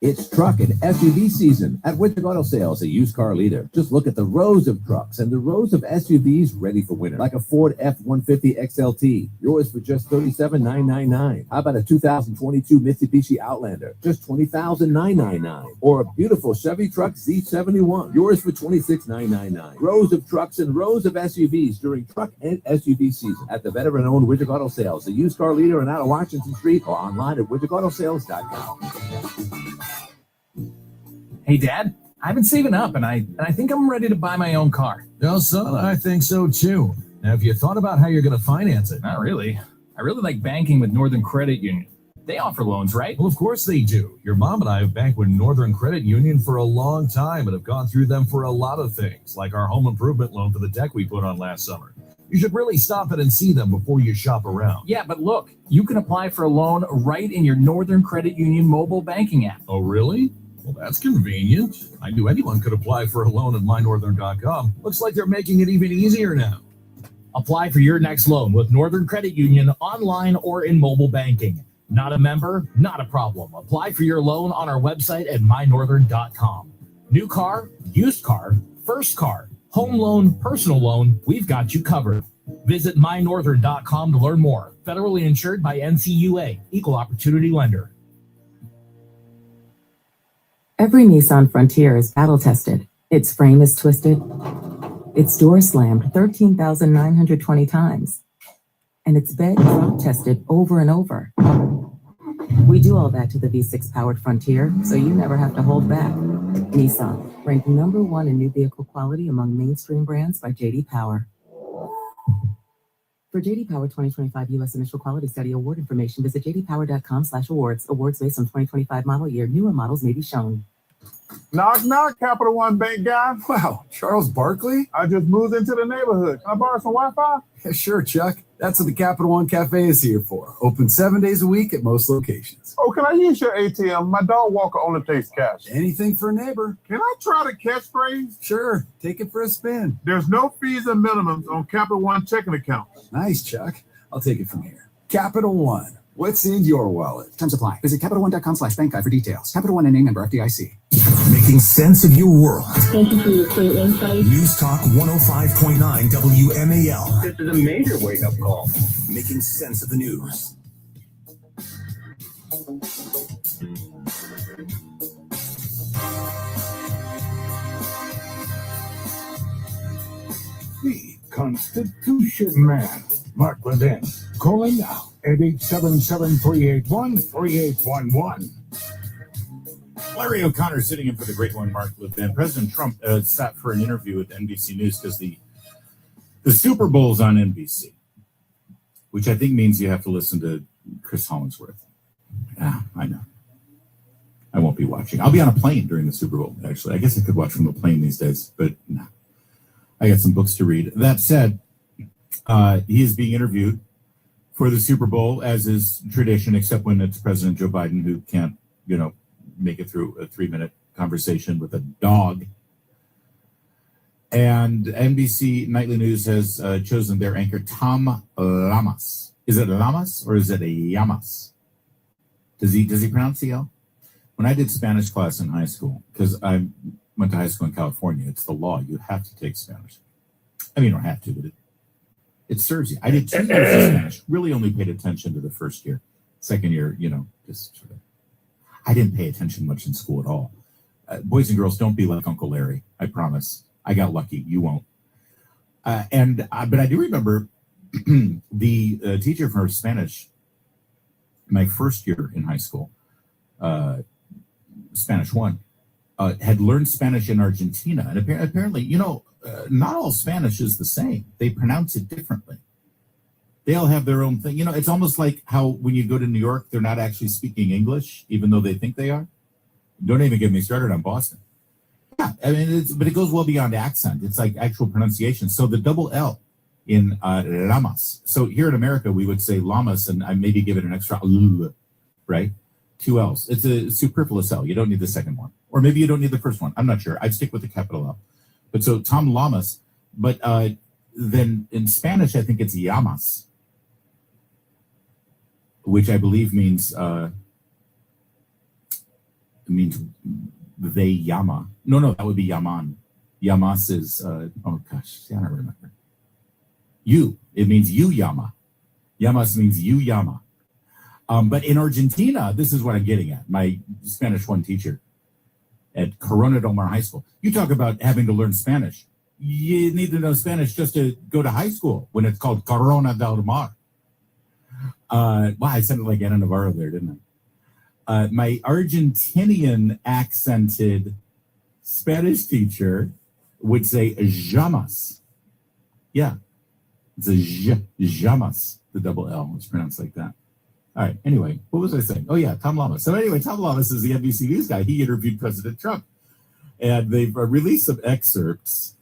It's truck and SUV season at Winter Auto Sales, a used car leader. Just look at the rows of trucks and the rows of SUVs ready for winter, like a Ford F-150 XLT, yours for just $37,999. How about a 2022 Mitsubishi Outlander, just $20,999? Or a beautiful Chevy Truck Z71, yours for $26,999. Rows of trucks and rows of SUVs during truck and SUV season at the veteran-owned Winter Auto Sales, a used car leader and out of Washington Street, or online at wintercautausales.com. Hey, Dad, I've been saving up, and I think I'm ready to buy my own car. Well, son, I think so too. Now, have you thought about how you're going to finance it? Not really. I really like banking with Northern Credit Union. They offer loans, right? Well, of course they do. Your mom and I have banked with Northern Credit Union for a long time and have gone through them for a lot of things, like our home improvement loan for the deck we put on last summer. You should really stop it and see them before you shop around. Yeah, but look, you can apply for a loan right in your Northern Credit Union mobile banking app. Oh, really? Well, that's convenient. I knew anyone could apply for a loan at mynorthern.com. Looks like they're making it even easier now. Apply for your next loan with Northern Credit Union online or in mobile banking. Not a member? Not a problem. Apply for your loan on our website at mynorthern.com. New car, used car, first car, home loan, personal loan, we've got you covered. Visit mynorthern.com to learn more. Federally insured by NCUA, Equal Opportunity Lender. Every Nissan Frontier is battle-tested. Its frame is twisted. Its door slammed 13,920 times. And its bed drop-tested over and over. We do all that to the V6-powered Frontier, so you never have to hold back. Nissan, ranked #1 in new vehicle quality among mainstream brands by J.D. Power. For J.D. Power 2025 U.S. Initial Quality Study Award information, visit jdpower.com/awards. Awards based on 2025 model year. Newer models may be shown. Knock, knock, Capital One Bank guy. Wow, Charles Barkley? I just moved into the neighborhood. Can I borrow some Wi-Fi? Yeah, sure, Chuck. That's what the Capital One Cafe is here for. Open 7 days a week at most locations. Oh, can I use your ATM? My dog walker only takes cash. Anything for a neighbor. Can I try the catchphrase? Sure, take it for a spin. There's no fees and minimums on Capital One checking accounts. Nice, Chuck. I'll take it from here. Capital One. What's in your wallet? Terms apply. Visit CapitalOne.com/bankguide for details. Capital One NA, member FDIC. Making sense of your world. Thank you for your clear insight. News Talk 105.9 WMAL. This is a major wake-up call. Making sense of the news. The Constitution Man, Mark Levin, calling now at 877-381-3811. Larry O'Connor sitting in for the great one, Mark Levin. President Trump sat for an interview with NBC News because the Super Bowl's on NBC. which I think means you have to listen to Chris Hollingsworth. Yeah, I know. I won't be watching. I'll be on a plane during the Super Bowl, actually. I guess I could watch from the plane these days, but no. I got some books to read. That said, he is being interviewed for the Super Bowl, as is tradition, except when it's President Joe Biden, who can't, make it through a 3-minute conversation with a dog. And NBC Nightly News has chosen their anchor, Tom Lamas. Is it Lamas or is it a Llamas? Does he pronounce the L? When I did Spanish class in high school, because I went to high school in California, it's the law. You have to take Spanish. I mean, you don't have to, but it serves you. I did 2 years of Spanish, really only paid attention to the first year. Second year, just sort of. I didn't pay attention much in school at all. Boys and girls, don't be like Uncle Larry. I promise. I got lucky. You won't. But I do remember the teacher for Spanish, my first year in high school, Spanish 1, had learned Spanish in Argentina. And apparently, not all Spanish is the same. They pronounce it differently. They all have their own thing. It's almost like how when you go to New York, they're not actually speaking English, even though they think they are. Don't even get me started on Boston. Yeah, I mean, but it goes well beyond accent. It's like actual pronunciation. So the double L in Lamas. So here in America, we would say Lamas, and I maybe give it an extra L, right? 2 L's. It's a superfluous L. You don't need the second one. Or maybe you don't need the first one. I'm not sure. I'd stick with the capital L. But so Tom Lamas. But then in Spanish, I think it's Llamas, which I believe means they llama. No, that would be Yaman. Llamas is, oh gosh, I don't remember. You. It means you llama. Llamas means you llama. But in Argentina, this is what I'm getting at. My Spanish 1 teacher at Corona del Mar High School. You talk about having to learn Spanish. You need to know Spanish just to go to high school when it's called Corona del Mar. Wow, I sounded like Ana Navarro there, didn't I? My Argentinian accented Spanish teacher would say llamas. Yeah, it's a llamas. The double L is pronounced like that. All right. Anyway, what was I saying? Oh, yeah, Tom Lamas. So anyway, Tom Lamas is the NBC News guy. He interviewed President Trump. And they've released some excerpts.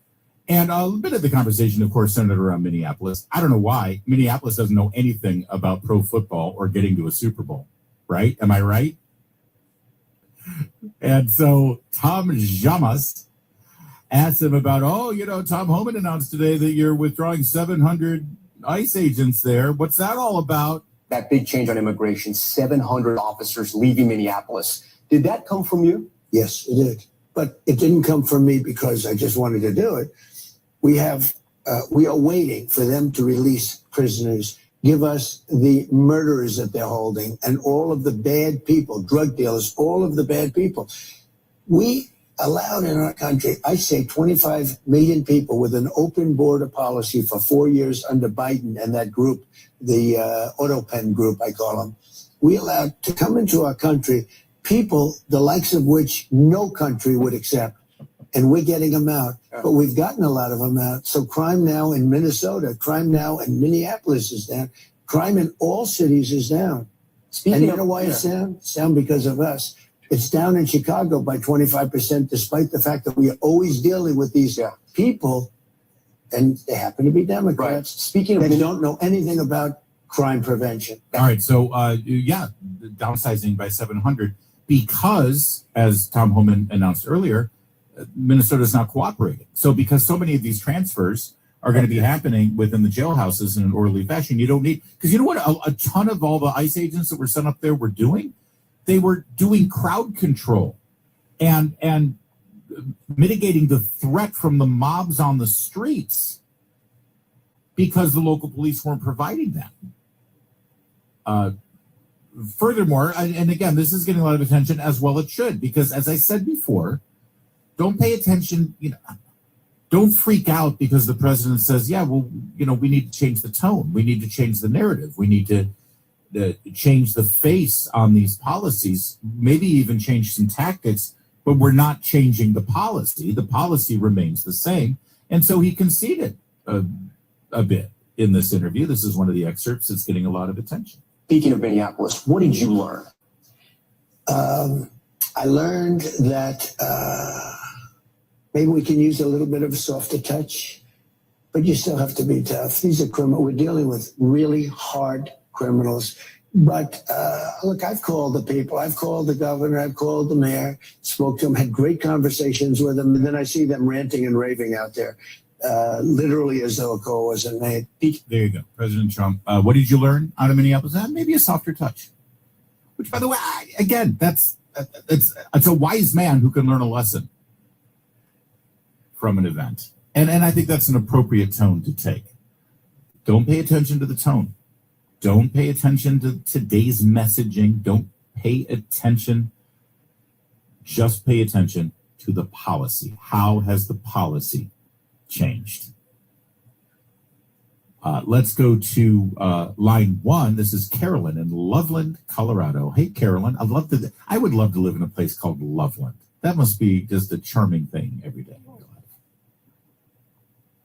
And a bit of the conversation, of course, centered around Minneapolis. I don't know why. Minneapolis doesn't know anything about pro football or getting to a Super Bowl. Right? Am I right? And so Tom Llamas asked him about, Tom Homan announced today that you're withdrawing 700 ICE agents there. What's that all about? That big change on immigration, 700 officers leaving Minneapolis. Did that come from you? Yes, it did. But it didn't come from me because I just wanted to do it. We are waiting for them to release prisoners, give us the murderers that they're holding and all of the bad people, drug dealers, all of the bad people. We allowed in our country, I say 25 million people with an open border policy for 4 years under Biden and that group, the AutoPen group, I call them. We allowed to come into our country people the likes of which no country would accept. And we're getting them out. But we've gotten a lot of them out. So crime now in Minnesota, crime now in Minneapolis is down. Crime in all cities is down. And you know why it's down? It's down because of us. It's down in Chicago by 25%, despite the fact that we are always dealing with these people, and they happen to be Democrats. Right. Speaking of, they don't know anything about crime prevention. All right, so downsizing by 700 because, as Tom Homan announced earlier, Minnesota's not cooperating. So because so many of these transfers are going to be happening within the jailhouses in an orderly fashion, you don't need, because you know what a ton of all the ICE agents that were sent up there were doing? They were doing crowd control and mitigating the threat from the mobs on the streets because the local police weren't providing that. Furthermore, and again, this is getting a lot of attention, as well it should, because as I said before, don't pay attention, don't freak out because the president says, we need to change the tone. We need to change the narrative. We need to change the face on these policies, maybe even change some tactics, but we're not changing the policy. The policy remains the same. And so he conceded a bit. in this interview. This is one of the excerpts that's getting a lot of attention. Speaking of Minneapolis, what did you learn? I learned that maybe we can use a little bit of a softer touch, but you still have to be tough. These are criminals. We're dealing with really hard criminals. But look, I've called the people. I've called the governor. I've called the mayor, spoke to them, had great conversations with them. And then I see them ranting and raving out there, literally as though a call wasn't made. There you go. President Trump. What did you learn out of Minneapolis? Maybe a softer touch. Which, by the way, again, it's a wise man who can learn a lesson from an event. And I think that's an appropriate tone to take. Don't pay attention to the tone. Don't pay attention to today's messaging. Don't pay attention. Just pay attention to the policy. How has the policy changed? Let's go to line 1. This is Carolyn in Loveland, Colorado. Hey, Carolyn, I would love to live in a place called Loveland. That must be just a charming thing every day.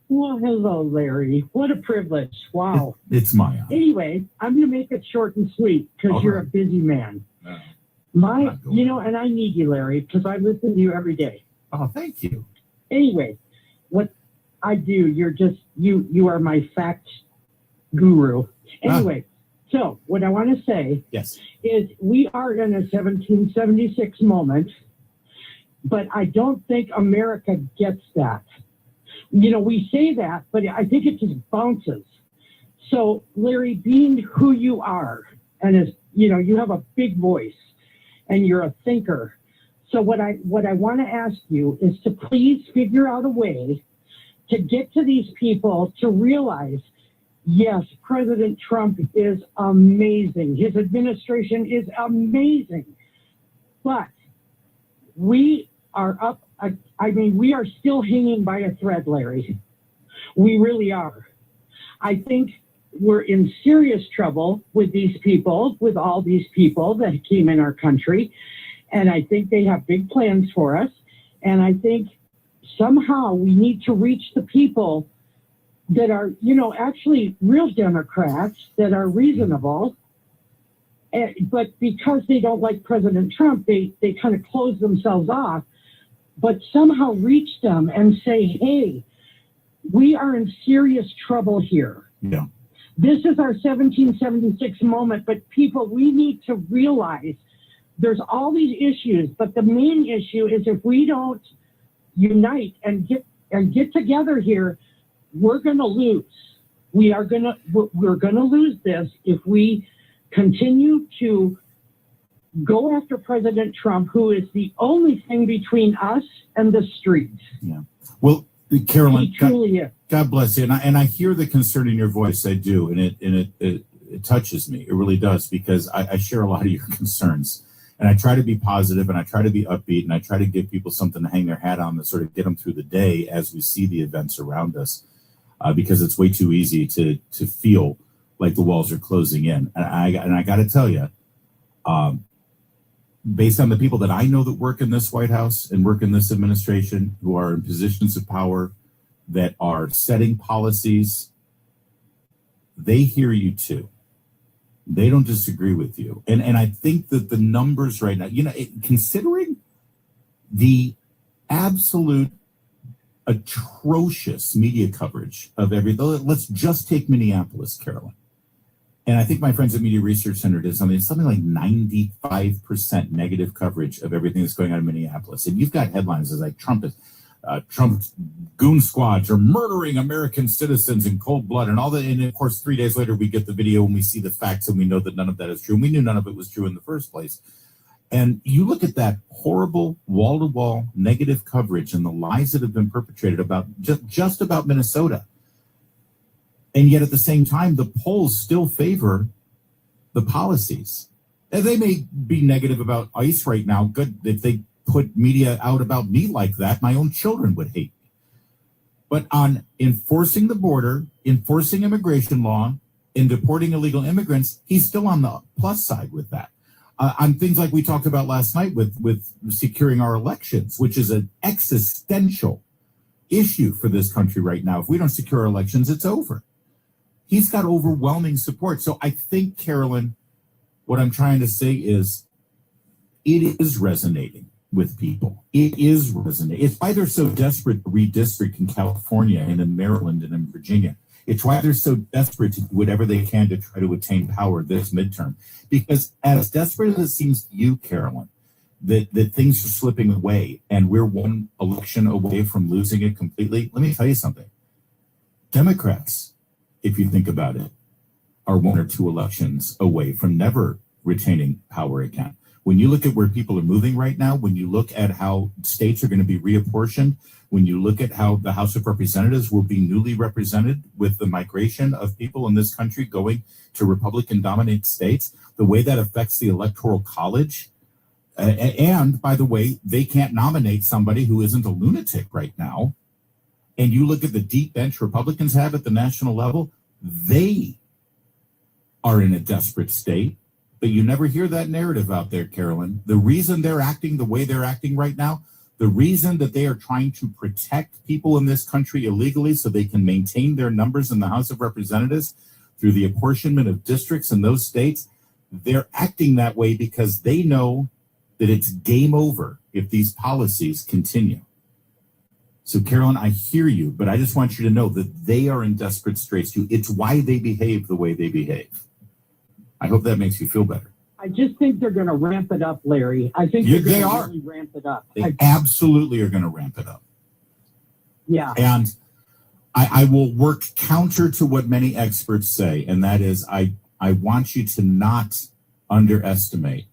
Well, hello, Larry. What a privilege. Wow. It's my honor. Anyway, I'm going to make it short and sweet because you're a busy man. And I need you, Larry, because I listen to you every day. Oh, thank you. Anyway, what I do, you are my fact guru. Anyway, so what I want to say is we are in a 1776 moment, but I don't think America gets that. We say that, but I think it just bounces. So, Larry, being who you are, and as you have a big voice, and you're a thinker. So, what I want to ask you is to please figure out a way to get to these people to realize, yes, President Trump is amazing. His administration is amazing, but we are up. We are still hanging by a thread, Larry. We really are. I think we're in serious trouble with these people, with all these people that came in our country. And I think they have big plans for us. And I think somehow we need to reach the people that are, actually real Democrats that are reasonable. But because they don't like President Trump, they kind of close themselves off. But somehow reach them and say, hey, we are in serious trouble here. Yeah. This is our 1776 moment, but people, we need to realize there's all these issues, but the main issue is if we don't unite and get together here, we're going to lose. We're going to lose this if we continue to go after President Trump, who is the only thing between us and the streets. Yeah. Well, Carolyn, He truly is. God bless you. And I hear the concern in your voice. I do. And it touches me. It really does, because I share a lot of your concerns. And I try to be positive, and I try to be upbeat, and I try to give people something to hang their hat on to sort of get them through the day as we see the events around us, because it's way too easy to feel like the walls are closing in. And I got to tell you, based on the people that I know that work in this White House and work in this administration, who are in positions of power, that are setting policies, they hear you too. They don't disagree with you. And I think that the numbers right now, considering the absolute atrocious media coverage of everything, let's just take Minneapolis, Carolyn. And I think my friends at Media Research Center did something like 95% negative coverage of everything that's going on in Minneapolis. And you've got headlines like Trump's goon squads are murdering American citizens in cold blood and all that. And of course, 3 days later, we get the video and we see the facts and we know that none of that is true. And we knew none of it was true in the first place. And you look at that horrible wall-to-wall negative coverage and the lies that have been perpetrated about just about Minnesota. And yet at the same time, the polls still favor the policies. And they may be negative about ICE right now. Good, if they put media out about me like that, my own children would hate me. But on enforcing the border, enforcing immigration law, and deporting illegal immigrants, he's still on the plus side with that. On things like we talked about last night with securing our elections, which is an existential issue for this country right now. If we don't secure our elections, it's over. He's got overwhelming support. So I think, Carolyn, what I'm trying to say is it is resonating with people. It is resonating. It's why they're so desperate to redistrict in California and in Maryland and in Virginia. It's why they're so desperate to do whatever they can to try to attain power this midterm. Because as desperate as it seems to you, Carolyn, that things are slipping away and we're one election away from losing it completely, let me tell you something. Democrats, if you think about it, are one or two elections away from never retaining power again. When you look at where people are moving right now, when you look at how states are going to be reapportioned, when you look at how the House of Representatives will be newly represented with the migration of people in this country going to Republican-dominated states, the way that affects the Electoral College, and by the way, they can't nominate somebody who isn't a lunatic right now. And you look at the deep bench Republicans have at the national level, they are in a desperate state. But you never hear that narrative out there, Carolyn. The reason they're acting the way they're acting right now, the reason that they are trying to protect people in this country illegally so they can maintain their numbers in the House of Representatives through the apportionment of districts in those states, they're acting that way because they know that it's game over if these policies continue. So, Carolyn, I hear you, but I just want you to know that they are in desperate straits too. It's why they behave the way they behave. I hope that makes you feel better. I just think they're going to ramp it up, Larry. I think they are. Really ramp it up. They absolutely are going to ramp it up. Yeah. And I will work counter to what many experts say, and that is I want you to not underestimate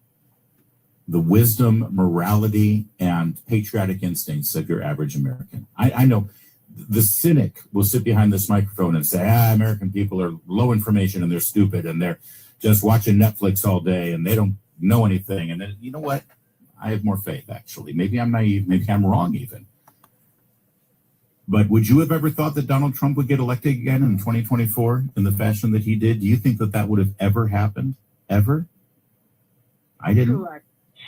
the wisdom, morality, and patriotic instincts of your average American. I know the cynic will sit behind this microphone and say, American people are low information and they're stupid and they're just watching Netflix all day and they don't know anything. And then, you know what? I have more faith, actually. Maybe I'm naive. Maybe I'm wrong even. But would you have ever thought that Donald Trump would get elected again in 2024 in the fashion that he did? Do you think that would have ever happened? Ever? I didn't. Correct.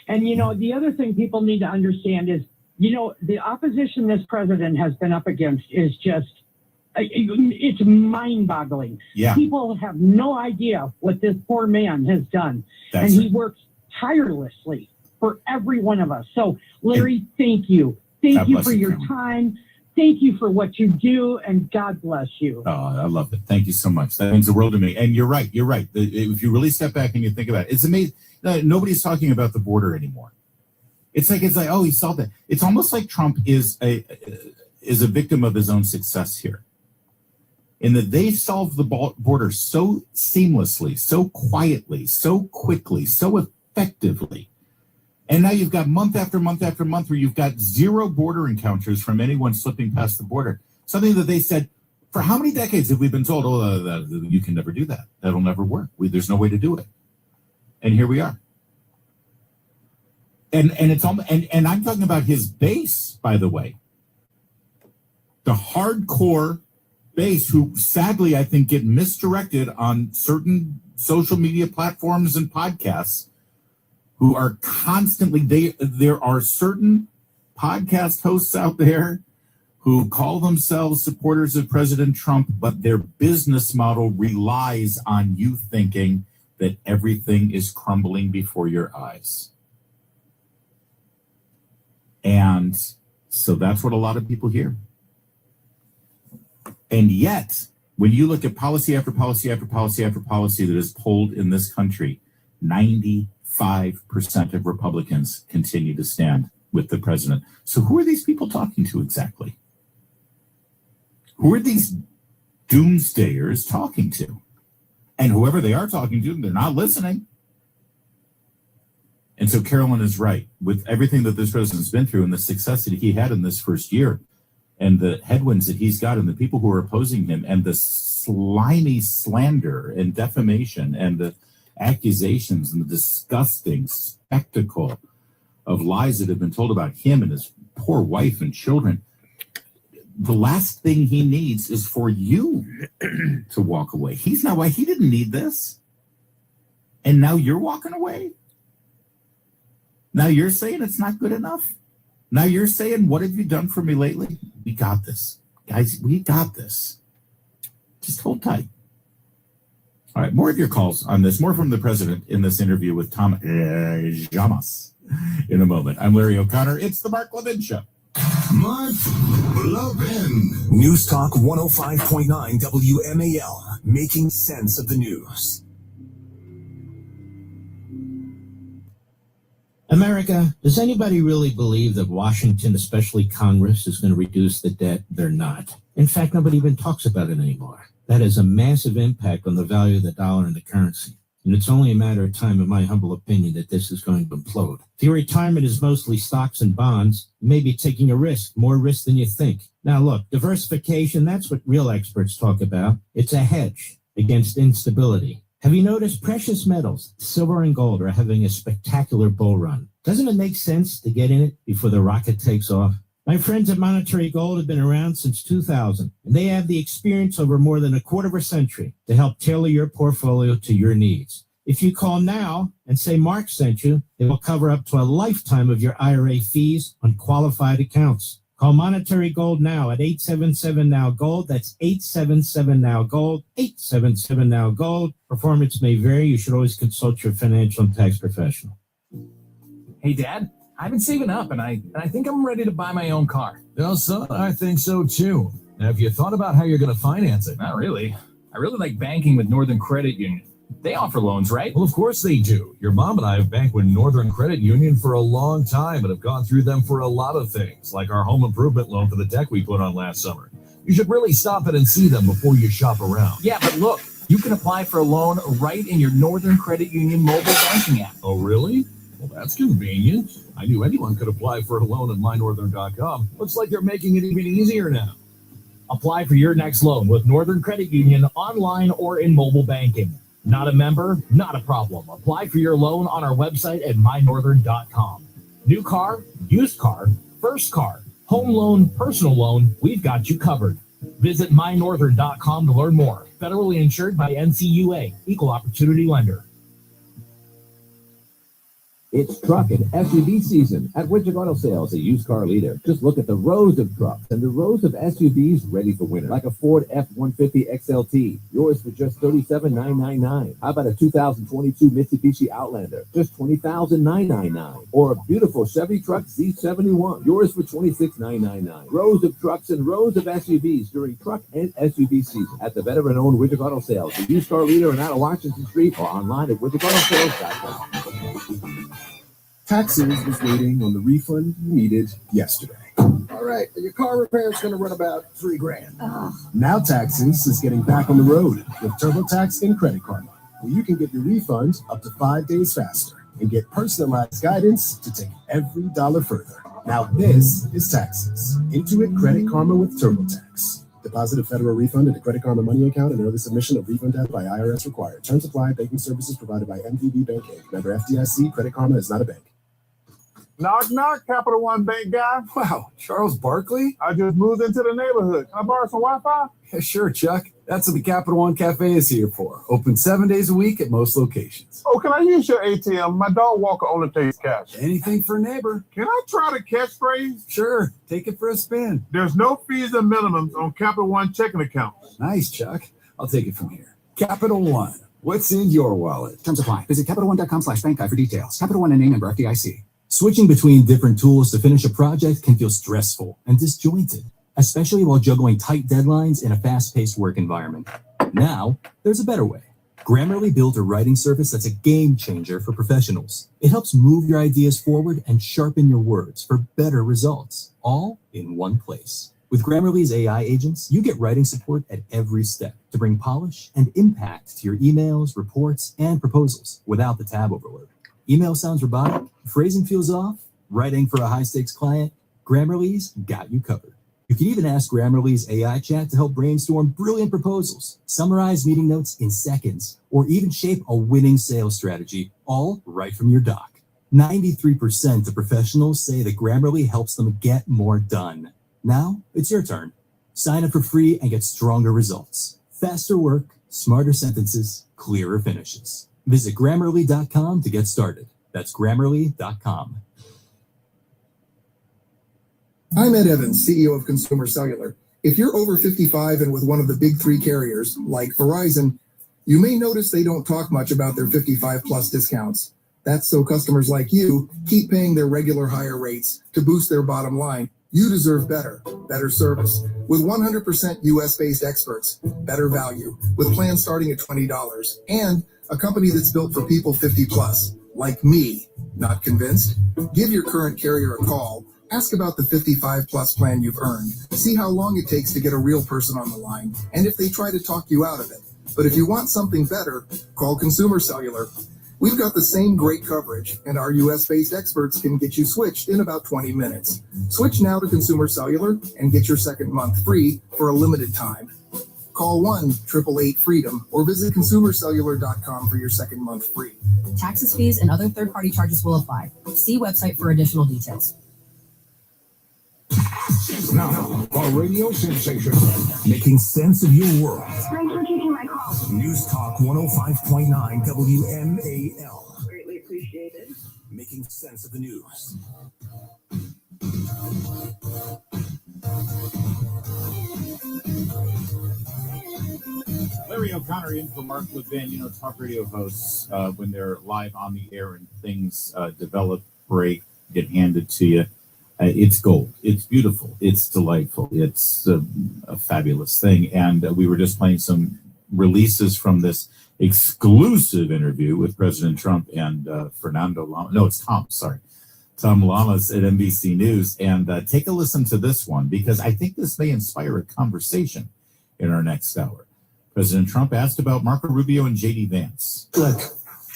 And, the other thing people need to understand is, the opposition this president has been up against is just, it's mind-boggling. Yeah. People have no idea what this poor man has done. That's and he works tirelessly for every one of us. So, Larry, thank you. Thank you for your time. Thank you for what you do, and God bless you. Oh, I love it. Thank you so much. That means the world to me. And you're right. You're right. If you really step back and you think about it, it's amazing. Nobody's talking about the border anymore. It's like, oh, he solved it. It's almost like Trump is a victim of his own success here. In that they solved the border so seamlessly, so quietly, so quickly, so effectively. And now you've got month after month after month where you've got zero border encounters from anyone slipping past the border. Something that they said, for how many decades have we been told, you can never do that. That'll never work. There's no way to do it. And here we are. And it's almost, and I'm talking about his base, by the way. The hardcore base who sadly I think get misdirected on certain social media platforms and podcasts who are constantly there are certain podcast hosts out there who call themselves supporters of President Trump, but their business model relies on you thinking that everything is crumbling before your eyes. And so that's what a lot of people hear. And yet, when you look at policy after policy after policy after policy that is pulled in this country, 95% of Republicans continue to stand with the president. So who are these people talking to exactly? Who are these doomsdayers talking to? And whoever they are talking to, they're not listening. And so Carolyn is right. With everything that this president's been through and the success that he had in this first year and the headwinds that he's got and the people who are opposing him and the slimy slander and defamation and the accusations and the disgusting spectacle of lies that have been told about him and his poor wife and children, the last thing he needs is for you to walk away. He's not why he didn't need this. And now you're walking away. Now you're saying it's not good enough. Now you're saying, what have you done for me lately? We got this. Guys, we got this. Just hold tight. All right, more of your calls on this, more from the president in this interview with Tom Jamas in a moment. I'm Larry O'Connor. It's the Mark Levin Show. Mark Levin. News Talk 105.9 WMAL, making sense of the news. America, does anybody really believe that Washington, especially Congress, is going to reduce the debt? They're not. In fact, nobody even talks about it anymore. That has a massive impact on the value of the dollar and the currency. And it's only a matter of time, in my humble opinion, that this is going to implode. If your retirement is mostly stocks and bonds, you may be taking a risk, more risk than you think. Now look, diversification, that's what real experts talk about. It's a hedge against instability. Have you noticed precious metals, silver and gold, are having a spectacular bull run? Doesn't it make sense to get in it before the rocket takes off? My friends at Monetary Gold have been around since 2000, and they have the experience over more than a quarter of a century to help tailor your portfolio to your needs. If you call now and say Mark sent you, it will cover up to a lifetime of your IRA fees on qualified accounts. Call Monetary Gold now at 877-NOW-GOLD. That's 877-NOW-GOLD, 877-NOW-GOLD. Performance may vary. You should always consult your financial and tax professional. Hey, Dad, I've been saving up, and I think I'm ready to buy my own car. Well, son, I think so too. Now, have you thought about how you're going to finance it? Not really. I really like banking with Northern Credit Union. They offer loans, right? Well, of course they do. Your mom and I have banked with Northern Credit Union for a long time and have gone through them for a lot of things, like our home improvement loan for the deck we put on last summer. You should really stop in and see them before you shop around. Yeah, but look, you can apply for a loan right in your Northern Credit Union mobile banking app. Oh, really? Well, that's convenient. I knew anyone could apply for a loan at mynorthern.com. Looks like they're making it even easier now. Apply for your next loan with Northern Credit Union online or in mobile banking. Not a member? Not a problem. Apply for your loan on our website at mynorthern.com. New car, used car, first car, home loan, personal loan, we've got you covered. Visit mynorthern.com to learn more. Federally insured by NCUA, Equal Opportunity Lender. It's truck and SUV season at Widget Auto Sales, a used car leader. Just look at the rows of trucks and the rows of SUVs ready for winter, like a Ford F-150 XLT, yours for just $37,999. How about a 2022 Mitsubishi Outlander, just $20,999? Or a beautiful Chevy truck Z71, yours for $26,999. Rows of trucks and rows of SUVs during truck and SUV season at the veteran-owned Widget Auto Sales, a used car leader in out of Washington Street, or online at widgetautosales.com. Taxes was waiting on the refund you needed yesterday. All right, your car repair is going to run about $3,000. Now Taxes is getting back on the road with TurboTax and Credit Karma, where you can get your refund up to 5 days faster and get personalized guidance to take every dollar further. Now this is Taxes. Intuit Credit Karma with TurboTax. Deposit a federal refund in a Credit Karma money account and early submission of refund data by IRS required. Terms apply. Banking services provided by MVB Bank Inc. Member FDIC. Credit Karma is not a bank. Knock, knock, Capital One Bank guy. Wow, Charles Barkley? I just moved into the neighborhood. Can I borrow some Wi-Fi? Yeah, sure, Chuck. That's what the Capital One Cafe is here for. Open 7 days a week at most locations. Oh, can I use your ATM? My dog walker only takes cash. Anything for a neighbor. Can I try the catchphrase? Sure, take it for a spin. There's no fees or minimums on Capital One checking accounts. Nice, Chuck. I'll take it from here. Capital One. What's in your wallet? Terms apply. Visit CapitalOne.com/bank guide for details. Capital One and a member FDIC. Switching between different tools to finish a project can feel stressful and disjointed, especially while juggling tight deadlines in a fast-paced work environment. Now, there's a better way. Grammarly built a writing service that's a game changer for professionals. It helps move your ideas forward and sharpen your words for better results, all in one place. With Grammarly's AI agents, you get writing support at every step to bring polish and impact to your emails, reports, and proposals without the tab overload. Email sounds robotic, phrasing feels off, writing for a high-stakes client, Grammarly's got you covered. You can even ask Grammarly's AI chat to help brainstorm brilliant proposals, summarize meeting notes in seconds, or even shape a winning sales strategy, all right from your dock. 93% of professionals say that Grammarly helps them get more done. Now, it's your turn. Sign up for free and get stronger results. Faster work, smarter sentences, clearer finishes. Visit Grammarly.com to get started. That's Grammarly.com. I'm Ed Evans, CEO of Consumer Cellular. If you're over 55 and with one of the big three carriers, like Verizon, You may notice they don't talk much about their 55 plus discounts. That's so customers like you keep paying their regular higher rates to boost their bottom line. You deserve better service. With 100% US-based experts, better value, with plans starting at $20, and a company that's built for people 50 plus, like me. Not convinced? Give your current carrier a call. Ask about the 55 plus plan you've earned. See how long it takes to get a real person on the line, and if they try to talk you out of it. But if you want something better, call Consumer Cellular. We've got the same great coverage, and our US-based experts can get you switched in about 20 minutes. Switch now to Consumer Cellular and get your second month free for a limited time. Call 1-888-FREEDOM or visit consumercellular.com for your second month free. Taxes, fees, and other third-party charges will apply. See website for additional details. Now, a radio sensation. Making sense of your world. Thanks for taking my call. News Talk 105.9 WMAL. Greatly appreciated. Making sense of the news. Larry O'Connor in for Mark Levin. You know, talk radio hosts, when they're live on the air and things develop, break, get handed to you. It's gold. It's beautiful. It's delightful. It's a fabulous thing. And we were just playing some releases from this exclusive interview with President Trump and Fernando Lamas. No, it's Tom. Sorry. Tom Lamas at NBC News. And take a listen to this one, because I think this may inspire a conversation in our next hour. President Trump asked about Marco Rubio and J.D. Vance. Look,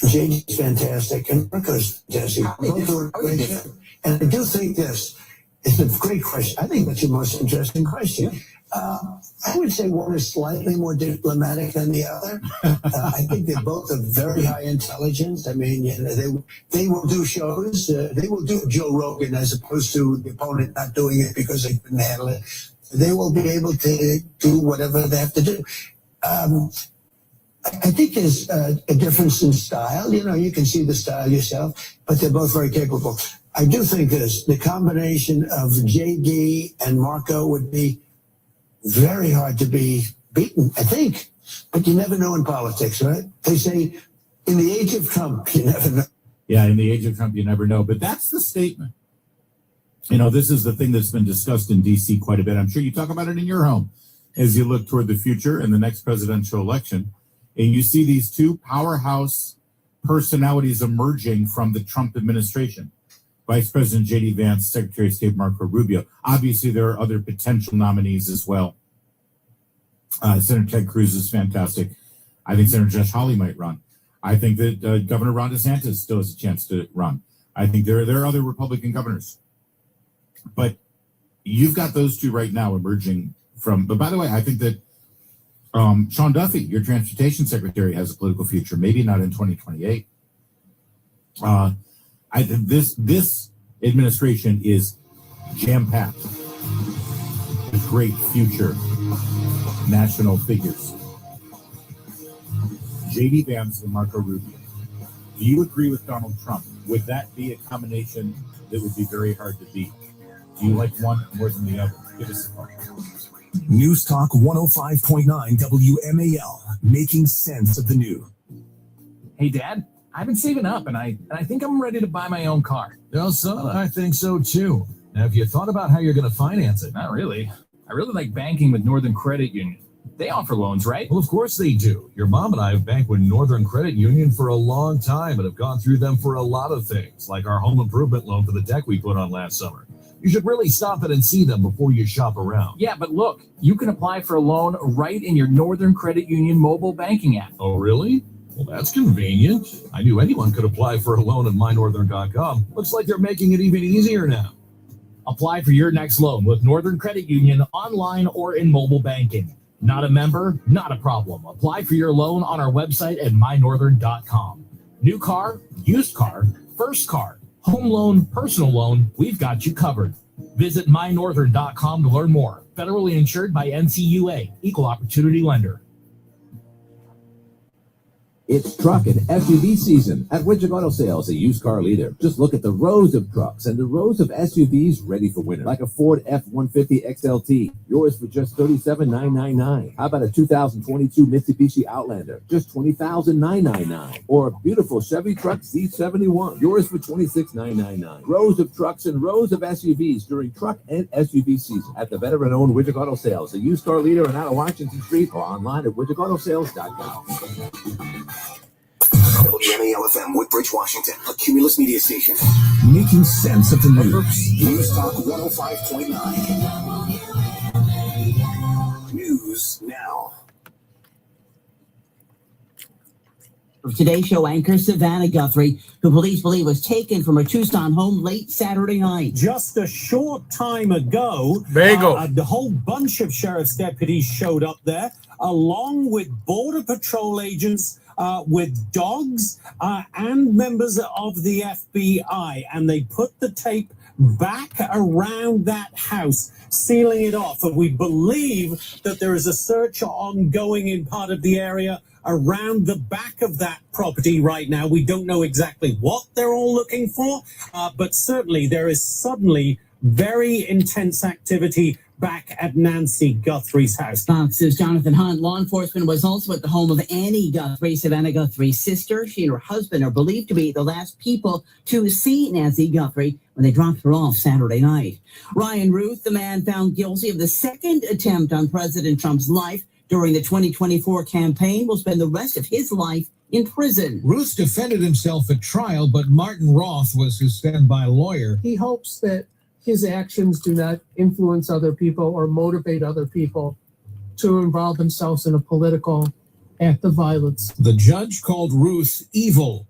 J.D.'s fantastic and Marco's fantastic. Both are great. And I do think this is a great question. I think that's the most interesting question. I would say one is slightly more diplomatic than the other. I think they both have very high intelligence. I mean, you know, they will do shows. They will do Joe Rogan as opposed to the opponent not doing it because they couldn't handle it. They will be able to do whatever they have to do. I think there's a difference in style. You know, you can see the style yourself, but they're both very capable. I do think the combination of JD and Marco would be very hard to be beaten, I think. But you never know in politics, right? They say in the age of Trump, you never know. Yeah, in the age of Trump, you never know. But that's the statement. You know, this is the thing that's been discussed in D.C. quite a bit. I'm sure you talk about it in your home as you look toward the future and the next presidential election. And you see these two powerhouse personalities emerging from the Trump administration. Vice President J.D. Vance, Secretary of State Marco Rubio. Obviously, there are other potential nominees as well. Senator Ted Cruz is fantastic. I think Senator Josh Hawley might run. I think that Governor Ron DeSantis still has a chance to run. I think there are other Republican governors. But you've got those two right now emerging from. But by the way, I think that Sean Duffy, your transportation secretary, has a political future. Maybe not in 2028. I think this administration is jam-packed with great future national figures. J.D. Vance and Marco Rubio. Do you agree with Donald Trump? Would that be a combination that would be very hard to beat? Do you like one more than the other? Give us a call. News Talk 105.9 WMAL, making sense of the new. Hey, Dad, I've been saving up, and I think I'm ready to buy my own car. Well, son, I think so too. Now, have you thought about how you're going to finance it? Not really. I really like banking with Northern Credit Union. They offer loans, right? Well, of course they do. Your mom and I have banked with Northern Credit Union for a long time and have gone through them for a lot of things, like our home improvement loan for the deck we put on last summer. You should really stop in and see them before you shop around. Yeah, but look, you can apply for a loan right in your Northern Credit Union mobile banking app. Oh, really? Well, that's convenient. I knew anyone could apply for a loan at mynorthern.com. Looks like they're making it even easier now. Apply for your next loan with Northern Credit Union online or in mobile banking. Not a member? Not a problem. Apply for your loan on our website at mynorthern.com. New car, used car, first car, home loan, personal loan, we've got you covered. Visit mynorthern.com to learn more. Federally insured by NCUA, Equal Opportunity Lender. It's truck and SUV season at Widget Auto Sales, a used car leader. Just look at the rows of trucks and the rows of SUVs ready for winter, like a Ford F-150 XLT, yours for just $37,999. How about a 2022 Mitsubishi Outlander, just $20,999? Or a beautiful Chevy truck Z71, yours for $26,999. Rows of trucks and rows of SUVs during truck and SUV season at the veteran-owned Widget Auto Sales, a used car leader in out of Washington Street, or online at widgetautosales.com. WMAL-FM, Woodbridge, Washington, a Cumulus media station. Making sense of the news. News Talk 105.9. News now. Today's show anchor Savannah Guthrie, who police believe was taken from her Tucson home late Saturday night. Just a short time ago, the whole bunch of sheriff's deputies showed up there, along with Border Patrol agents, with dogs, and members of the FBI. And they put the tape back around that house, sealing it off. And we believe that there is a search ongoing in part of the area around the back of that property right now. We don't know exactly what they're all looking for, but certainly there is suddenly very intense activity back at Nancy Guthrie's house. Fox's Jonathan Hunt. Law enforcement was also at the home of Annie Guthrie, Savannah Guthrie's sister. She and her husband are believed to be the last people to see Nancy Guthrie when they dropped her off Saturday night. Ryan Ruth, the man found guilty of the second attempt on President Trump's life during the 2024 campaign, will spend the rest of his life in prison. Ruth defended himself at trial, but Martin Roth was his standby lawyer. He hopes that his actions do not influence other people or motivate other people to involve themselves in a political act of violence. The judge called Ruth evil.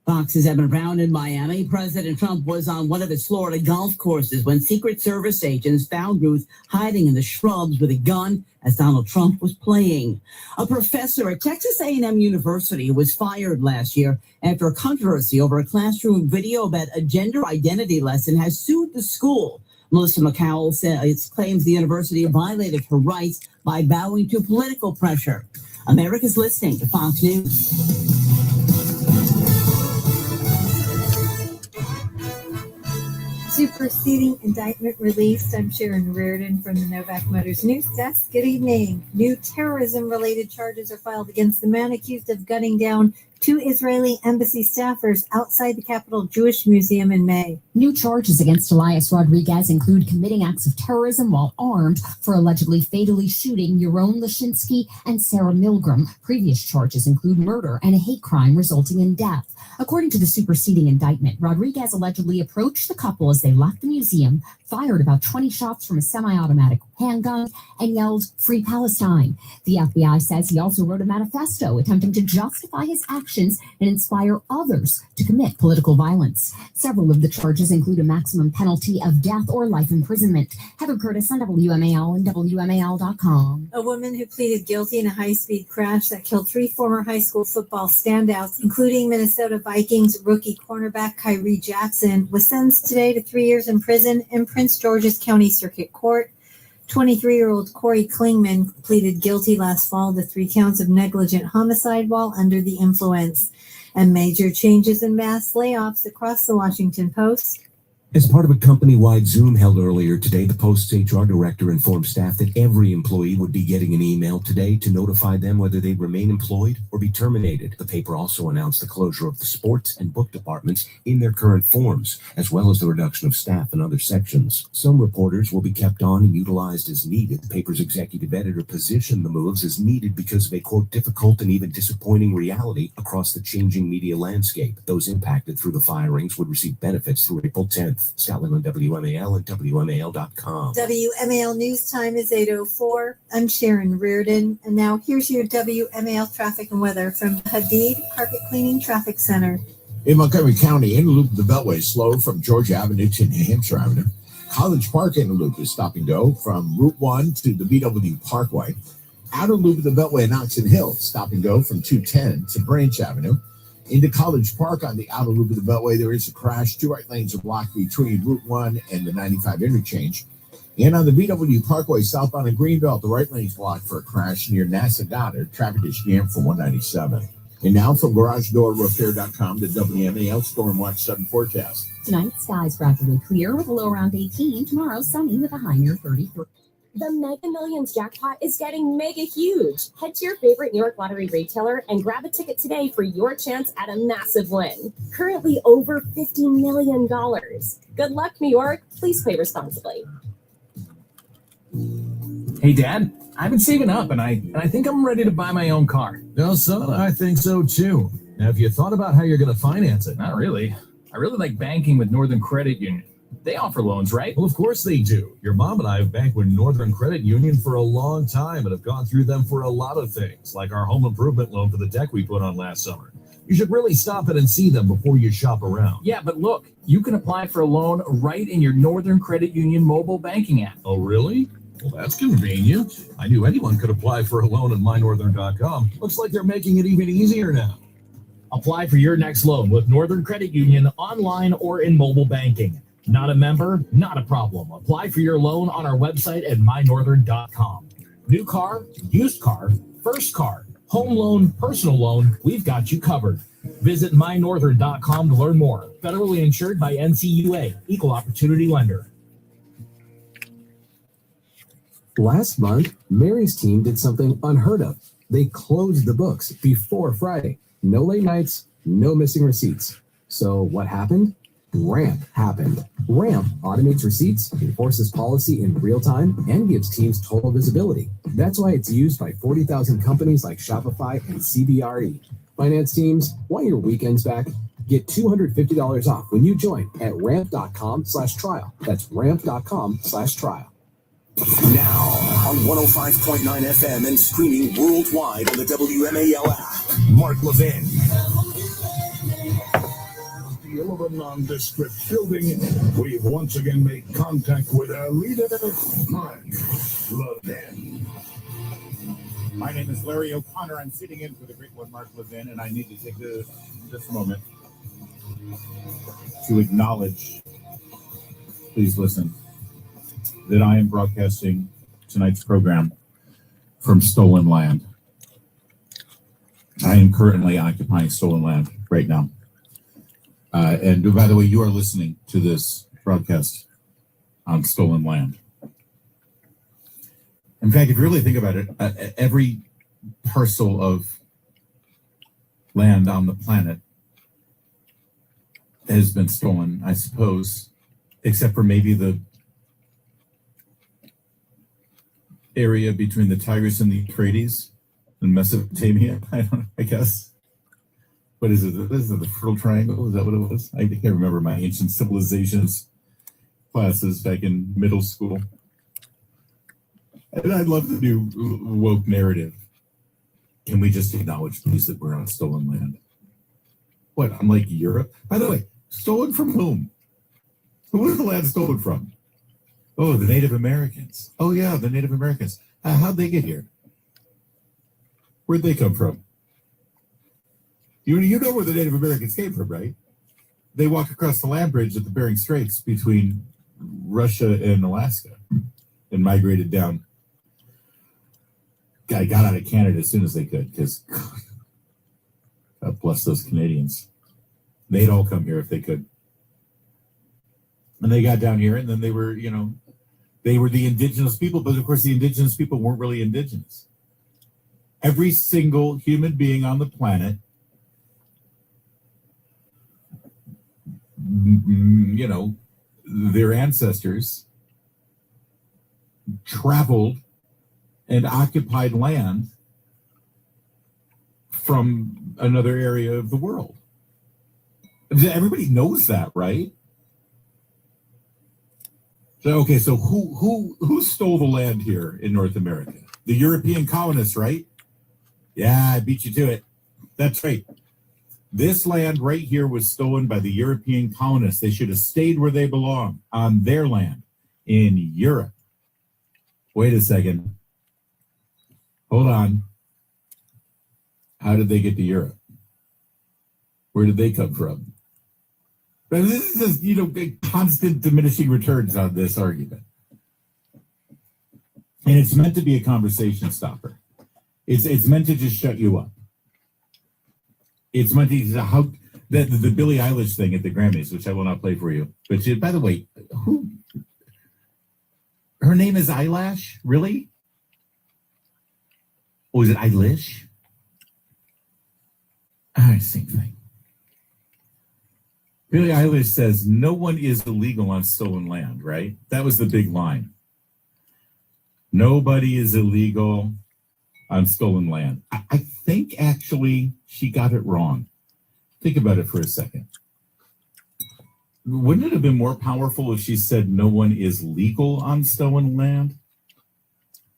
Fox's Evan Brown in Miami. President Trump was on one of his Florida golf courses when Secret Service agents found Ruth hiding in the shrubs with a gun as Donald Trump was playing. A professor at Texas A&M University was fired last year after a controversy over a classroom video about a gender identity lesson has sued the school. Melissa McCowell says claims the university violated her rights by bowing to political pressure. America's listening to Fox News. Superseding indictment released. I'm Sharon Reardon from the Novak Motors News Desk. Good evening. New terrorism-related charges are filed against the man accused of gunning down 2 Israeli embassy staffers outside the Capitol Jewish Museum in May. New charges against Elias Rodriguez include committing acts of terrorism while armed for allegedly fatally shooting Yaron Lashinsky and Sarah Milgram. Previous charges include murder and a hate crime resulting in death. According to the superseding indictment, Rodriguez allegedly approached the couple as they left the museum, fired about 20 shots from a semi-automatic handgun, and yelled, "Free Palestine." The FBI says he also wrote a manifesto attempting to justify his actions and inspire others to commit political violence. Several of the charges include a maximum penalty of death or life imprisonment. Heather Curtis on WMAL and WMAL.com. A woman who pleaded guilty in a high-speed crash that killed 3 former high school football standouts, including Minnesota Vikings rookie cornerback Kyrie Jackson, was sentenced today to 3 years in prison in Prince George's County Circuit Court. 23-year-old Corey Klingman pleaded guilty last fall to 3 counts of negligent homicide while under the influence. And major changes in mass layoffs across the Washington Post. As part of a company-wide Zoom held earlier today, the Post's HR director informed staff that every employee would be getting an email today to notify them whether they remain employed or be terminated. The paper also announced the closure of the sports and book departments in their current forms, as well as the reduction of staff in other sections. Some reporters will be kept on and utilized as needed. The paper's executive editor positioned the moves as needed because of a, quote, difficult and even disappointing reality across the changing media landscape. Those impacted through the firings would receive benefits through April 10th. Scotland on WMAL and WMAL.com. WMAL News Time is 8:04. I'm Sharon Reardon. And now here's your WMAL traffic and weather from Hadid Carpet Cleaning Traffic Center. In Montgomery County, in the loop of the Beltway is slow from Georgia Avenue to New Hampshire Avenue. College Park in the loop is stop and go from Route 1 to the BW Parkway. Outer loop of the Beltway in Oxon Hill, stop and go from 210 to Branch Avenue. Into College Park on the outer loop of the Beltway, there is a crash. 2 right lanes are blocked between Route 1 and the 95 interchange. And on the BW Parkway southbound in Greenbelt, the right lane is blocked for a crash near NASA Goddard. Traffic is jammed from 197. And now from GarageDoorRepair.com to WMAL Storm Watch Sudden Forecast. Tonight, skies gradually clear with a low around 18. Tomorrow, sunny with a high near 33. The Mega Millions jackpot is getting mega huge. Head to your favorite New York Lottery retailer and grab a ticket today for your chance at a massive win. Currently over $50 million. Good luck, New York. Please play responsibly. Hey, Dad, I've been saving up, and I think I'm ready to buy my own car. No, son, I think so too. Now, have you thought about how you're going to finance it? Not really. I really like banking with Northern Credit Union. They offer loans, right? Well, of course they do. Your mom and I have banked with Northern Credit Union for a long time and have gone through them for a lot of things, like our home improvement loan for the deck we put on last summer. You should really stop in and see them before you shop around. Yeah, but look, you can apply for a loan right in your Northern Credit Union mobile banking app. Oh, really? Well, that's convenient. I knew anyone could apply for a loan at mynorthern.com. Looks like they're making it even easier now. Apply for your next loan with Northern Credit Union online or in mobile banking. Not a member? Not a problem. Apply for your loan on our website at mynorthern.com. New car, used car, first car, home loan, personal loan, we've got you covered. Visit mynorthern.com to learn more. Federally insured by NCUA, Equal Opportunity Lender. Last month, Mary's team did something unheard of. They closed the books before Friday. No late nights, no missing receipts. So what happened? Ramp happened. Ramp automates receipts, enforces policy in real time, and gives teams total visibility. That's why it's used by 40,000 companies like Shopify and CBRE. Finance teams, want your weekends back? Get $250 off when you join at ramp.com/trial. That's ramp.com/trial. Now on 105.9 FM and streaming worldwide on the WMAL app. Mark Levin. Deal of a nondescript building, we've once again made contact with our leader, Mark Levin. My name is Larry O'Connor. I'm sitting in for the great one, Mark Levin, and I need to take this moment to acknowledge, please listen, that I am broadcasting tonight's program from stolen land. I am currently occupying stolen land right now. And by the way, you are listening to this broadcast on stolen land. In fact, if you really think about it, every parcel of land on the planet has been stolen, I suppose, except for maybe the area between the Tigris and the Euphrates in Mesopotamia. I guess. What is it? Is it the Fertile Triangle? Is that what it was? I can't remember my ancient civilizations classes back in middle school. And I love the new woke narrative. Can we just acknowledge, please, that we're on stolen land? What, unlike Europe? By the way, stolen from whom? Who was the land stolen from? Oh, the Native Americans. Oh, yeah, the Native Americans. How'd they get here? Where'd they come from? You know where the Native Americans came from, right? They walked across the land bridge at the Bering Straits between Russia and Alaska and migrated down. Got out of Canada as soon as they could, because God bless those Canadians. They'd all come here if they could. And they got down here, and then they were the indigenous people, but of course the indigenous people weren't really indigenous. Every single human being on the planet, their ancestors traveled and occupied land from another area of the world. Everybody knows that, right? So who stole the land here in North America? The European colonists, right? Yeah, I beat you to it. That's right. This land right here was stolen by the European colonists. They should have stayed where they belong, on their land in Europe. Wait a second. Hold on. How did they get to Europe? Where did they come from? But this is constant diminishing returns on this argument. And it's meant to be a conversation stopper. It's meant to just shut you up. It's Monty. How the Billie Eilish thing at the Grammys, which I will not play for you. But by the way, who? Her name is Eyelash? Really? Or is it Eilish? Same thing. Billie Eilish says, no one is illegal on stolen land, right? That was the big line. Nobody is illegal on stolen land. I think actually she got it wrong. Think about it for a second. Wouldn't it have been more powerful if she said no one is legal on stolen land?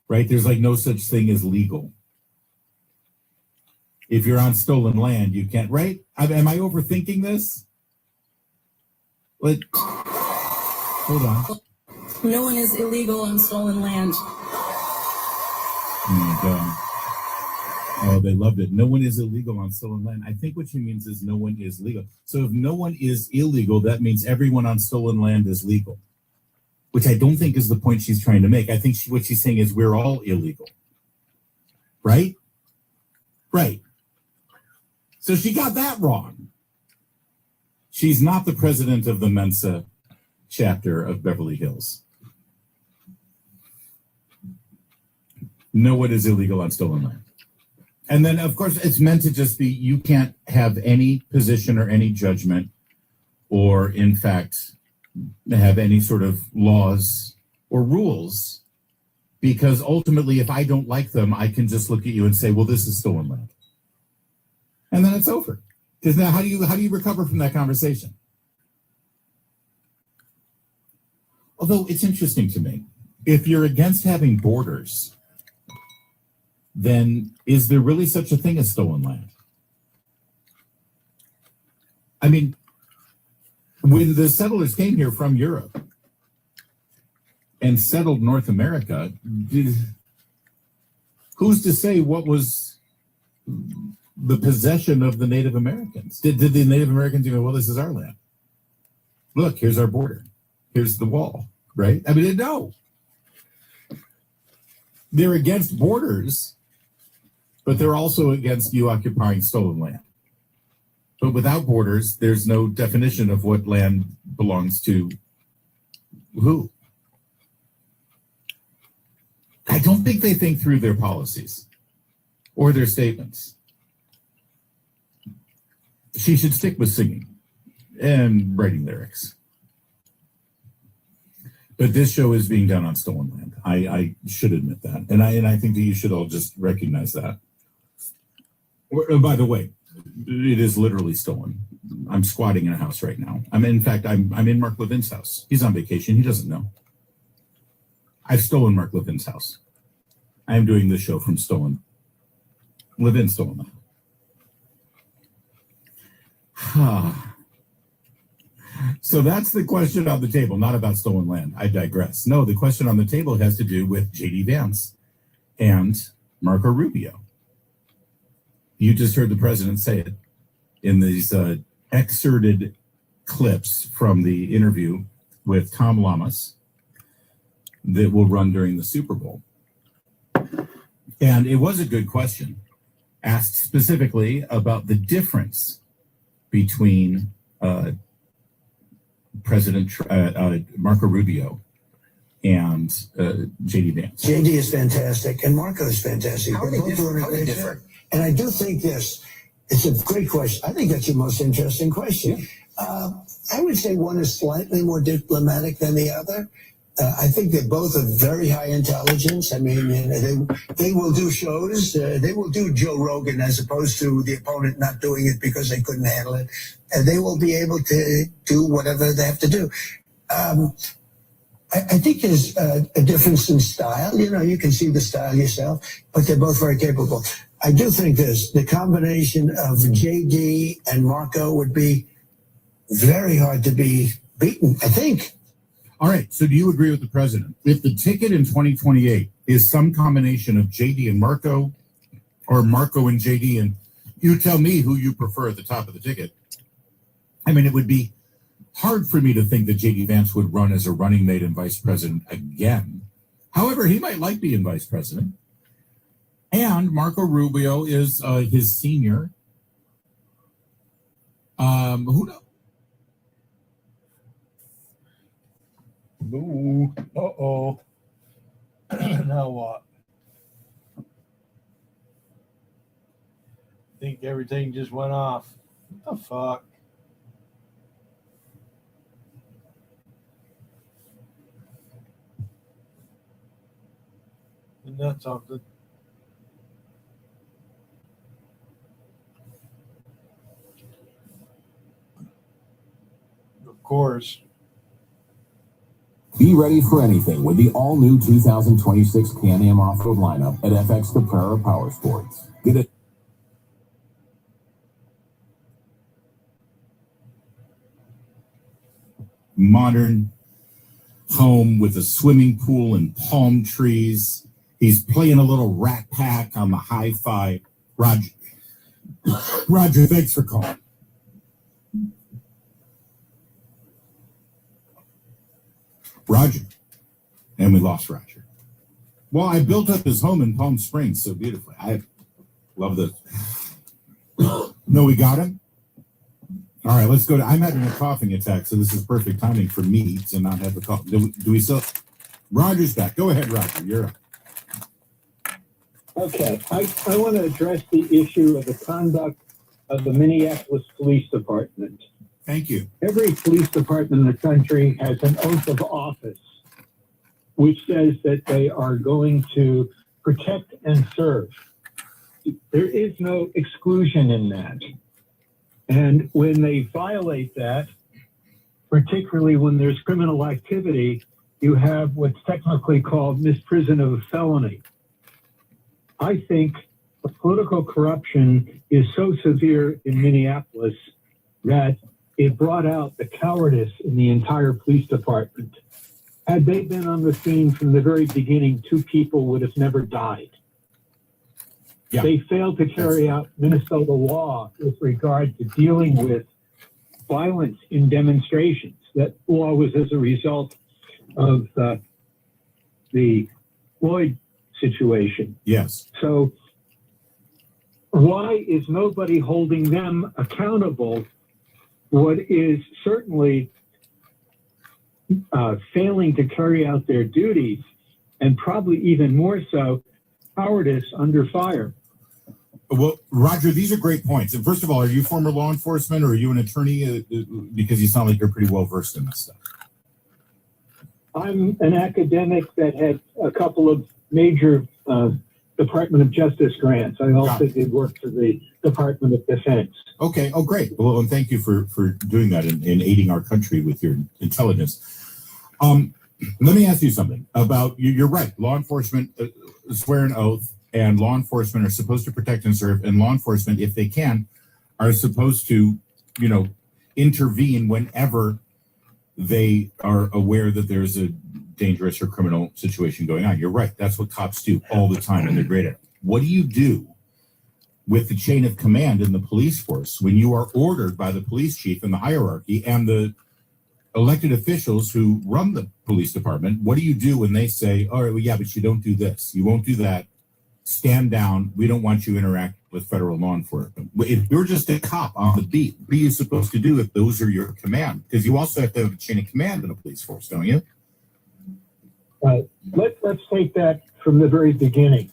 Right? There's like no such thing as legal. If you're on stolen land, you can't, right? Am I overthinking this? Hold on. No one is illegal on stolen land. Oh my God. Oh, they loved it. No one is illegal on stolen land. I think what she means is no one is legal. So if no one is illegal, that means everyone on stolen land is legal, which I don't think is the point she's trying to make. I think what she's saying is we're all illegal. Right? Right. So she got that wrong. She's not the president of the Mensa chapter of Beverly Hills. No one is illegal on stolen land. And then, of course, it's meant to just be, you can't have any position or any judgment or, in fact, have any sort of laws or rules, because ultimately, if I don't like them, I can just look at you and say, well, this is stolen land. And then it's over. Because now, how do you recover from that conversation? Although it's interesting to me, if you're against having borders, then is there really such a thing as stolen land? I mean, when the settlers came here from Europe and settled North America, who's to say what was the possession of the Native Americans? Did the Native Americans even, well, this is our land. Look, here's our border. Here's the wall, right? I mean, no. They're against borders, but they're also against you occupying stolen land. But without borders, there's no definition of what land belongs to who. I don't think they think through their policies or their statements. She should stick with singing and writing lyrics. But this show is being done on stolen land. I should admit that. And I think that you should all just recognize that. By the way, it is literally stolen. I'm squatting in a house right now. I'm in Mark Levin's house. He's on vacation. He doesn't know. I've stolen Mark Levin's house. I am doing this show from stolen. Levin stolen that. So that's the question on the table, not about stolen land. I digress. No, the question on the table has to do with J.D. Vance and Marco Rubio. You just heard the president say it in these excerpted clips from the interview with Tom Lamas that will run during the Super Bowl. And it was a good question, asked specifically about the difference between President Marco Rubio and J.D. Vance. J.D. is fantastic, and Marco is fantastic. How are they different? How are they different? And I do think this, it's a great question. I think that's your most interesting question. I would say one is slightly more diplomatic than the other. I think they're both of very high intelligence. I mean, they will do shows. They will do Joe Rogan as opposed to the opponent not doing it because they couldn't handle it. And they will be able to do whatever they have to do. I think there's a difference in style. You know, you can see the style yourself, but they're both very capable. I do think the combination of JD and Marco would be very hard to be beaten, I think. All right. So do you agree with the president? If the ticket in 2028 is some combination of JD and Marco, or Marco and JD, and you tell me who you prefer at the top of the ticket. I mean, it would be hard for me to think that JD Vance would run as a running mate and vice president again. However, he might like being vice president. And Marco Rubio is his senior. Who knows? Ooh, uh-oh. Now what? Think everything just went off. What the fuck? Isn't that something? Of course. Be ready for anything with the all-new 2026 Can-Am off-road lineup at FX Caprara Power Sports. Get it. Modern home with a swimming pool and palm trees. He's playing a little Rat Pack on the hi-fi. Roger, thanks for calling. Roger. And we lost Roger. Well, I built up his home in Palm Springs so beautifully. I love this. No, we got him? All right, let's go to. I'm having a coughing attack, so this is perfect timing for me to not have a cough. Do we still? Roger's back. Go ahead, Roger. You're up. Okay, I want to address the issue of the conduct of the Minneapolis Police Department. Thank you. Every police department in the country has an oath of office, which says that they are going to protect and serve. There is no exclusion in that. And when they violate that, particularly when there's criminal activity, you have what's technically called misprision of a felony. I think the political corruption is so severe in Minneapolis that it brought out the cowardice in the entire police department. Had they been on the scene from the very beginning, 2 people would have never died. Yeah. They failed to carry out Minnesota law with regard to dealing with violence in demonstrations. That law was as a result of the Floyd situation. Yes. So why is nobody holding them accountable? What is certainly failing to carry out their duties, and probably even more so, cowardice under fire. Well, Roger, these are great points. And first of all, are you former law enforcement or are you an attorney? Because you sound like you're pretty well versed in this stuff. I'm an academic that had a couple of major Department of Justice grants. I also did work for the Department of Defense. Okay. Oh, great. Well, and thank you for doing that and aiding our country with your intelligence. Let me ask you something about you're right. Law enforcement swear an oath, and law enforcement are supposed to protect and serve. And law enforcement, if they can, are supposed to, intervene whenever they are aware that there's a dangerous or criminal situation going on. You're right. That's what cops do all the time, and they're great at it. What do you do with the chain of command in the police force when you are ordered by the police chief and the hierarchy and the elected officials who run the police department? What do you do when they say, all right, well, yeah, but you don't do this, you won't do that, stand down, we don't want you to interact with federal law enforcement? If you're just a cop on the beat, what are you supposed to do if those are your command? Because you also have to have a chain of command in a police force, don't you? Let's take that from the very beginning.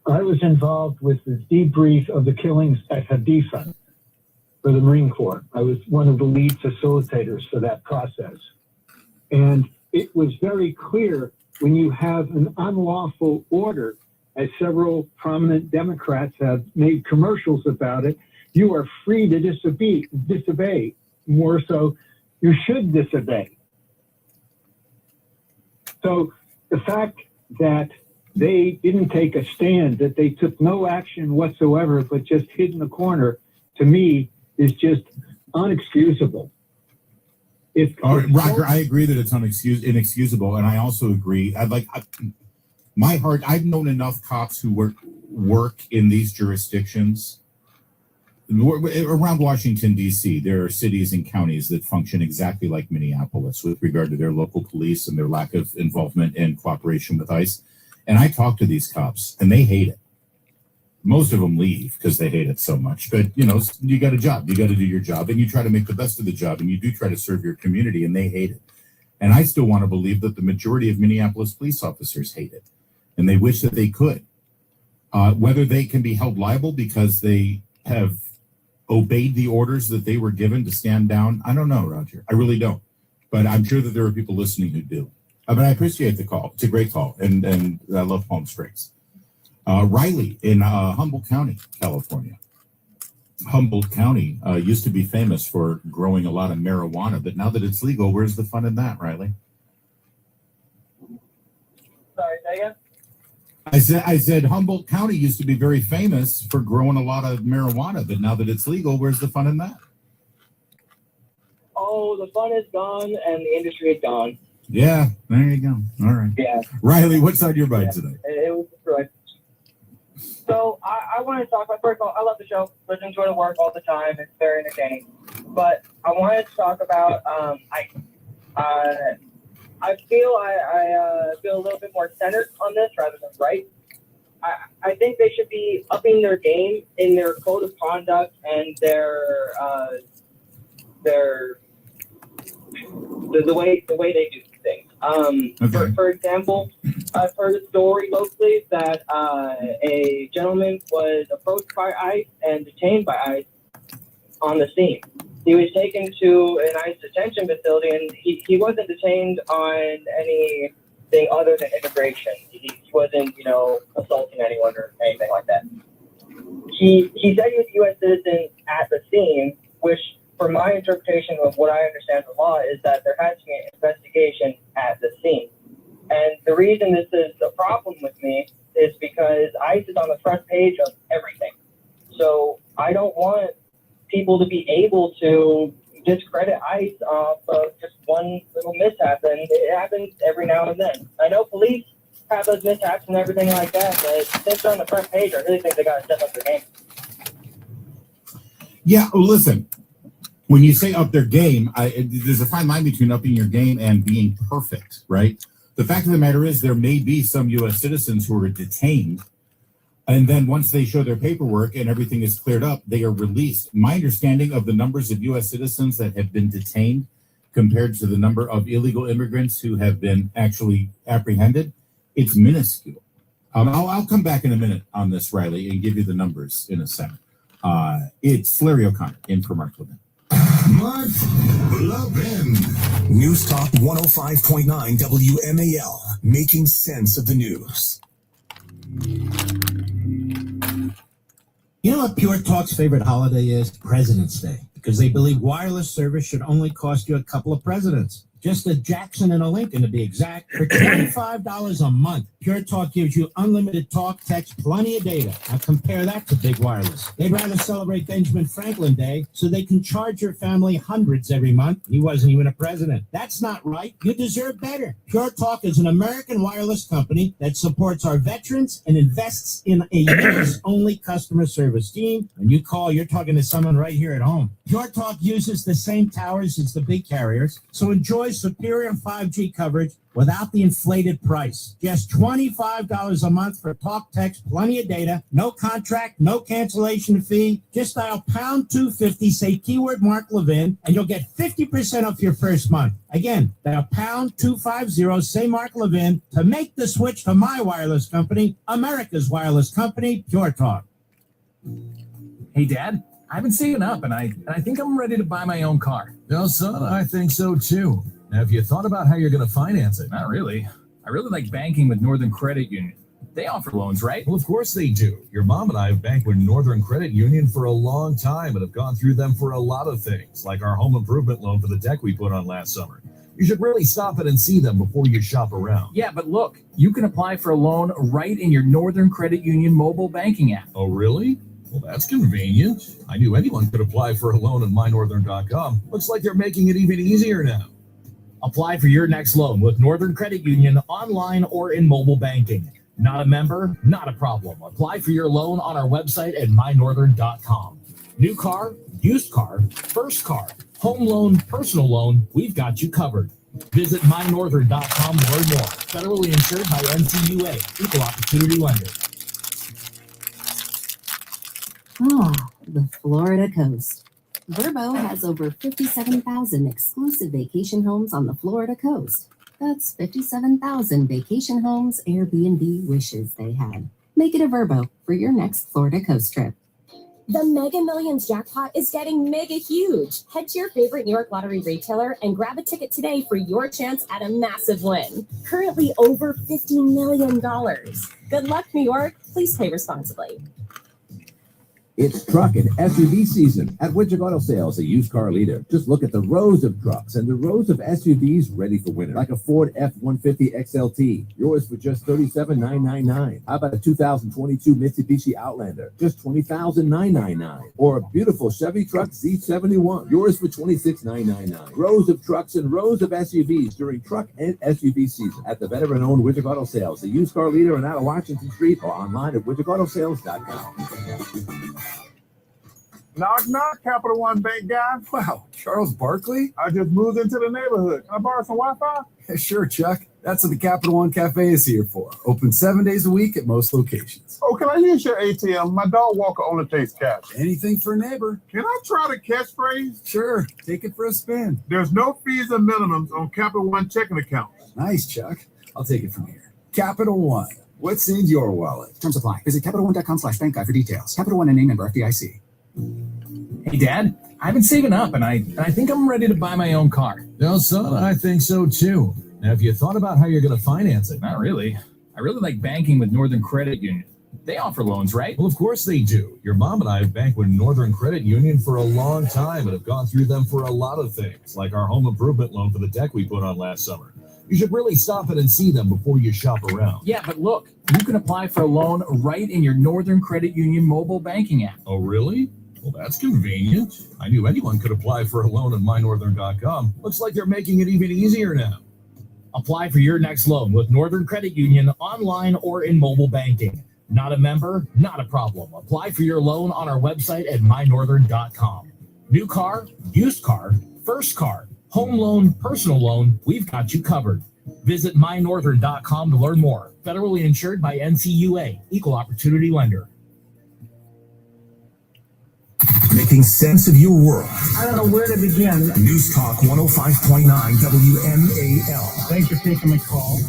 I was involved with the debrief of the killings at Hadifa for the Marine Corps. I was one of the lead facilitators for that process. And it was very clear when you have an unlawful order, as several prominent Democrats have made commercials about it, you are free to disobey. More so, you should disobey. So the fact that they didn't take a stand, that they took no action whatsoever, but just hid in the corner, to me, is just unexcusable. Roger, I agree that it's inexcusable, and I also agree. I've known enough cops who work in these jurisdictions. Around Washington, D.C., there are cities and counties that function exactly like Minneapolis with regard to their local police and their lack of involvement and cooperation with ICE. And I talk to these cops, and they hate it. Most of them leave because they hate it so much. But, you know, you got a job. You got to do your job, and you try to make the best of the job, and you do try to serve your community, and they hate it. And I still want to believe that the majority of Minneapolis police officers hate it, and they wish that they could. Whether they can be held liable because they have obeyed the orders that they were given to stand down, I don't know, Roger. I really don't. But I'm sure that there are people listening who do. But I appreciate the call. It's a great call, and I love Palm Springs. Riley in Humboldt County, California. Humboldt County used to be famous for growing a lot of marijuana, but now that it's legal, where's the fun in that, Riley? Sorry, say again? I said Humboldt County used to be very famous for growing a lot of marijuana, but now that it's legal, where's the fun in that? Oh, the fun is gone and the industry is gone. Yeah, there you go. All right. Yeah. Riley, what's on your mind today? It was right. So I want to talk about, first of all, I love the show. Listen to it at work all the time. It's very entertaining. But I wanted to talk about I feel a little bit more centered on this rather than right. I think they should be upping their game in their code of conduct and the way they do things. Okay. For example, I've heard a story locally that a gentleman was approached by ICE and detained by ICE on the scene. He was taken to an ICE detention facility, and he wasn't detained on anything other than immigration. He wasn't, assaulting anyone or anything like that. He said he was a U.S. citizen at the scene, which, for my interpretation of what I understand the law, is that there has to be an investigation at the scene. And the reason this is a problem with me is because ICE is on the front page of everything. So I don't want people to be able to discredit ICE off of just one little mishap, and it happens every now and then. I know police have those mishaps and everything like that, but since they're on the front page, I really think they got to step up their game. Yeah, well, listen, when you say up their game, there's a fine line between upping your game and being perfect, right? The fact of the matter is there may be some U.S. citizens who are detained, and then once they show their paperwork and everything is cleared up, they are released. My understanding of the numbers of U.S. citizens that have been detained compared to the number of illegal immigrants who have been actually apprehended, it's minuscule. I'll come back in a minute on this, Riley, and give you the numbers in a second. It's Larry O'Connor in for Mark Levin. Mark Levin. News Talk 105.9 WMAL, making sense of the news. You know what Pure Talk's favorite holiday is? President's Day. Because they believe wireless service should only cost you a couple of presidents. Just a Jackson and a Lincoln to be exact. For $25 a month, Pure Talk gives you unlimited talk, text, plenty of data. Now compare that to big wireless. They'd rather celebrate Benjamin Franklin Day so they can charge your family hundreds every month. He wasn't even a president. That's not right. You deserve better. Pure Talk is an American wireless company that supports our veterans and invests in a US-only customer service team. When you call, you're talking to someone right here at home. Pure Talk uses the same towers as the big carriers, so enjoy superior 5G coverage without the inflated price. Just $25 a month for talk, text, plenty of data, no contract, no cancellation fee. Just dial pound 250, say keyword Mark Levin, and you'll get 50% off your first month. Again, dial pound 250, say Mark Levin to make the switch to my wireless company, America's wireless company, Pure Talk. Hey, Dad, I've been saving up, and I think I'm ready to buy my own car. No, son, I think so too. Now, have you thought about how you're going to finance it? Not really. I really like banking with Northern Credit Union. They offer loans, right? Well, of course they do. Your mom and I have banked with Northern Credit Union for a long time and have gone through them for a lot of things, like our home improvement loan for the deck we put on last summer. You should really stop it and see them before you shop around. Yeah, but look, you can apply for a loan right in your Northern Credit Union mobile banking app. Oh, really? Well, that's convenient. I knew anyone could apply for a loan at mynorthern.com. Looks like they're making it even easier now. Apply for your next loan with Northern Credit Union online or in mobile banking. Not a member? Not a problem. Apply for your loan on our website at mynorthern.com. New car, used car, first car, home loan, personal loan, we've got you covered. Visit mynorthern.com to learn more. Federally insured by NCUA, Equal Opportunity Lender. Ah, the Florida coast. Verbo has over 57,000 exclusive vacation homes on the Florida coast. That's 57,000 vacation homes Airbnb wishes they had. Make it a Verbo for your next Florida coast trip. The Mega Millions jackpot is getting mega huge. Head to your favorite New York Lottery retailer and grab a ticket today for your chance at a massive win. Currently over $50 million. Good luck, New York. Please play responsibly. It's truck and SUV season at Widget Auto Sales, a used car leader. Just look at the rows of trucks and the rows of SUVs ready for winter, like a Ford F-150 XLT, yours for just $37,999. How about a 2022 Mitsubishi Outlander, just $20,999? Or a beautiful Chevy truck Z71, yours for $26,999. Rows of trucks and rows of SUVs during truck and SUV season at the veteran-owned Widget Auto Sales, a used car leader in out of Washington Street, or online at widgetautosales.com. Knock, knock, Capital One Bank guy. Wow, Charles Barkley? I just moved into the neighborhood. Can I borrow some Wi-Fi? Yeah, sure, Chuck. That's what the Capital One Cafe is here for. Open 7 days a week at most locations. Oh, can I use your ATM? My dog walker only takes cash. Anything for a neighbor. Can I try the catchphrase? Sure, take it for a spin. There's no fees and minimums on Capital One checking accounts. Nice, Chuck. I'll take it from here. Capital One. What's in your wallet? Terms apply. Visit CapitalOne.com/bank guide for details. Capital One and name member FDIC. Hey, Dad, I've been saving up, and I think I'm ready to buy my own car. No, son, I think so too. Now, have you thought about how you're going to finance it? Not really. I really like banking with Northern Credit Union. They offer loans, right? Well, of course they do. Your mom and I have banked with Northern Credit Union for a long time and have gone through them for a lot of things, like our home improvement loan for the deck we put on last summer. You should really stop in and see them before you shop around. Yeah, but look, you can apply for a loan right in your Northern Credit Union mobile banking app. Oh, really? Well, that's convenient. I knew anyone could apply for a loan on mynorthern.com. Looks like they're making it even easier now. Apply for your next loan with Northern Credit Union online or in mobile banking. Not a member? Not a problem. Apply for your loan on our website at mynorthern.com. New car, used car, first car, home loan, personal loan, we've got you covered. Visit mynorthern.com to learn more. Federally insured by NCUA, Equal Opportunity Lender. Making sense of your world. I don't know where to begin. News Talk 105.9 WMAL. Thanks for taking my call.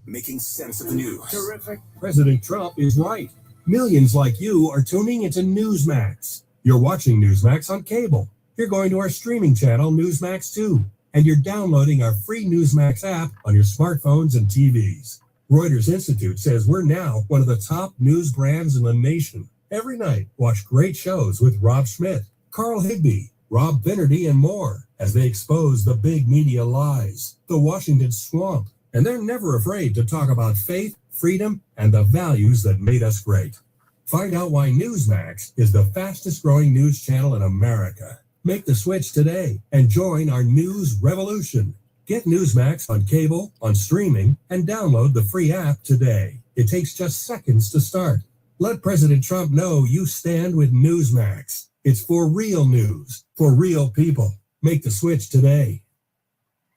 Making sense of the news. Terrific. President Trump is right. Millions like you are tuning into Newsmax. You're watching Newsmax on cable. You're going to our streaming channel, Newsmax 2. And you're downloading our free Newsmax app on your smartphones and TVs. Reuters Institute says we're now one of the top news brands in the nation. Every night, watch great shows with Rob Schmidt, Carl Higbee, Rob Finnerty, and more as they expose the big media lies, the Washington swamp. And they're never afraid to talk about faith, freedom, and the values that made us great. Find out why Newsmax is the fastest growing news channel in America. Make the switch today and join our news revolution. Get Newsmax on cable, on streaming, and download the free app today. It takes just seconds to start. Let President Trump know you stand with Newsmax. It's for real news, for real people. Make the switch today.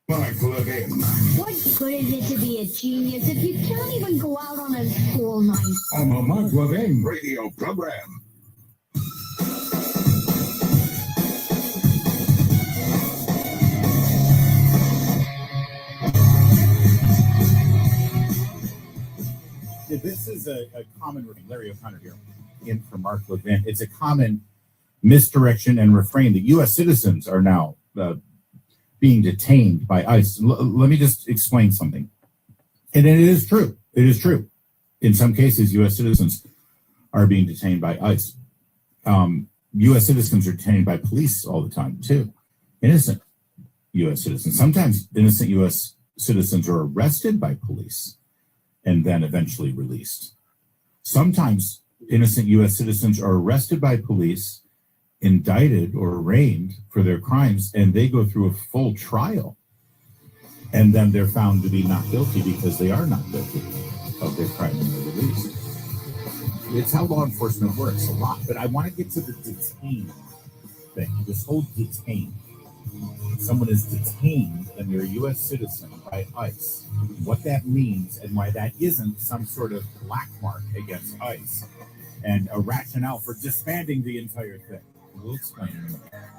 Mark Levin. What good is it to be a genius if you can't even go out on a school night? On the Mark Levin radio program. This is a common, Larry O'Connor here, in for Mark Levin. It's a common misdirection and refrain that U.S. citizens are now being detained by ICE. Let me just explain something. And it is true. It is true. In some cases, U.S. citizens are being detained by ICE. U.S. citizens are detained by police all the time, too. Innocent U.S. citizens. Sometimes innocent U.S. citizens are arrested by police and then eventually released. Sometimes innocent U.S. citizens are arrested by police, indicted or arraigned for their crimes, and they go through a full trial. And then they're found to be not guilty because they are not guilty of their crime and they're released. It's how law enforcement works a lot. But I want to get to the detained thing, this whole detained. Someone is detained and they're a U.S. citizen by ICE. What that means and why that isn't some sort of black mark against ICE. and a rationale for disbanding the entire thing. We'll explain.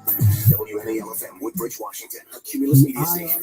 WMAL-FM, Woodbridge, Washington. A Cumulus Media Station.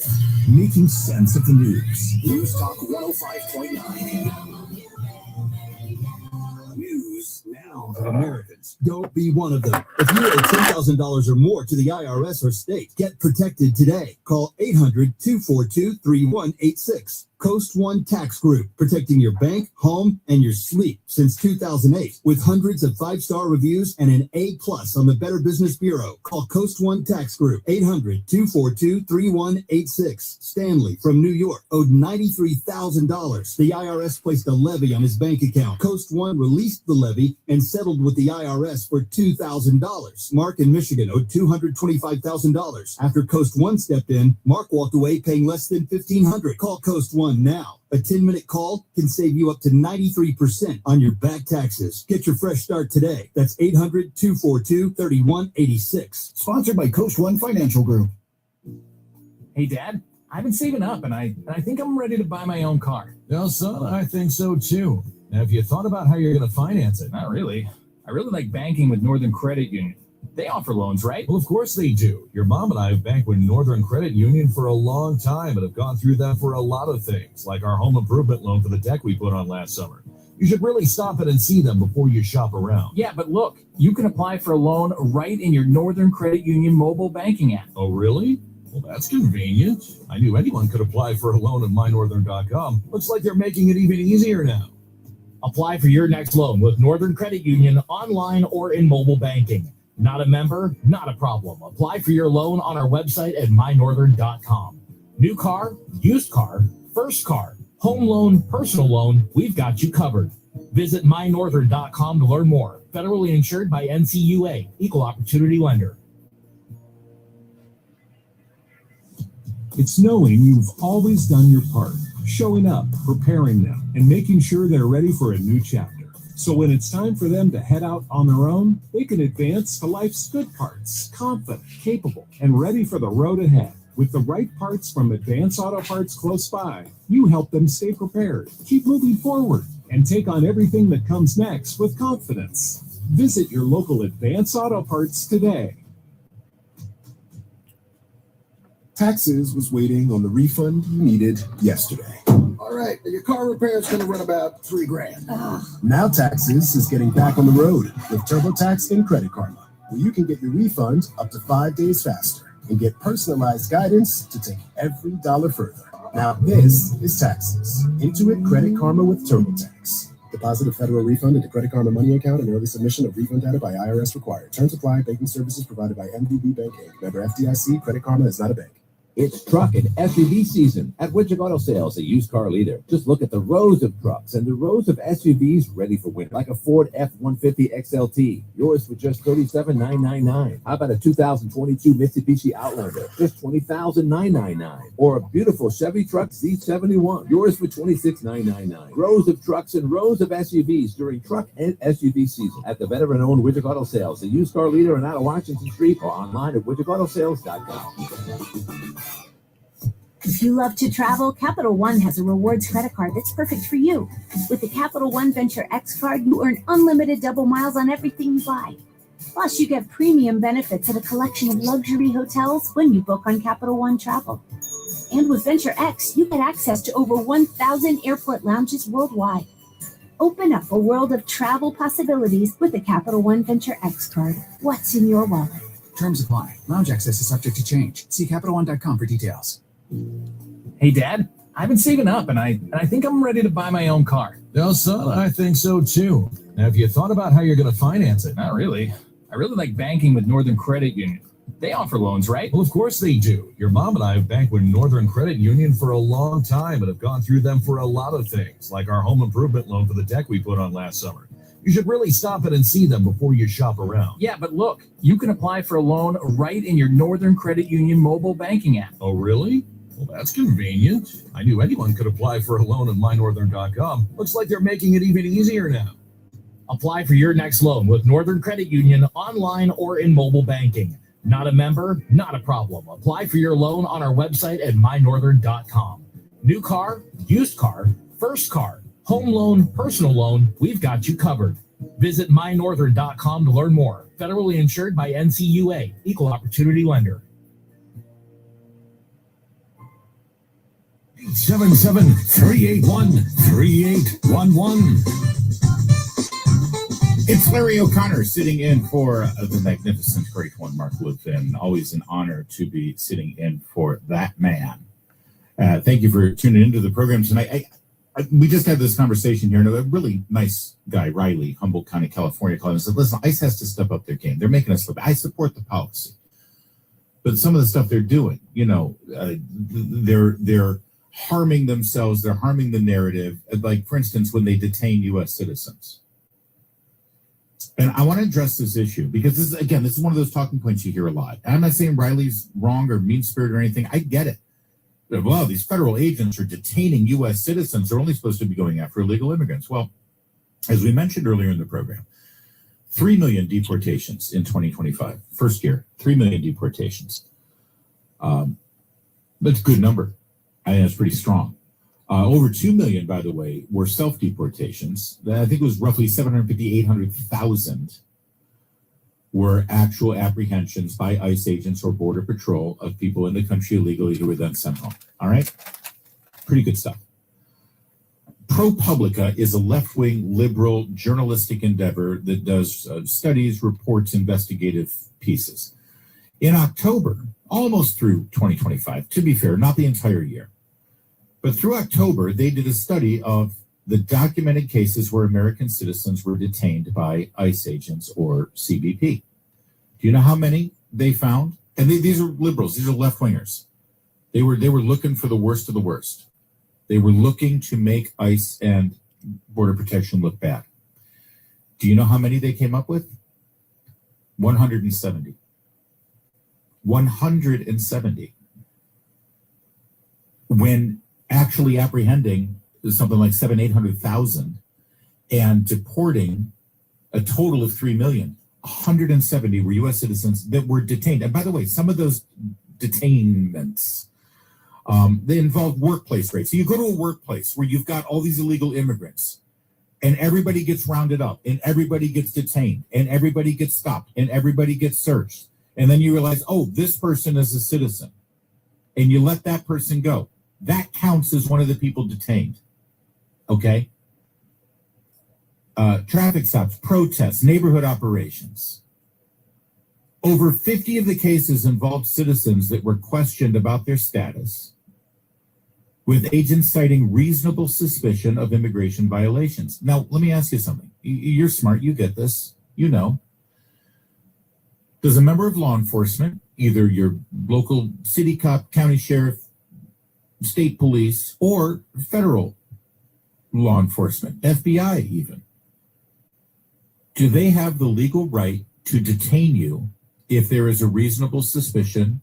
Making sense of the news. News Talk 105.9. News now. Of Americans. Don't be one of them. If you owe $10,000 or more to the IRS or state, get protected today. Call 800-242-3186. Coast One Tax Group, protecting your bank, home, and your sleep since 2008. With hundreds of 5-star reviews and an A+ on the Better Business Bureau. Call Coast One Tax Group, 800-242-3186. Stanley from New York owed $93,000. The IRS placed a levy on his bank account. Coast One released the levy and settled with the IRS for $2,000. Mark in Michigan owed $225,000. After Coast One stepped in, Mark walked away paying less than $1,500. Call Coast One now. A 10-minute call can save you up to 93% on your back taxes. Get your fresh start today. That's 800-242-3186. Sponsored by Coast One Financial Group. Hey, Dad, I've been saving up, and I think I'm ready to buy my own car. Well, son, I think so too. Now, have you thought about how you're going to finance it? Not really. I really like banking with Northern Credit Union. They offer loans, right? Well, of course they do. Your mom and I have banked with Northern Credit Union for a long time and have gone through them for a lot of things, like our home improvement loan for the deck we put on last summer. You should really stop in and see them before you shop around. Yeah, but look, you can apply for a loan right in your Northern Credit Union mobile banking app. Oh, really? Well, that's convenient. I knew anyone could apply for a loan at mynorthern.com. Looks like they're making it even easier now. Apply for your next loan with Northern Credit Union online or in mobile banking. Not a member? Not a problem. Apply for your loan on our website at mynorthern.com. New car, used car, first car, home loan, personal loan, we've got you covered. Visit mynorthern.com to learn more. Federally insured by NCUA, Equal Opportunity Lender. It's knowing you've always done your part, showing up, preparing them, and making sure they're ready for a new chapter. So when it's time for them to head out on their own, they can advance to life's good parts, confident, capable, and ready for the road ahead. With the right parts from Advance Auto Parts close by, you help them stay prepared, keep moving forward, and take on everything that comes next with confidence. Visit your local Advance Auto Parts today. Taxes was waiting on the refund you needed yesterday. All right, your car repair is going to run about $3,000. Now Taxes is getting back on the road with TurboTax and Credit Karma, where you can get your refund up to 5 days faster and get personalized guidance to take every dollar further. Now this is Taxes. Intuit Credit Karma with TurboTax. Deposit a federal refund into Credit Karma Money account and early submission of refund data by IRS required. Terms apply. Banking services provided by MVB Bank Inc. Member FDIC. Credit Karma is not a bank. It's truck and SUV season at Widget Auto Sales, a used car leader. Just look at the rows of trucks and the rows of SUVs ready for winter, like a Ford F-150 XLT, yours for just $37,999. How about a 2022 Mitsubishi Outlander, just $20,999? Or a beautiful Chevy truck Z71, yours for $26,999. Rows of trucks and rows of SUVs during truck and SUV season at the veteran-owned Widget Auto Sales, a used car leader in out of Washington Street, or online at widgetautosales.com. If you love to travel, Capital One has a rewards credit card that's perfect for you. With the Capital One Venture X card, you earn unlimited double miles on everything you buy. Plus, you get premium benefits at a collection of luxury hotels when you book on Capital One Travel. And with Venture X, you get access to over 1,000 airport lounges worldwide. Open up a world of travel possibilities with the Capital One Venture X card. What's in your wallet? Terms apply. Lounge access is subject to change. See CapitalOne.com for details. Hey, Dad, I've been saving up, and I think I'm ready to buy my own car. Well, son, I think so too. Now, have you thought about how you're going to finance it? Not really. I really like banking with Northern Credit Union. They offer loans, right? Well, of course they do. Your mom and I have banked with Northern Credit Union for a long time and have gone through them for a lot of things, like our home improvement loan for the deck we put on last summer. You should really stop in and see them before you shop around. Yeah, but look, you can apply for a loan right in your Northern Credit Union mobile banking app. Oh, really? Well, that's convenient. I knew anyone could apply for a loan at mynorthern.com. Looks like they're making it even easier now. Apply for your next loan with Northern Credit Union online or in mobile banking. Not a member? Not a problem. Apply for your loan on our website at mynorthern.com. New car, used car, first car, home loan, personal loan, we've got you covered. Visit mynorthern.com to learn more. Federally insured by NCUA, Equal Opportunity Lender. 877-381-3811. It's Larry O'Connor sitting in for the magnificent, great one, Mark Lupin. Always an honor to be sitting in for that man. Thank you for tuning into the program tonight. We just had this conversation here, and a really nice guy, Riley, Humboldt County, California, called and said, listen, ICE has to step up their game. They're making us look. I support the policy. But some of the stuff they're doing, they're harming themselves. They're harming the narrative. Like, for instance, when they detain U.S. citizens. And I want to address this issue because this is one of those talking points you hear a lot. And I'm not saying Riley's wrong or mean-spirited or anything. I get it. Well, these federal agents are detaining U.S. citizens. They're only supposed to be going after illegal immigrants. Well, as we mentioned earlier in the program, 3 million deportations in 2025. First year, 3 million deportations. That's a good number. I think that's pretty strong. Over 2 million, by the way, were self-deportations. I think it was roughly 800,000 were actual apprehensions by ICE agents or Border Patrol of people in the country illegally who were then sent home. All right? Pretty good stuff. ProPublica is a left-wing liberal journalistic endeavor that does studies, reports, investigative pieces. In October, almost through 2025, to be fair, not the entire year, but through October, they did a study of the documented cases where American citizens were detained by ICE agents or CBP. Do you know how many they found? And these are liberals. These are left-wingers. They were looking for the worst of the worst. They were looking to make ICE and Border Protection look bad. Do you know how many they came up with? 170. 170. When actually apprehending something like 800,000 and deporting a total of 3 million. 170 were U.S. citizens that were detained. And by the way, some of those detainments, they involve workplace raids. So you go to a workplace where you've got all these illegal immigrants and everybody gets rounded up and everybody gets detained and everybody gets stopped and everybody gets searched. And then you realize, oh, this person is a citizen. And you let that person go. That counts as one of the people detained. Okay? Traffic stops, protests, neighborhood operations. Over 50 of the cases involved citizens that were questioned about their status, with agents citing reasonable suspicion of immigration violations. Now, let me ask you something. You're smart, you get this, you know. Does a member of law enforcement, either your local city cop, county sheriff, state police, or federal law enforcement, FBI even, do they have the legal right to detain you if there is a reasonable suspicion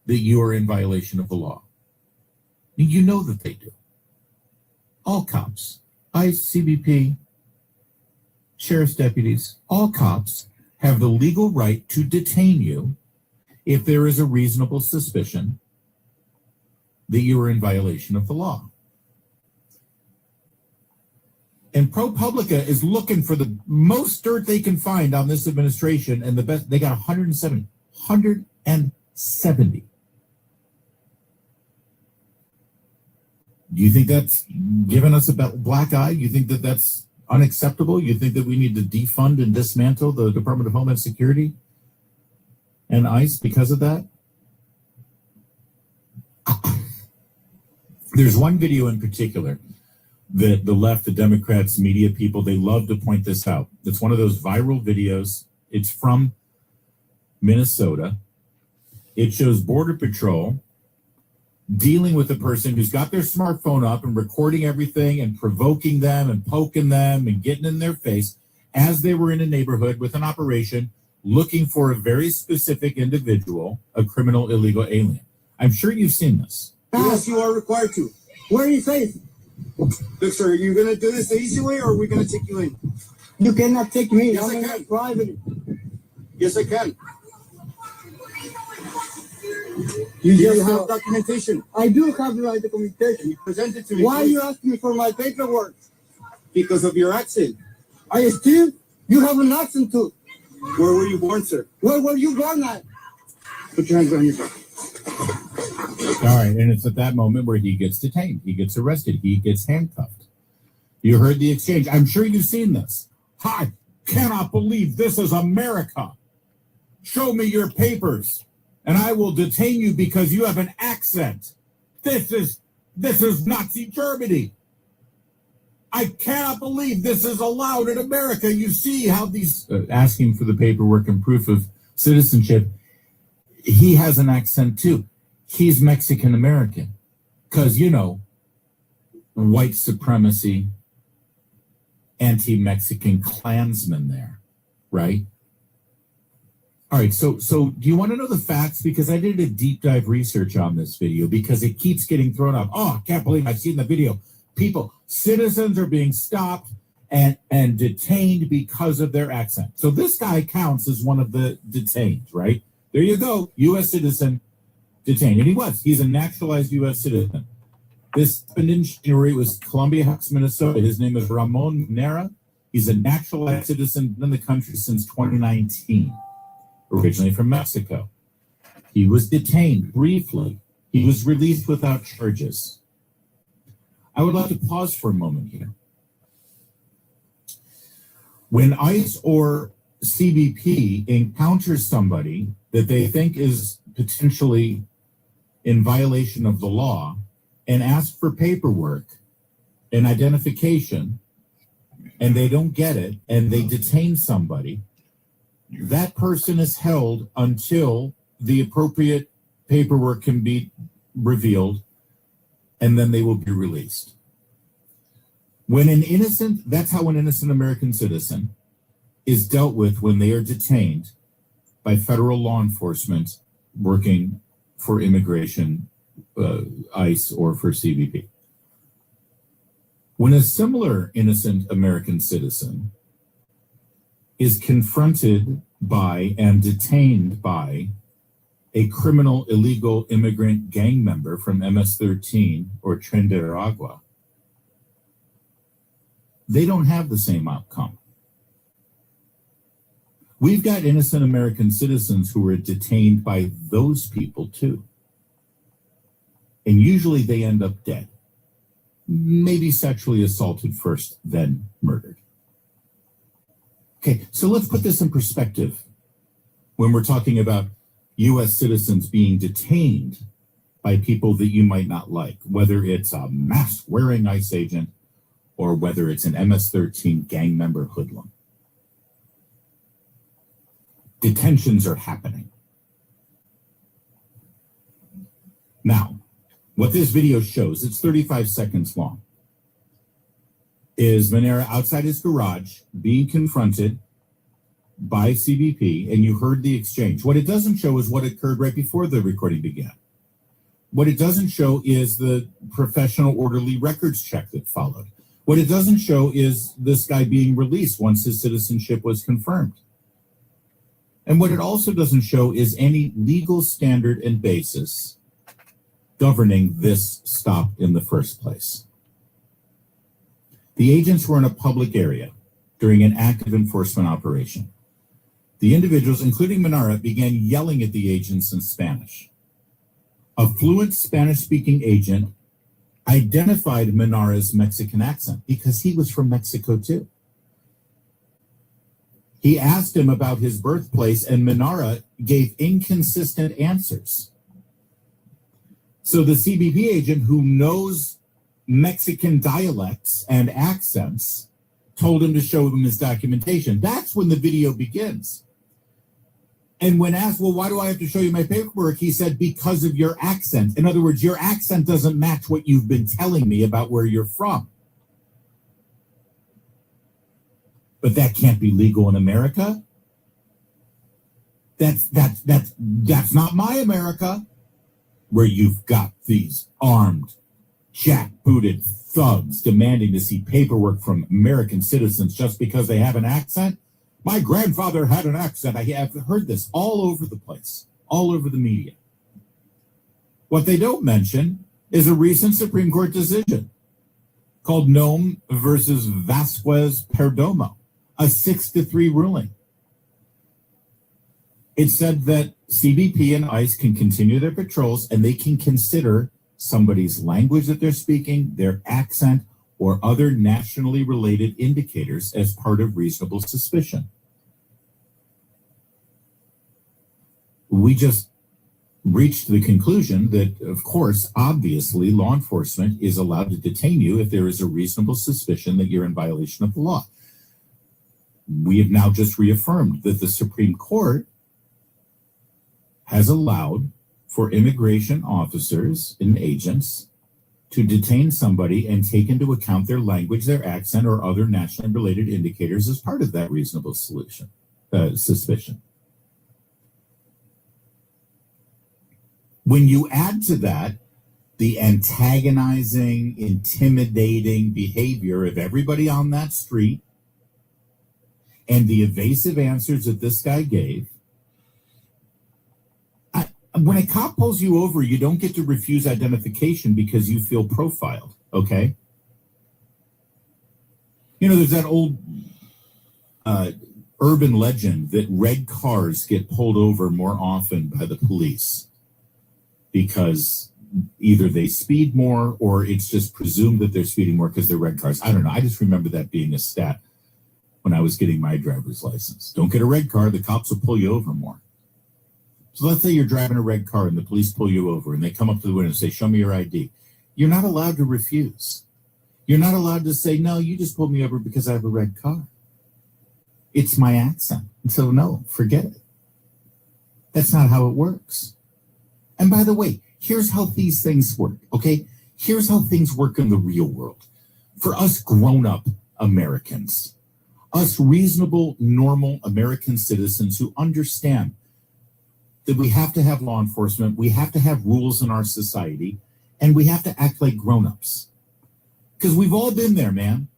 that you are in violation of the law? You know that they do. All cops, ICE, CBP, sheriff's deputies, all cops have the legal right to detain you if there is a reasonable suspicion that you are in violation of the law. And ProPublica is looking for the most dirt they can find on this administration, and the best, they got 170. 170. Do you think that's giving us a black eye? You think that that's unacceptable? You think that we need to defund and dismantle the Department of Homeland Security and ICE because of that? There's one video in particular that the left, the Democrats, media people, they love to point this out. It's one of those viral videos. It's from Minnesota. It shows Border Patrol dealing with a person who's got their smartphone up and recording everything and provoking them and poking them and getting in their face as they were in a neighborhood with an operation looking for a very specific individual, a criminal illegal alien. I'm sure you've seen this. Yes, you are required to. What are you saying? Look, sir, are you going to do this the easy way, or are we going to take you in? You cannot take me. Yes, I can. Private. Yes, I can. You just have documentation. I do have the right documentation. You present it to me. Why are you asking me for my paperwork? Because of your accent. I still You have an accent too. Where were you born, sir? Where were you born at? Put your hands on your back. All right, and it's at that moment where he gets detained. He gets arrested. He gets handcuffed. You heard the exchange. I'm sure you've seen this. I cannot believe this is America. Show me your papers, and I will detain you because you have an accent. This is Nazi Germany. I cannot believe this is allowed in America. You see how these asking for the paperwork and proof of citizenship. He has an accent too. He's Mexican American because, you know, white supremacy, anti-Mexican Klansmen there, right? All right, so do you want to know the facts? Because I did a deep dive research on this video because it keeps getting thrown up. Oh, I can't believe I've seen the video. Citizens are being stopped and detained because of their accent. So this guy counts as one of the detained, right? There you go, U.S. citizen detained. And he's a naturalized U.S. citizen. This happened in January. It was Columbia Heights, Minnesota. His name is Ramon Nera. He's a naturalized citizen in the country since 2019, originally from Mexico. He was detained briefly. He was released without charges. I would like to pause for a moment here. When ICE or CBP encounters somebody that they think is potentially in violation of the law and ask for paperwork and identification, and they don't get it, and they detain somebody, that person is held until the appropriate paperwork can be revealed, and then they will be released. That's how an innocent American citizen is dealt with when they are detained by federal law enforcement working for immigration, ICE, or for CBP. When a similar innocent American citizen is confronted by and detained by a criminal illegal immigrant gang member from MS-13 or Tren de Aragua, they don't have the same outcome. We've got innocent American citizens who are detained by those people too. And usually they end up dead. Maybe sexually assaulted first, then murdered. Okay, so let's put this in perspective when we're talking about U.S. citizens being detained by people that you might not like, whether it's a mask-wearing ICE agent or whether it's an MS-13 gang member hoodlum. Detentions are happening. Now, what this video shows, it's 35 seconds long, is Manera outside his garage being confronted by CBP, and you heard the exchange. What it doesn't show is what occurred right before the recording began. What it doesn't show is the professional orderly records check that followed. What it doesn't show is this guy being released once his citizenship was confirmed. And what it also doesn't show is any legal standard and basis governing this stop in the first place. The agents were in a public area during an active enforcement operation. The individuals, including Manara, began yelling at the agents in Spanish. A fluent Spanish-speaking agent identified Manara's Mexican accent because he was from Mexico too. He asked him about his birthplace, and Manara gave inconsistent answers. So the CBP agent, who knows Mexican dialects and accents, told him to show him his documentation. That's when the video begins. And when asked, well, why do I have to show you my paperwork? He said, because of your accent. In other words, your accent doesn't match what you've been telling me about where you're from. But that can't be legal in America. That's not my America, where you've got these armed, jackbooted thugs demanding to see paperwork from American citizens just because they have an accent. My grandfather had an accent. I have heard this all over the place, all over the media. What they don't mention is a recent Supreme Court decision called Nome versus Vasquez Perdomo. a 6-3 ruling. It said that CBP and ICE can continue their patrols and they can consider somebody's language that they're speaking, their accent, or other nationally related indicators as part of reasonable suspicion. We just reached the conclusion that, of course, obviously, law enforcement is allowed to detain you if there is a reasonable suspicion that you're in violation of the law. We have now just reaffirmed that the Supreme Court has allowed for immigration officers and agents to detain somebody and take into account their language, their accent, or other nationally related indicators as part of that reasonable suspicion. When you add to that the antagonizing, intimidating behavior of everybody on that street and the evasive answers that this guy gave, when a cop pulls you over, you don't get to refuse identification because you feel profiled, okay? You know, there's that old urban legend that red cars get pulled over more often by the police because either they speed more or it's just presumed that they're speeding more because they're red cars. I don't know. I just remember that being a stat when I was getting my driver's license. Don't get a red car, the cops will pull you over more. So let's say you're driving a red car and the police pull you over and they come up to the window and say, show me your ID. You're not allowed to refuse. You're not allowed to say, no, you just pulled me over because I have a red car. It's my accent. And so no, forget it. That's not how it works. And by the way, here's how these things work, okay? Here's how things work in the real world. For us grown-up Americans, us reasonable, normal American citizens who understand that we have to have law enforcement, we have to have rules in our society, and we have to act like grown-ups. Because we've all been there, man.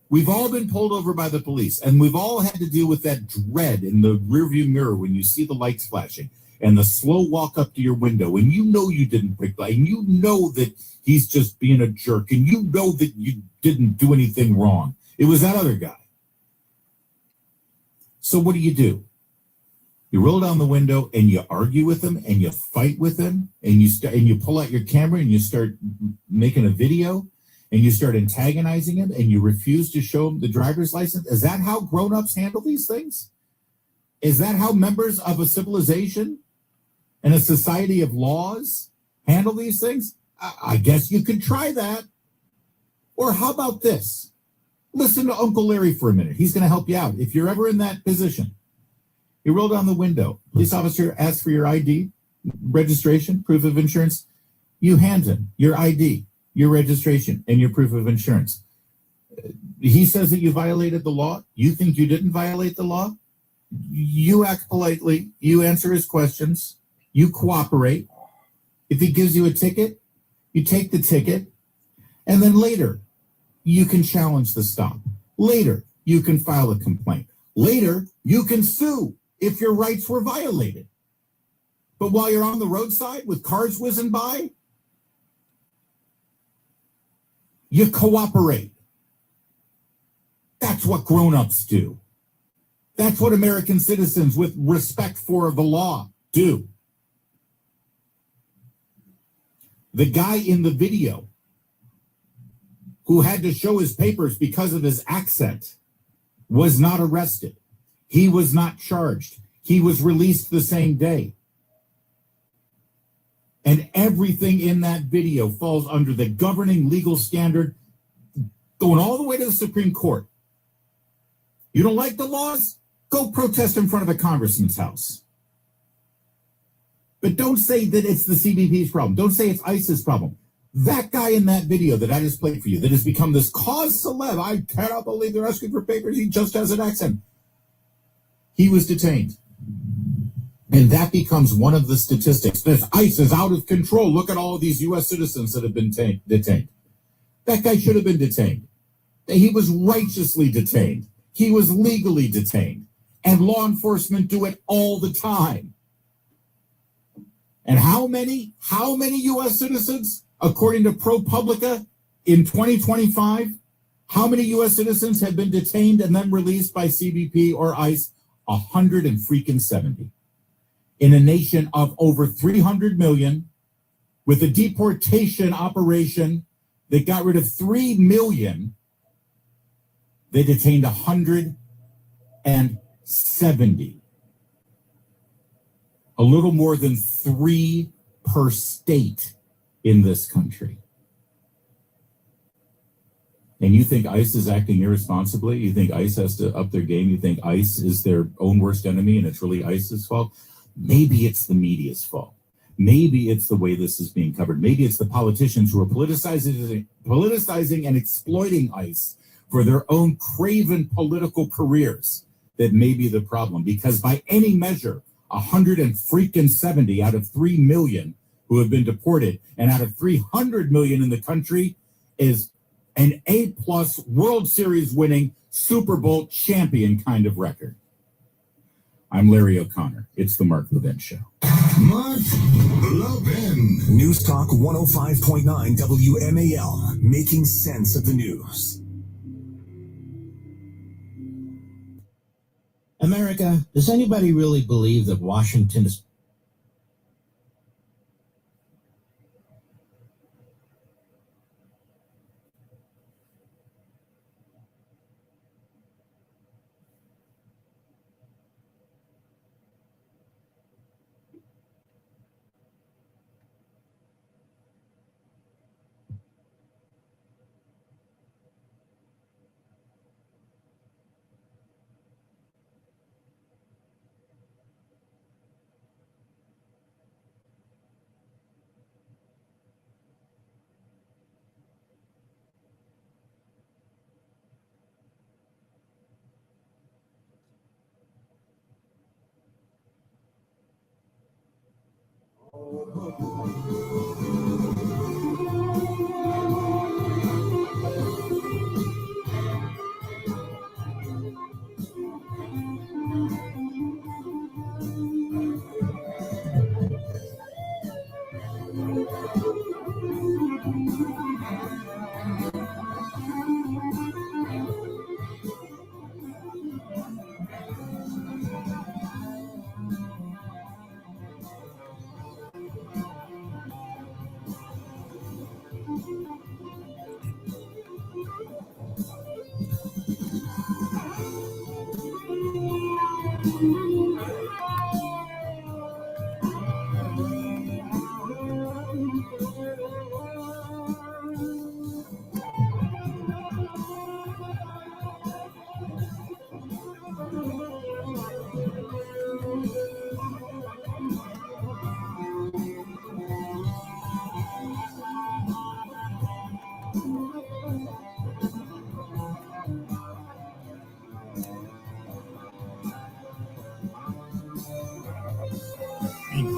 We've all been pulled over by the police, and we've all had to deal with that dread in the rearview mirror when you see the lights flashing and the slow walk up to your window, and you know you didn't brake light, and you know that he's just being a jerk, and you know that you didn't do anything wrong. It was that other guy. So what do? You roll down the window and you argue with him and you fight with him and you pull out your camera and you start making a video and you start antagonizing him and you refuse to show him the driver's license. Is that how grown-ups handle these things? Is that how members of a civilization and a society of laws handle these things? I guess you could try that. Or how about this? Listen to Uncle Larry for a minute. He's going to help you out. If you're ever in that position, you roll down the window. Police officer asks for your ID, registration, proof of insurance. You hand him your ID, your registration, and your proof of insurance. He says that you violated the law. You think you didn't violate the law. You act politely. You answer his questions. You cooperate. If he gives you a ticket, you take the ticket. And then later, you can challenge the stop. Later, you can file a complaint. Later, you can sue if your rights were violated. But while you're on the roadside with cars whizzing by, you cooperate. That's what grown-ups do. That's what American citizens with respect for the law do. The guy in the video who had to show his papers because of his accent was not arrested. He was not charged. He was released the same day. And everything in that video falls under the governing legal standard going all the way to the Supreme Court. You don't like the laws? Go protest in front of a congressman's house. But don't say that it's the CBP's problem. Don't say it's ICE's problem. That guy in that video that I just played for you that has become this cause celeb, I cannot believe they're asking for papers, he just has an accent. He was detained. And that becomes one of the statistics. This ICE is out of control. Look at all of these U.S. citizens that have been detained. That guy should have been detained. He was righteously detained. He was legally detained. And law enforcement do it all the time. And how many U.S. citizens, according to ProPublica, in 2025, How many U.S. citizens have been detained and then released by CBP or ICE? 170. In a nation of over 300 million, with a deportation operation that got rid of 3 million, they detained 170. A little more than 3 per state in this country. And you think ICE is acting irresponsibly? You think ICE has to up their game? You think ICE is their own worst enemy and it's really ICE's fault? Maybe it's the media's fault. Maybe it's the way this is being covered. Maybe it's the politicians who are politicizing and exploiting ICE for their own craven political careers that may be the problem. Because by any measure, 170 out of 3 million who have been deported and out of 300 million in the country is an A+ World Series winning Super Bowl champion kind of record. I'm Larry O'Connor. It's the Mark Levin Show. Mark Levin. News Talk 105.9 WMAL. Making sense of the news. America, does anybody really believe that Washington is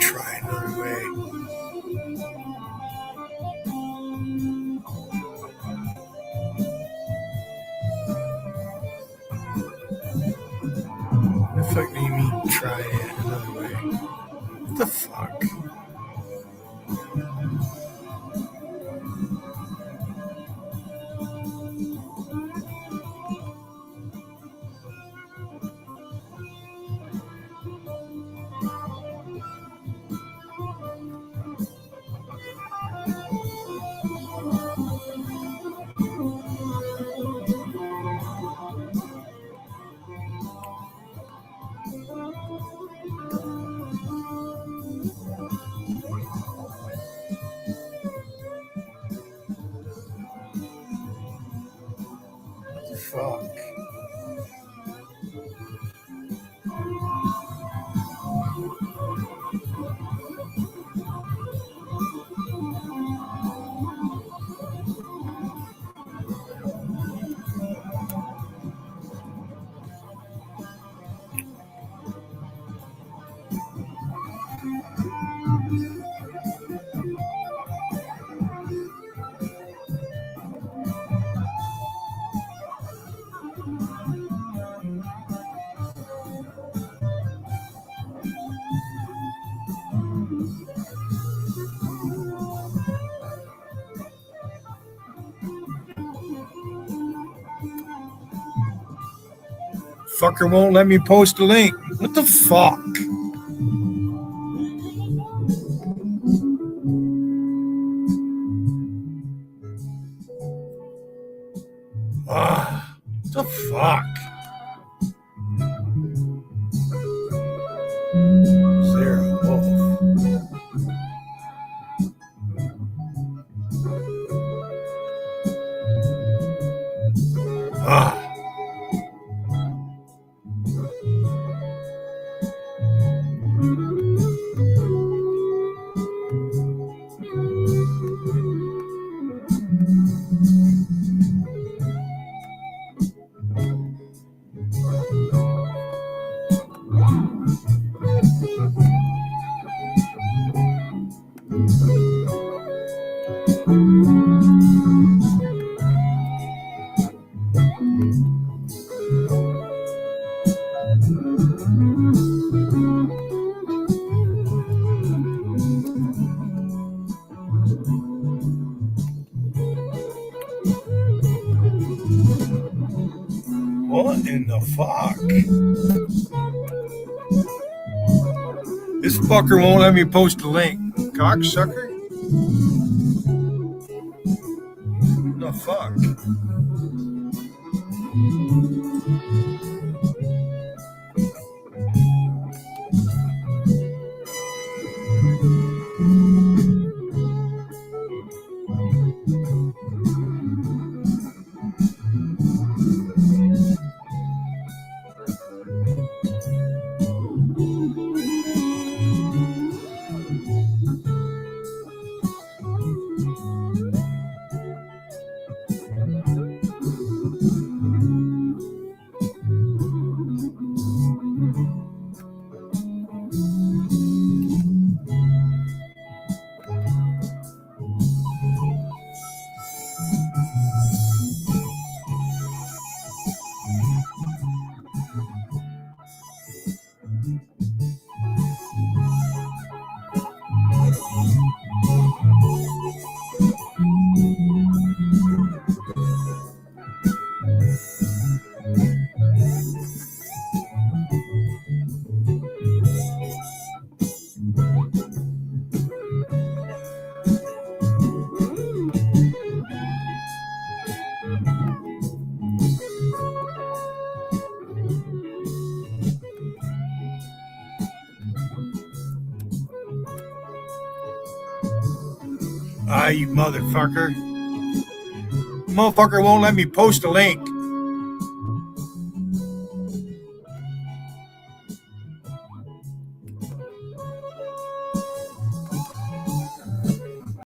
Try another way. The fuck do you mean try it another way? What the fuck? Fuck. Fucker won't let me post a link. What the fuck? What the fuck? Sarah Wolf. What in the fuck? This fucker won't let me post a link. Cocksucker? What the fuck? You motherfucker. Motherfucker won't let me post a link.